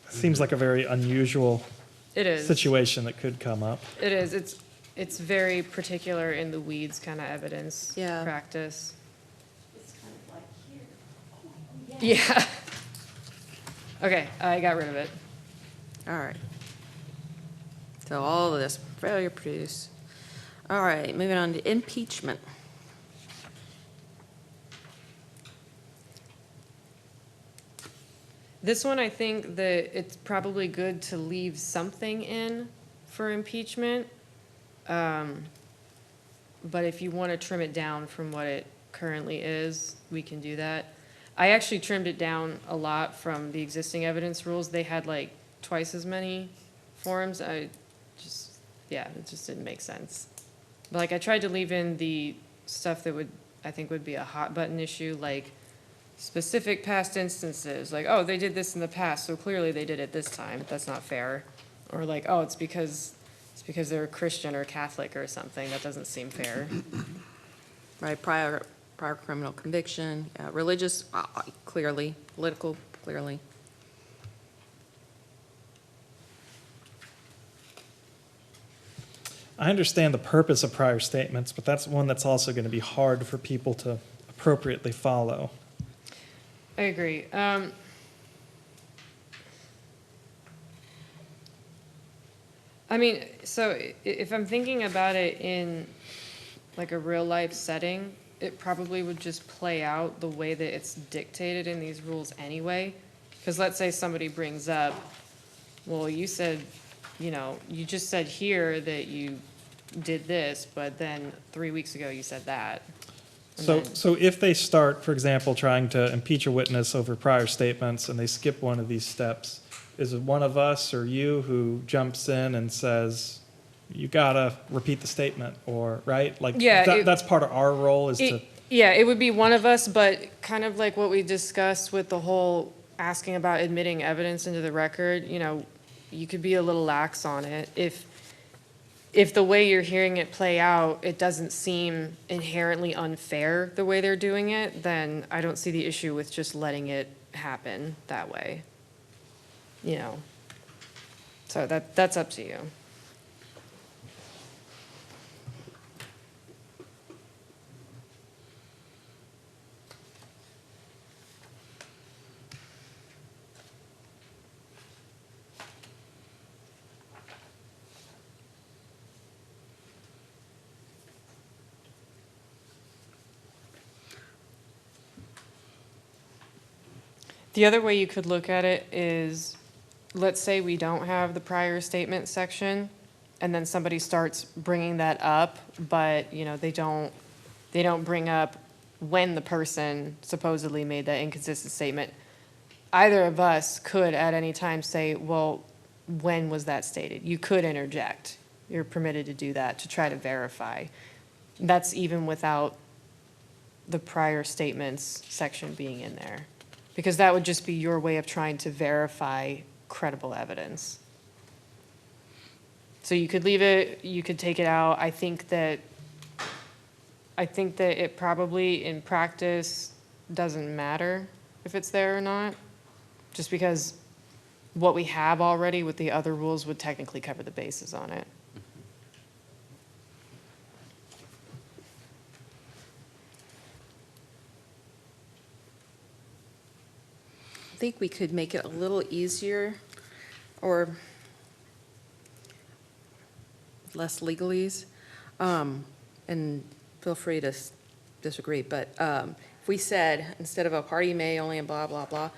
seems like a very unusual It is. situation that could come up. It is. It's very particular in the weeds kind of evidence Yeah. practice. It's kind of like here. Yeah. Okay, I got rid of it. All right. So all of this, failure to produce. All right, moving on to impeachment. This one, I think that it's probably good to leave something in for impeachment. But if you want to trim it down from what it currently is, we can do that. I actually trimmed it down a lot from the existing evidence rules. They had like twice as many forms. It just didn't make sense. But like I tried to leave in the stuff that I think would be a hot button issue, like specific past instances, like, oh, they did this in the past, so clearly they did it this time. That's not fair. Or like, oh, it's because they're Christian or Catholic or something. That doesn't seem fair. Right, prior criminal conviction, religious, clearly, political, clearly. I understand the purpose of prior statements, but that's one that's also going to be hard for people to appropriately follow. I agree. I mean, so if I'm thinking about it in like a real life setting, it probably would just play out the way that it's dictated in these rules anyway. Because let's say somebody brings up, well, you said, you just said here that you did this, but then 3 weeks ago you said that. And So, then- so if they start, for example, trying to impeach a witness over prior statements and they skip one of these steps, is it one of us or you who jumps in and says, you gotta repeat the statement, or, right? Like, Yeah, that's part of our role, is to, Yeah, it would be one of us, but kind of like what we discussed with the whole asking about admitting evidence into the record, you could be a little lax on it. If the way you're hearing it play out, it doesn't seem inherently unfair the way they're doing it, then I don't see the issue with just letting it happen that way. So that's up to you. The other way you could look at it is, let's say we don't have the prior statement section, and then somebody starts bringing that up, but, they don't bring up when the person supposedly made that inconsistent statement. Either of us could at any time say, well, when was that stated? You could interject. You're permitted to do that to try to verify. That's even without the prior statements section being in there. Because that would just be your way of trying to verify credible evidence. So you could leave it, you could take it out. I think that it probably in practice doesn't matter if it's there or not, just because what we have already with the other rules would technically cover the bases on it. I think we could make it a little easier or less legalese. And feel free to disagree, but if we said, instead of a party may only and blah, blah, blah,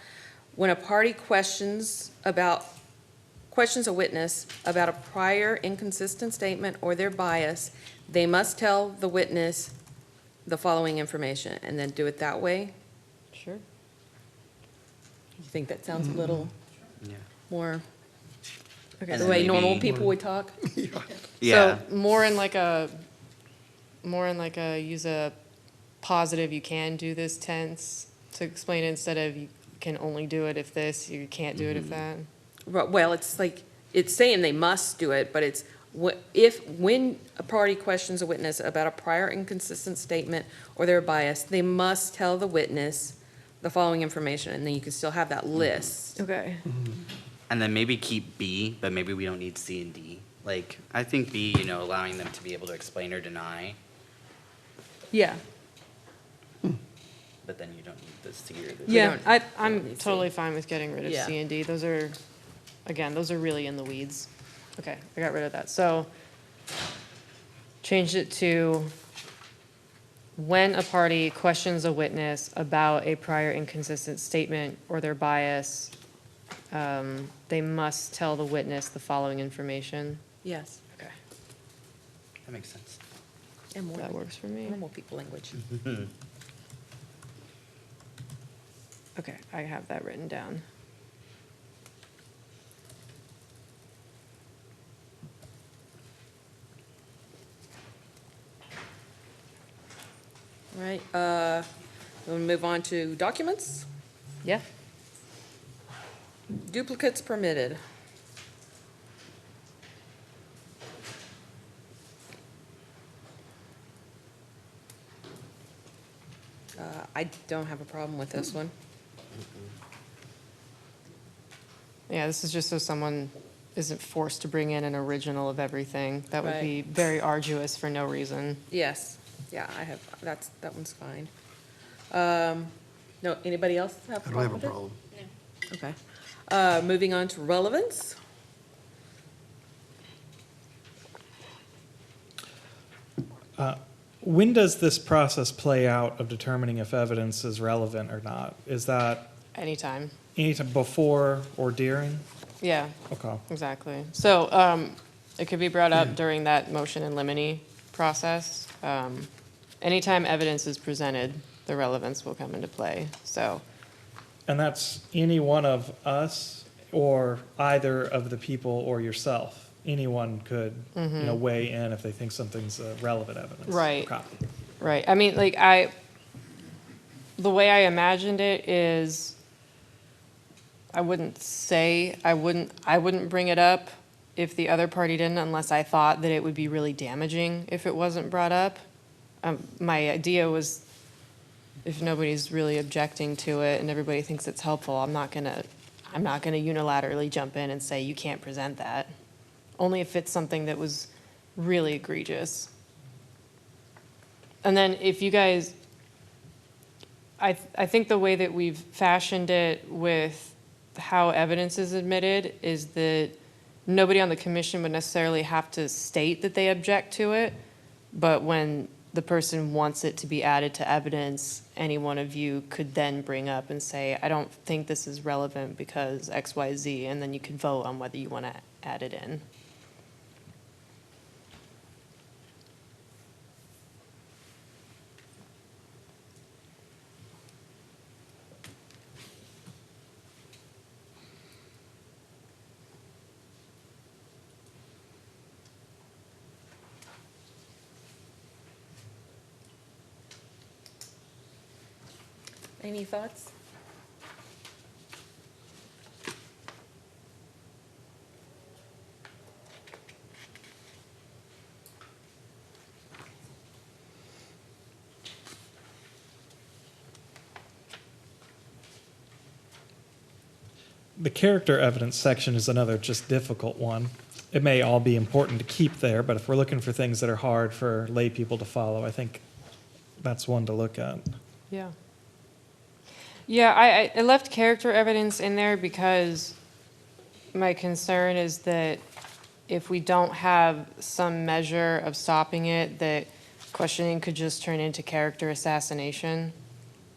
when a party questions a witness about a prior inconsistent statement or their bias, they must tell the witness the following information, and then do it that way. Sure. You think that sounds a little Yeah. more Okay, And the then way normal maybe- people would talk? Yeah. So more in like a use a positive, you can do this tense to explain it instead of you can only do it if this, you can't do it if that. Well, it's like, it's saying they must do it, but it's when a party questions a witness about a prior inconsistent statement or their bias, they must tell the witness the following information, and then you can still have that list. Okay. And then maybe keep B, but maybe we don't need C and D. Like, I think B, allowing them to be able to explain or deny, Yeah. but then you don't need the C or the D. Yeah, don't I'm need C. totally fine with getting rid of Yeah. C and D. Those are really in the weeds. Okay, I got rid of that. So changed it to when a party questions a witness about a prior inconsistent statement or their bias, they must tell the witness the following information. Yes, Okay, That makes sense. and more that works for me. normal people language. Okay, I have that written down. All right, we'll move on to documents. Yeah? Duplicates permitted. I don't have a problem with this one. Yeah, this is just so someone isn't forced to bring in an original of everything. That would Right. be very arduous for no reason. Yes, yeah, that one's fine. No, anybody else have a I don't problem have with a it? problem. Okay. Moving on to relevance. When does this process play out of determining if evidence is relevant or not? Is that Anytime. anytime before or during? Yeah, Okay. exactly. So it could be brought up during that motion in limine process. Anytime evidence is presented, the relevance will come into play. So, And that's any one of us or either of the people or yourself? Anyone could, weigh in if they think something's relevant evidence? Right. Okay. right. I mean, the way I imagined it is I wouldn't bring it up if the other party didn't, unless I thought that it would be really damaging if it wasn't brought up. My idea was if nobody's really objecting to it and everybody thinks it's helpful, I'm not gonna unilaterally jump in and say, you can't present that. Only if it's something that was really egregious. And then if you guys, I think the way that we've fashioned it with how evidence is admitted is that nobody on the commission would necessarily have to state that they object to it, but when the person wants it to be added to evidence, any one of you could then bring up and say, I don't think this is relevant because X, Y, Z, and then you could vote on whether you want to add it in. Any thoughts? the character evidence section is another just difficult one. It may all be important to keep there, but if we're looking for things that are hard for lay people to follow, I think that's one to look at. Yeah. Yeah, I left character evidence in there because my concern is that if we don't have some measure of stopping it, that questioning could just turn into character assassination.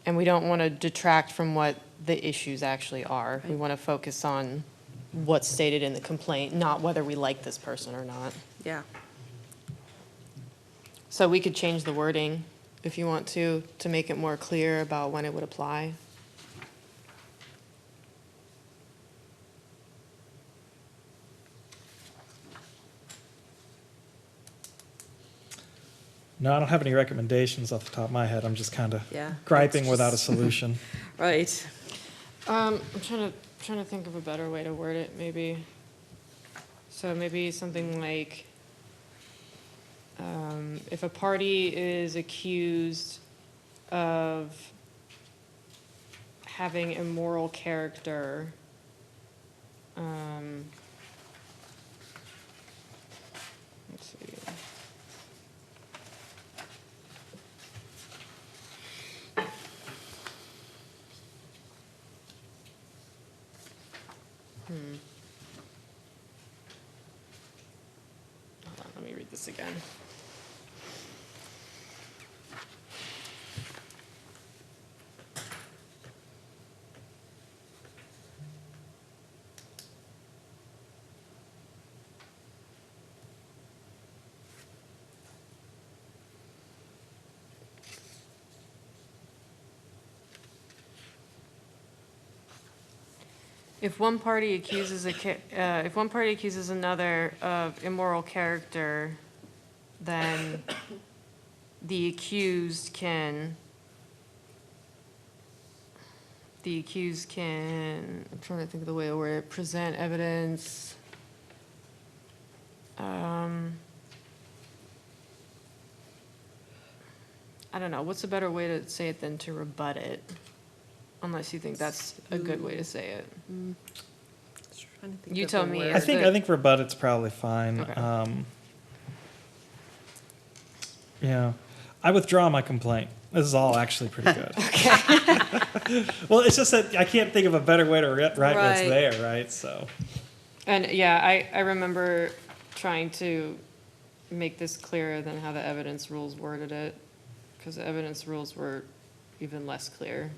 And we don't want to detract from what the issues actually are. We want to focus on what's stated in the complaint, not whether we like this person or not. Yeah. So we could change the wording if you want to make it more clear about when it would apply. No, I don't have any recommendations off the top of my head. I'm just kind of Yeah, griping it's without a just- solution. Right. I'm trying to think of a better way to word it, maybe. So maybe something like, if a party is accused of having immoral character, let's see. Hold on, let me read this again. If one party accuses if one party accuses another of immoral character, then the accused can, I'm trying to think of the way to word it, present evidence. I don't know, what's a better way to say it than to rebut it? Unless you think that's a good way to say it. Just trying to think You of tell the me. word. I think rebut it's probably fine. Okay. Yeah. I withdraw my complaint. This is all actually pretty good. Okay. Well, it's just that I can't think of a better way to write what's Right. there, right? So. And yeah, I remember trying to make this clearer than how the evidence rules worded it, because the evidence rules were even less clear.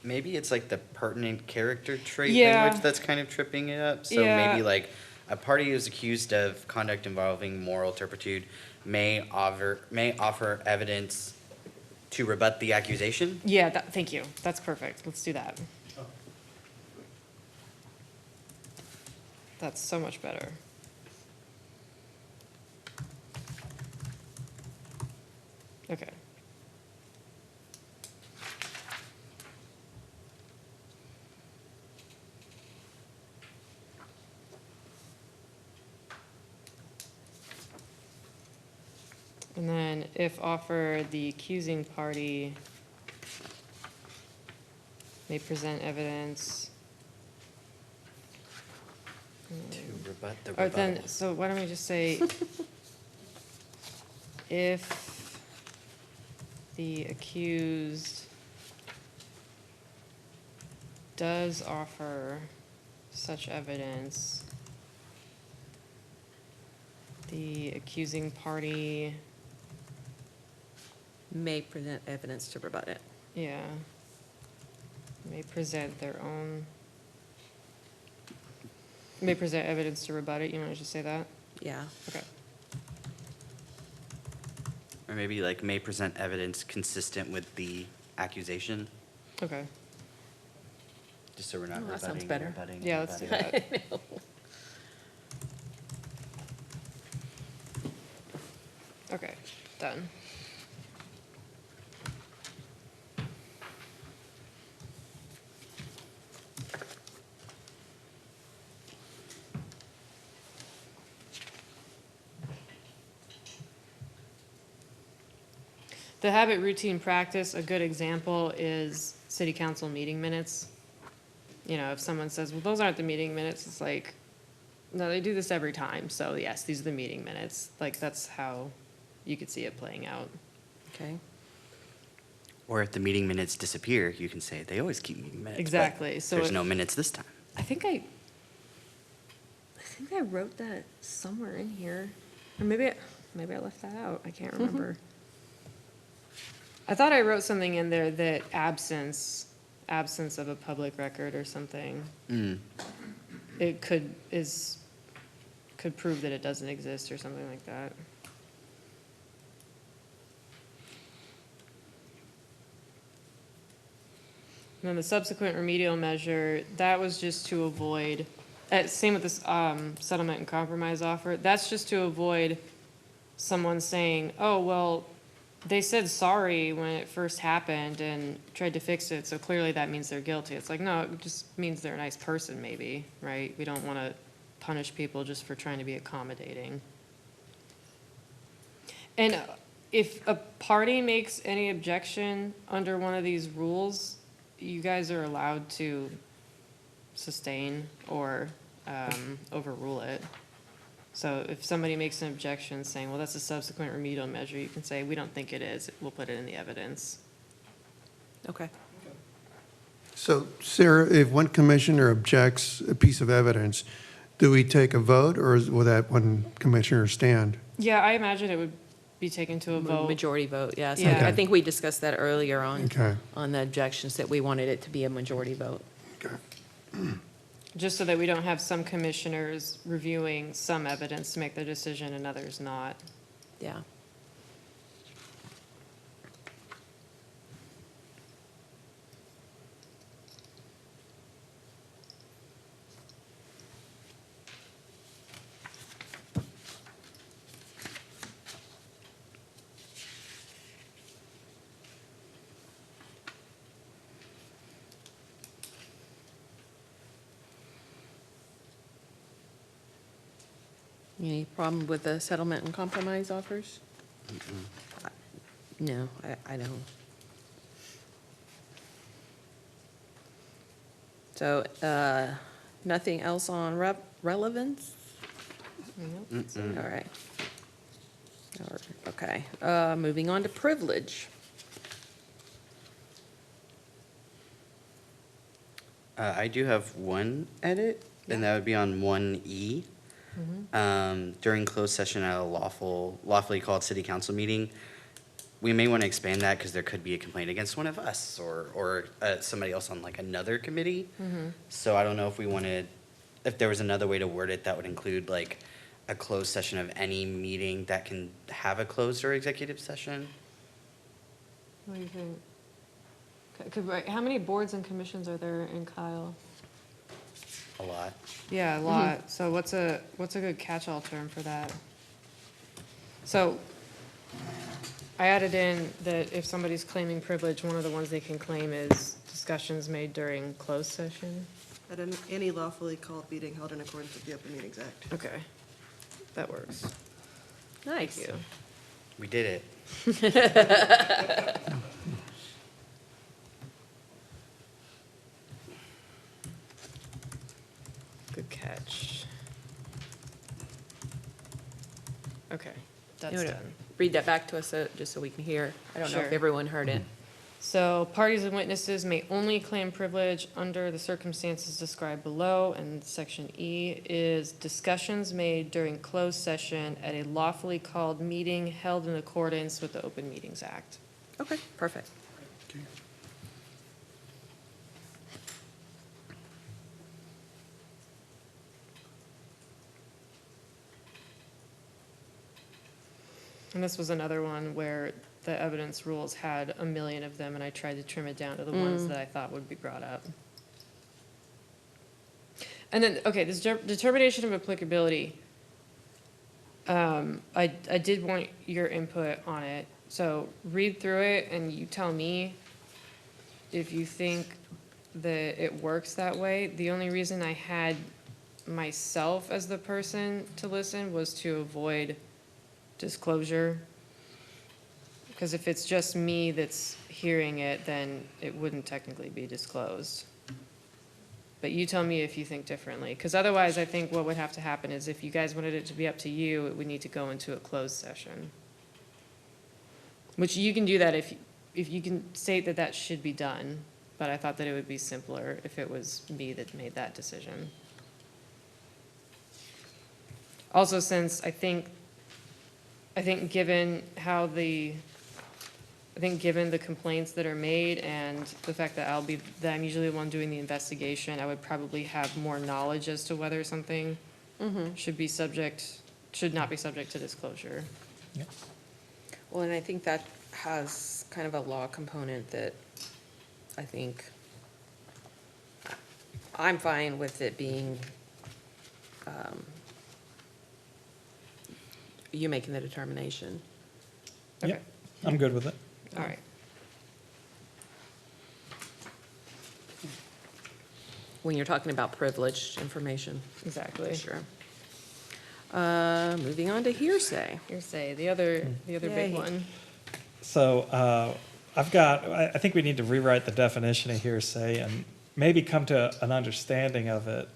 Maybe it's like the pertinent character trait Yeah. language that's kind of tripping it up. So Yeah. maybe like a party who's accused of conduct involving moral turpitude may offer evidence to rebut the accusation. Yeah, thank you. That's perfect. Let's do that. That's so much better. Okay. And then if offered, the accusing party may present evidence. To rebut the Or then, rebuttal. so why don't we just say, if the accused does offer such evidence, the accusing party, May present evidence to rebut it. yeah, may present their own, may present evidence to rebut it. You want to just say that? Yeah. Okay. Or maybe like may present evidence consistent with the accusation, Okay. just so we're not Oh, that rebutting. sounds better. rebutting, Yeah, let's do rebutting. that. Okay, done. The habit, routine, practice, a good example is city council meeting minutes. You know, if someone says, well, those aren't the meeting minutes, it's like, no, they do this every time. So yes, these are the meeting minutes. Like, that's how you could see it playing out. Okay. Or if the meeting minutes disappear, you can say, they always keep meeting minutes. but Exactly. So There's if- no minutes this time. I think I wrote that somewhere in here, or maybe I left that out. I can't remember. I thought I wrote something in there that absence of a public record or something. It could prove that it doesn't exist or something like that. And then the subsequent remedial measure, that was just to avoid, same with this settlement and compromise offer, that's just to avoid someone saying, oh, well, they said sorry when it first happened and tried to fix it, so clearly that means they're guilty. It's like, no, it just means they're a nice person maybe, right? We don't want to punish people just for trying to be accommodating. And if a party makes any objection under one of these rules, you guys are allowed to sustain or overrule it. So if somebody makes an objection saying, well, that's a subsequent remedial measure, you can say, we don't think it is, we'll put it in the evidence. Okay. So, Sarah, if one commissioner objects a piece of evidence, do we take a vote, or will that one commissioner stand? Yeah, I imagine it would be taken to a vote. Majority vote, yes. Yeah. I think we discussed that earlier on, Okay. on the objections, that we wanted it to be a majority vote. Okay. Just so that we don't have some commissioners reviewing some evidence to make their decision and others not. Yeah. Any problem with the settlement and compromise offers? No, I don't. So, nothing else on relevance? All right. Okay, moving on to privilege. I do have one edit, and that would be on 1E. During closed session at a lawfully called city council meeting, we may want to expand that because there could be a complaint against one of us or somebody else on like another committee. So I don't know if we wanted, if there was another way to word it that would include like a closed session of any meeting that can have a closed or executive session. What do you think? How many boards and commissions are there in Kyle? A lot. Yeah, a lot. So what's a good catch-all term for that? So I added in that if somebody's claiming privilege, one of the ones they can claim is discussions made during closed session. At any lawfully called meeting held in accordance with the Open Meetings Act. Okay, that works. Nice. Thank you. We did it. Good catch. Okay, You that's wanna done. read that back to us, just so we can hear? I don't know if Sure. everyone heard it. So parties and witnesses may only claim privilege under the circumstances described below, and section E is discussions made during closed session at a lawfully called meeting held in accordance with the Open Meetings Act. Okay, perfect. And this was another one where the evidence rules had a million of them, and I tried to trim it down to the ones that I thought would be brought up. And then, okay, this determination of applicability. I did want your input on it, so read through it and you tell me if you think that it works that way. The only reason I had myself as the person to listen was to avoid disclosure. Because if it's just me that's hearing it, then it wouldn't technically be disclosed. But you tell me if you think differently, because otherwise I think what would have to happen is if you guys wanted it to be up to you, it would need to go into a closed session. Which you can do that if you can state that that should be done, but I thought that it would be simpler if it was me that made that decision. Also, since I think given the complaints that are made and the fact that I'm usually the one doing the investigation, I would probably have more knowledge as to whether something should not be subject to disclosure. Well, and I think that has kind of a law component that I think I'm fine with it being, you making the determination. Okay, Yep, I'm good with it. all right. When you're talking about privileged information. Exactly. Sure. Moving on to hearsay. Hearsay, the other Yay. big one. So I think we need to rewrite the definition of hearsay and maybe come to an understanding of it.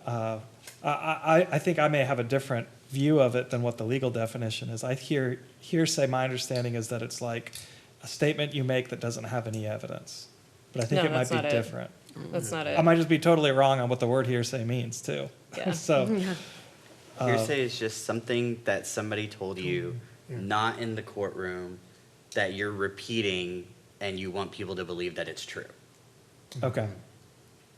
I think I may have a different view of it than what the legal definition is. I hear hearsay, my understanding is that it's like a statement you make that doesn't have any evidence. But I think No, it might that's be not it. different. That's not it. I might just be totally wrong on what the word hearsay means too. Yeah. So, Hearsay is just something that somebody told you, not in the courtroom, that you're repeating and you want people to believe that it's true. okay.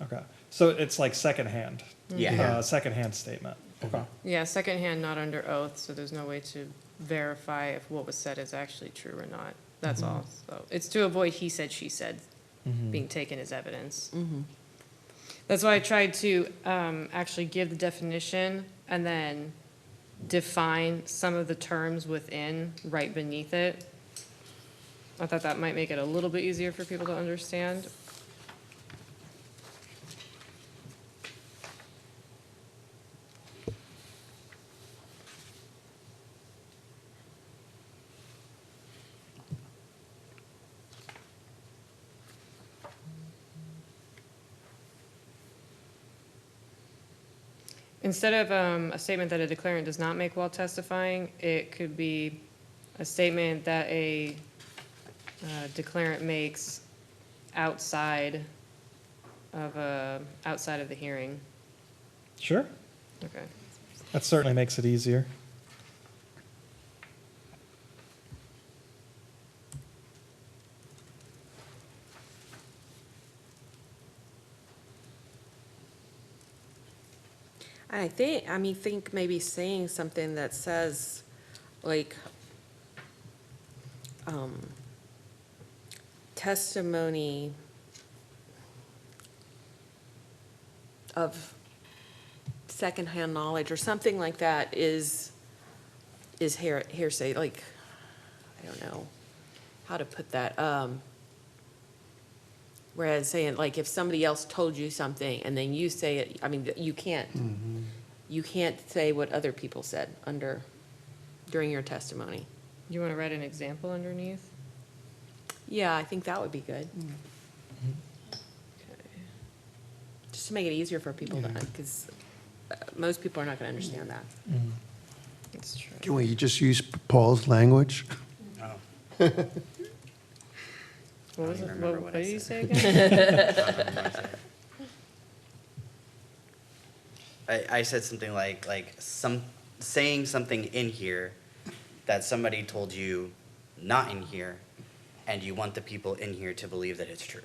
Okay. So it's like secondhand. Yeah. Secondhand statement. Okay. Yeah, secondhand, not under oath, so there's no way to verify if what was said is actually true or not. That's all. So it's to avoid he said, she said being taken as evidence. That's why I tried to actually give the definition and then define some of the terms within right beneath it. I thought that might make it a little bit easier for people to understand. Instead of a statement that a declarant does not make while testifying, it could be a statement that a declarant makes outside of the hearing. Sure. Okay. That certainly makes it easier. Think maybe saying something that says, like, testimony of secondhand knowledge or something like that is hearsay, like, I don't know how to put that. Whereas saying, like, if somebody else told you something and then you say it, you can't say what other people said during your testimony. You want to write an example underneath? Yeah, I think that would be good. Okay. Just to make it easier for people to, because most people are not going to understand that. That's true. Can we just use Paul's language? What was I it? don't remember What what I did you say said. again? I said something like saying something in here that somebody told you not in here, and you want the people in here to believe that it's true.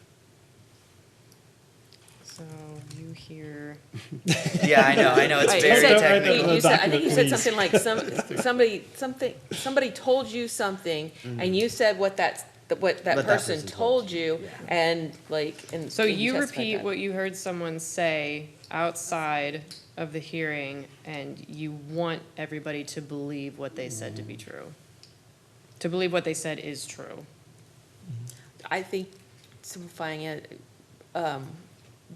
So you hear, Yeah, I know, it's Right, very you said- technical. I think you said Please. something like somebody told you something and you said what that person told you and so you testified repeat that. what you heard someone say outside of the hearing, and you want everybody to believe what they said to be true. To believe what they said is true. I think simplifying it,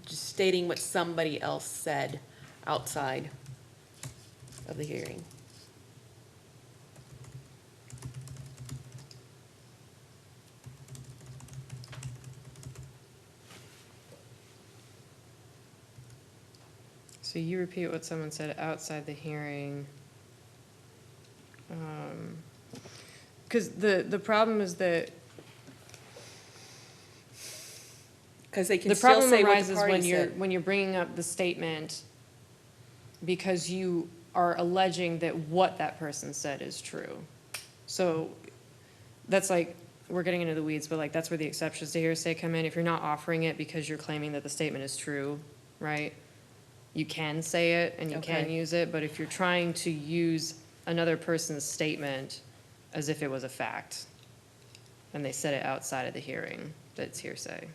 just stating what somebody else said outside of the hearing. So you repeat what someone said outside the hearing. Because the problem is that Because they can the still problem say what the arises party when said. you're bringing up the statement because you are alleging that what that person said is true. So that's like, we're getting into the weeds, but like, that's where the exceptions to hearsay come in. If you're not offering it because you're claiming that the statement is true, right? You can say it and you can Okay. use it, but if you're trying to use another person's statement as if it was a fact, and they said it outside of the hearing, that's hearsay.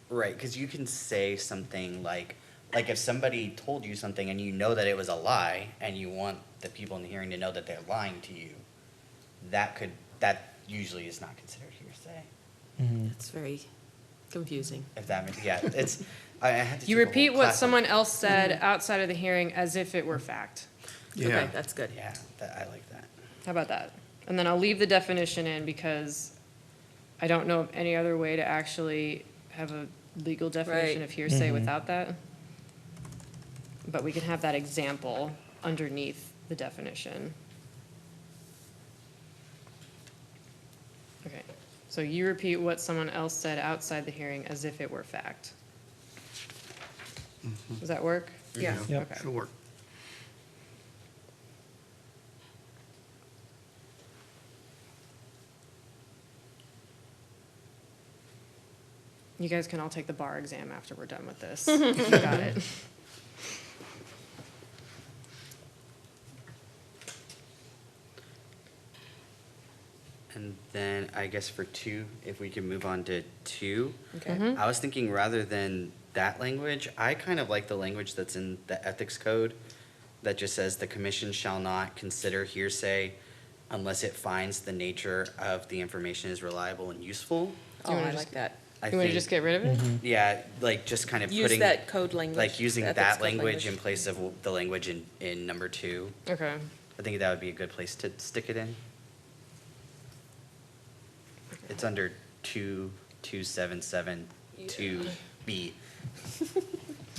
Right, because you can say something like if somebody told you something and you know that it was a lie, and you want the people in the hearing to know that they're lying to you, that usually is not considered hearsay. It's very confusing. If that makes, yeah, it's, I had to You take a whole repeat what class on- someone else said outside of the hearing as if it were fact. Okay, that's good. Yeah, I like that. How about that? And then I'll leave the definition in because I don't know of any other way to actually have a legal definition Right. of hearsay without that. But we can have that example underneath the definition. Okay, so you repeat what someone else said outside the hearing as if it were fact. Does that work? Yeah. Yep. Okay. Should work. You guys can all take the bar exam after we're done with this. If you got it. And then I guess for 2, if we can move on to 2. Okay. I was thinking rather than that language, I kind of like the language that's in the ethics code that just says the commission shall not consider hearsay unless it finds the nature of the information is reliable and useful. Oh, wanna I just- like that. I You want to think- just get rid of it? Yeah, like just kind of Use putting, that code language. like using the ethics that code language in place of the language in number 2. Okay. I think that would be a good place to stick it in. It's under 22772B.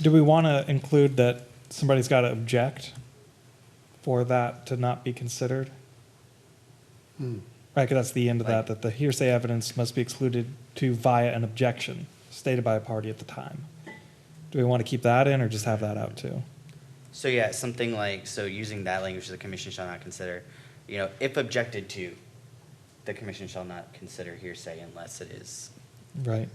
Do we want to include that somebody's got to object for that to not be considered? Right, because that's the end of that, that the hearsay evidence must be excluded to via an objection stated by a party at the time. Do we want to keep that in or just have that out too? So yeah, something like, so using that language, the commission shall not consider, if objected to, the commission shall not consider hearsay unless it is, Right.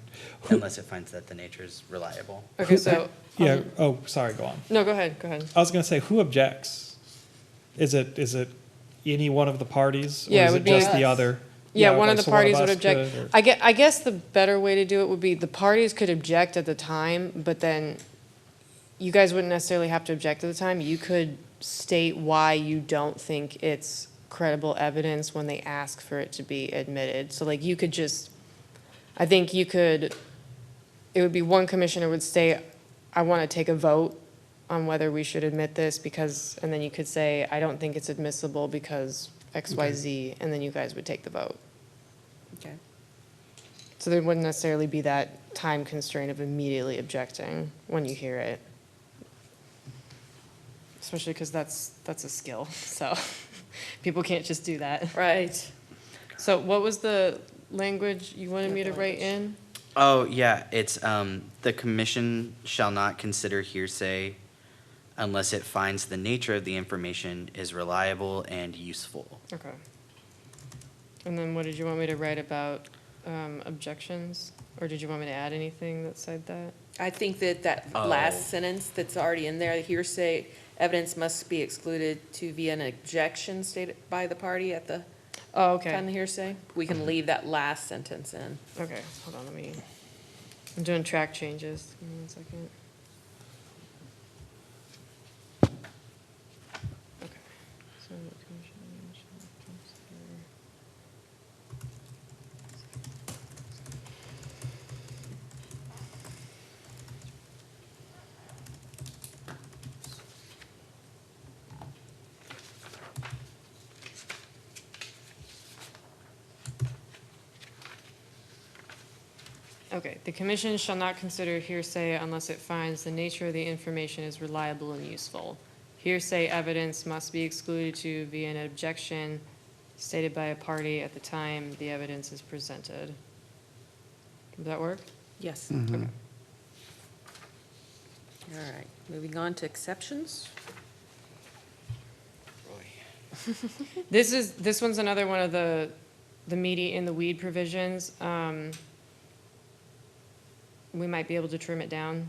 unless it finds that the nature is reliable. Okay, so. Yeah, oh, sorry, go on. No, go ahead, go ahead. I was going to say, who objects? Is it any one of the parties? Yeah, it Or is would it be just the us. other? Yeah, one okay, of the so parties would us object. could, or- I guess the better way to do it would be the parties could object at the time, but then you guys wouldn't necessarily have to object at the time. You could state why you don't think it's credible evidence when they ask for it to be admitted. So like you could just, I think you could, it would be one commissioner would say, I want to take a vote on whether we should admit this because, and then you could say, I don't think it's admissible because X, Y, Z, and then you guys would take the vote. Okay. So there wouldn't necessarily be that time constraint of immediately objecting when you hear it. Especially because that's a skill, so people can't just do that. Right. So what was the language you wanted me to write in? Oh, yeah, it's, the commission shall not consider hearsay unless it finds the nature of the information is reliable and useful. Okay. And then what did you want me to write about objections? Or did you want me to add anything that said that? I think that Oh. last sentence that's already in there, the hearsay evidence must be excluded to via an objection stated by the party at the Oh, time of okay. hearsay. We can leave that last sentence in. Okay, hold on, I'm doing track changes. Give me 1 second. Okay. So the commission shall consider- Okay, the commission shall not consider hearsay unless it finds the nature of the information is reliable and useful. Hearsay evidence must be excluded to via an objection stated by a party at the time the evidence is presented. Does that work? Yes. Okay. All right, moving on to exceptions. This one's another one of the meaty in the weed provisions. We might be able to trim it down.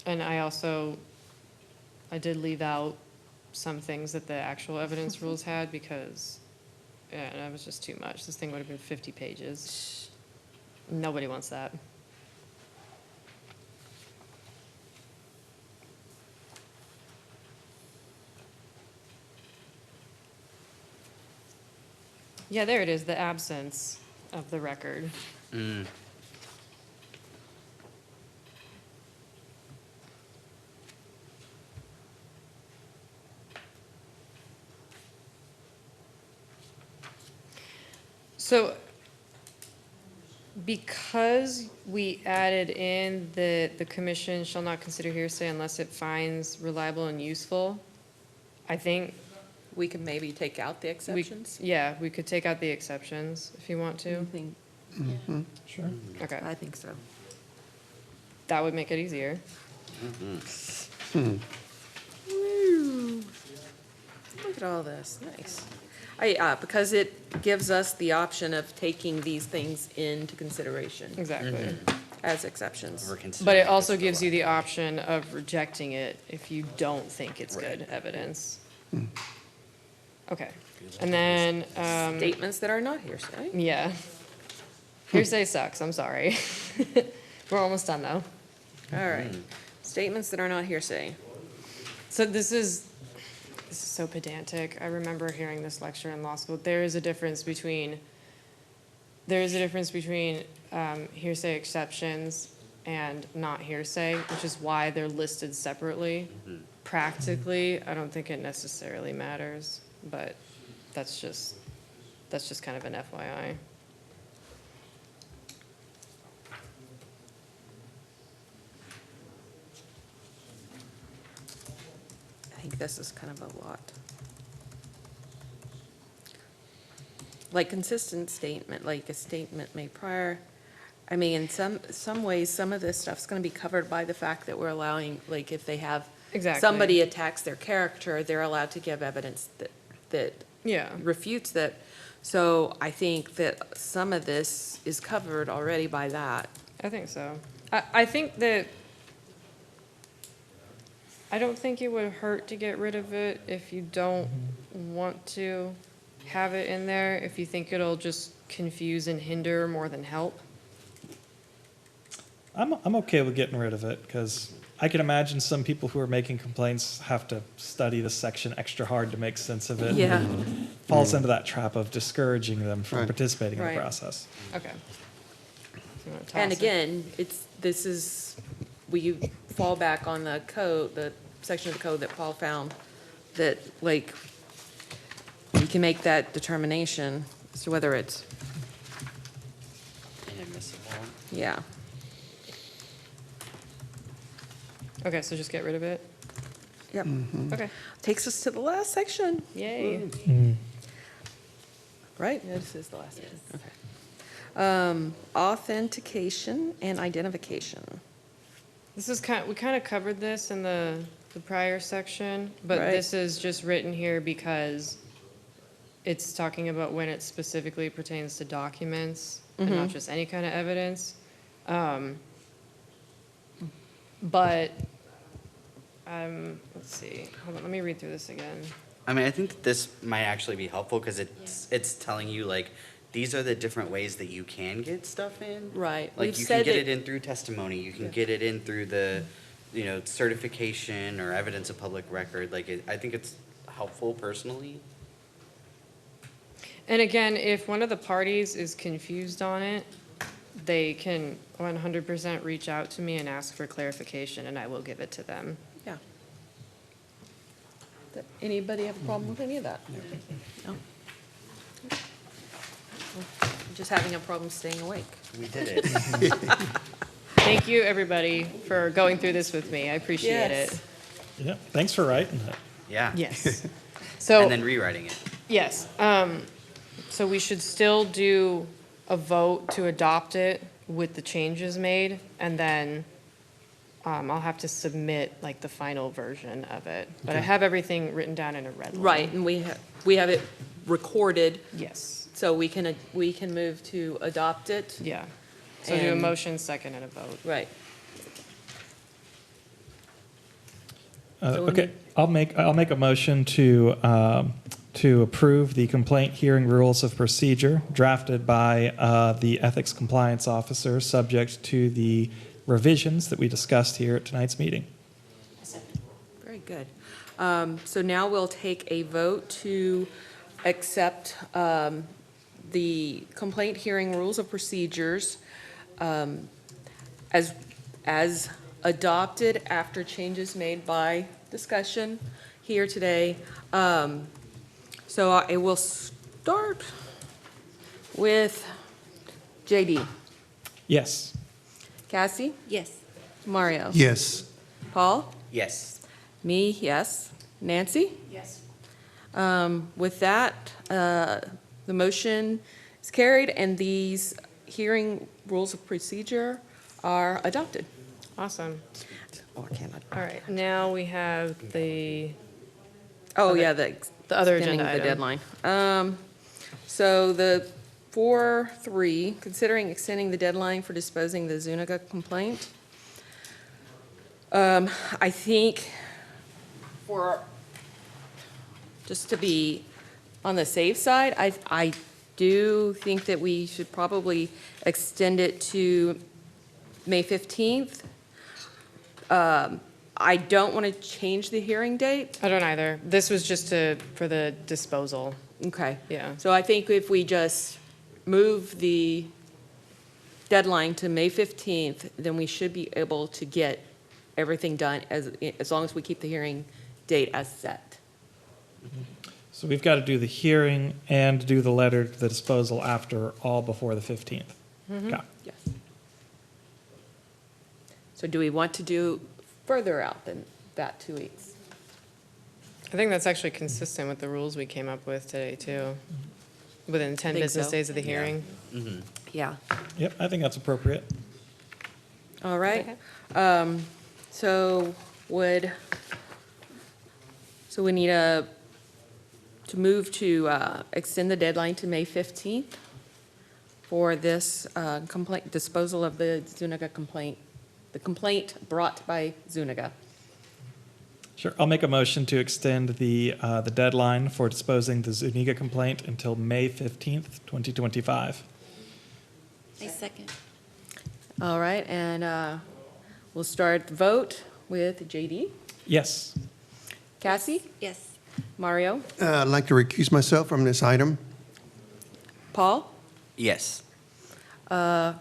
And I did leave out some things that the actual evidence rules had because, yeah, that was just too much. This thing would have been 50 pages. Nobody wants that. Yeah, there it is, the absence of the record. So, because we added in the commission shall not consider hearsay unless it finds reliable and useful, I think We can maybe take out the we, exceptions. yeah, we could take out the exceptions if you want to. Sure. Okay, I think so. that would make it easier. Woo. Look at all this, nice. Because it gives us the option of taking these things into consideration Exactly. as exceptions. We're considering But it this also for gives a you the while. option of rejecting it if you don't think it's good evidence. Okay, and then, Statements that are not hearsay. yeah. Hearsay sucks, I'm sorry. We're almost done, though. All right. Statements that are not hearsay. So this is so pedantic. I remember hearing this lecture in law school. There is a difference between hearsay exceptions and not hearsay, which is why they're listed separately. Practically, I don't think it necessarily matters, but that's just kind of an FYI. I think this is kind of a lot. Like consistent statement, like a statement made prior. I mean, in some ways, some of this stuff's gonna be covered by the fact that we're allowing, like, if they have Exactly. somebody attacks their character, they're allowed to give evidence that Yeah. refutes that. So I think that some of this is covered already by that. I think so. I think that, I don't think it would hurt to get rid of it if you don't want to have it in there, if you think it'll just confuse and hinder more than help. I'm okay with getting rid of it because I can imagine some people who are making complaints have to study the section extra hard to make sense of it. Yeah. Falls into that trap of discouraging them from Right. participating in Right. the process. Okay. So you wanna toss And it? again, we fall back on the code, the section of the code that Paul found, that like, you can make that determination as to whether it's, Inadmissible. yeah. Okay, so just get rid of it? Yep. Okay, Takes us to the last section. yay. Right? Yeah, this is the last section. Okay. Authentication and identification. This is we kind of covered this in the prior section, but Right. this is just written here because it's talking about when it specifically pertains to documents and not just any kind of evidence. But, let's see, hold on, let me read through this again. I mean, I think this might actually be helpful because it's telling you like these are the different ways that you can get stuff in. Right. Like We've you said can get that- it in through testimony. You can get it in through the, certification or evidence of public record. I think it's helpful personally. And again, if one of the parties is confused on it, they can 100% reach out to me and ask for clarification, and I will give it to them. Yeah. Anybody have a problem with any of that? No? Just having a problem staying awake. We did it. Thank you, everybody, for going through this with me. I appreciate Yes. it. Yeah, thanks for writing it. Yeah. Yes. So. And then rewriting it. Yes, so we should still do a vote to adopt it with the changes made, and then I'll have to submit like the final version of it. But I have everything written down in a red line. Right, and we have it recorded, Yes, so we can move to adopt it. yeah. So do a And- motion, second, and a vote. Right. So we Okay, need- I'll make a motion to approve the complaint hearing rules of procedure drafted by the Ethics Compliance Officer, subject to the revisions that we discussed here at tonight's meeting. Very good. So now we'll take a vote to accept the complaint hearing rules of procedures as adopted after changes made by discussion here today. So I will start with JD. Yes. Cassie? Yes. Mario? Yes. Paul? Yes. Me, yes. Nancy? Yes. With that, the motion is carried, and these hearing rules of procedure are adopted. Awesome. Oh, I cannot. All right, now we have the Oh, Okay. yeah, the other extending agenda the item. deadline. So the 4.3, considering extending the deadline for disposing the Zuniga complaint. I think just to be on the safe side, I do think that we should probably extend it to May 15th. I don't want to change the hearing date. I don't either. This was just for the disposal. Okay. Yeah. So I think if we just move the deadline to May 15th, then we should be able to get everything done as long as we keep the hearing date as set. So we've got to do the hearing and do the letter to the disposal after, all before the 15th. Got it. Yes. So do we want to do further out than that 2 weeks? I think that's actually consistent with the rules we came up with today, too. Within 10 Think business so. days of the hearing. Yeah. Yep, I think that's appropriate. All right. So we need to move to extend the deadline to May 15th for this complaint, disposal of the Zuniga complaint, the complaint brought by Zuniga. Sure, I'll make a motion to extend the deadline for disposing the Zuniga complaint until May 15th, 2025. A second. All right, and we'll start the vote with JD. Yes. Cassie? Yes. Mario? I'd like to recuse myself from this item. Paul? Yes. I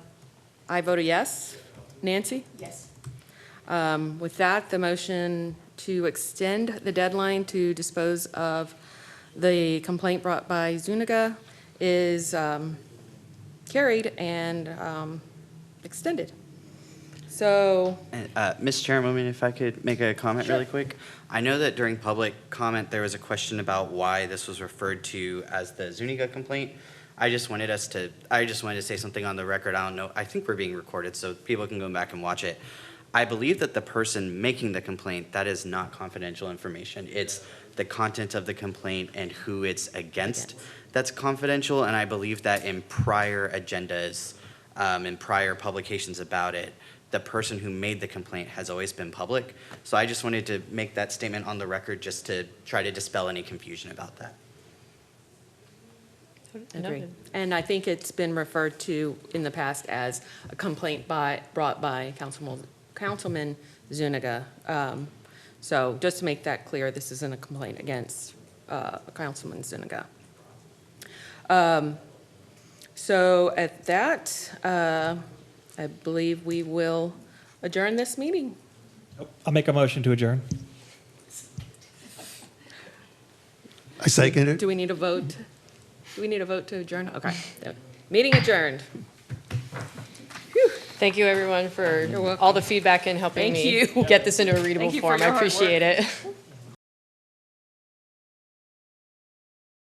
vote a yes. Nancy? Yes. With that, the motion to extend the deadline to dispose of the complaint brought by Zuniga is carried and extended. So, Ms. Chairwoman, if I could make a comment really quick. I know that during public comment, there was a question about why this was referred to as the Zuniga complaint. I just wanted to say something on the record. I don't know, I think we're being recorded, so people can go back and watch it. I believe that the person making the complaint, that is not confidential information. It's the content of the complaint and who it's against that's confidential, and I believe that in prior agendas, in prior publications about it, the person who made the complaint has always been public. So I just wanted to make that statement on the record just to try to dispel any confusion about that. agree. And I think it's been referred to in the past as a complaint brought by Councilman Zuniga. So just to make that clear, this isn't a complaint against Councilman Zuniga. So at that, I believe we will adjourn this meeting. I'll make a motion to adjourn. I second it. Do we need a vote? Do we need a vote to adjourn? Okay. Meeting adjourned. Thank you, everyone, for welcome. all the feedback and helping Thank me you. get this into a readable Thank you for form. I your hard appreciate it.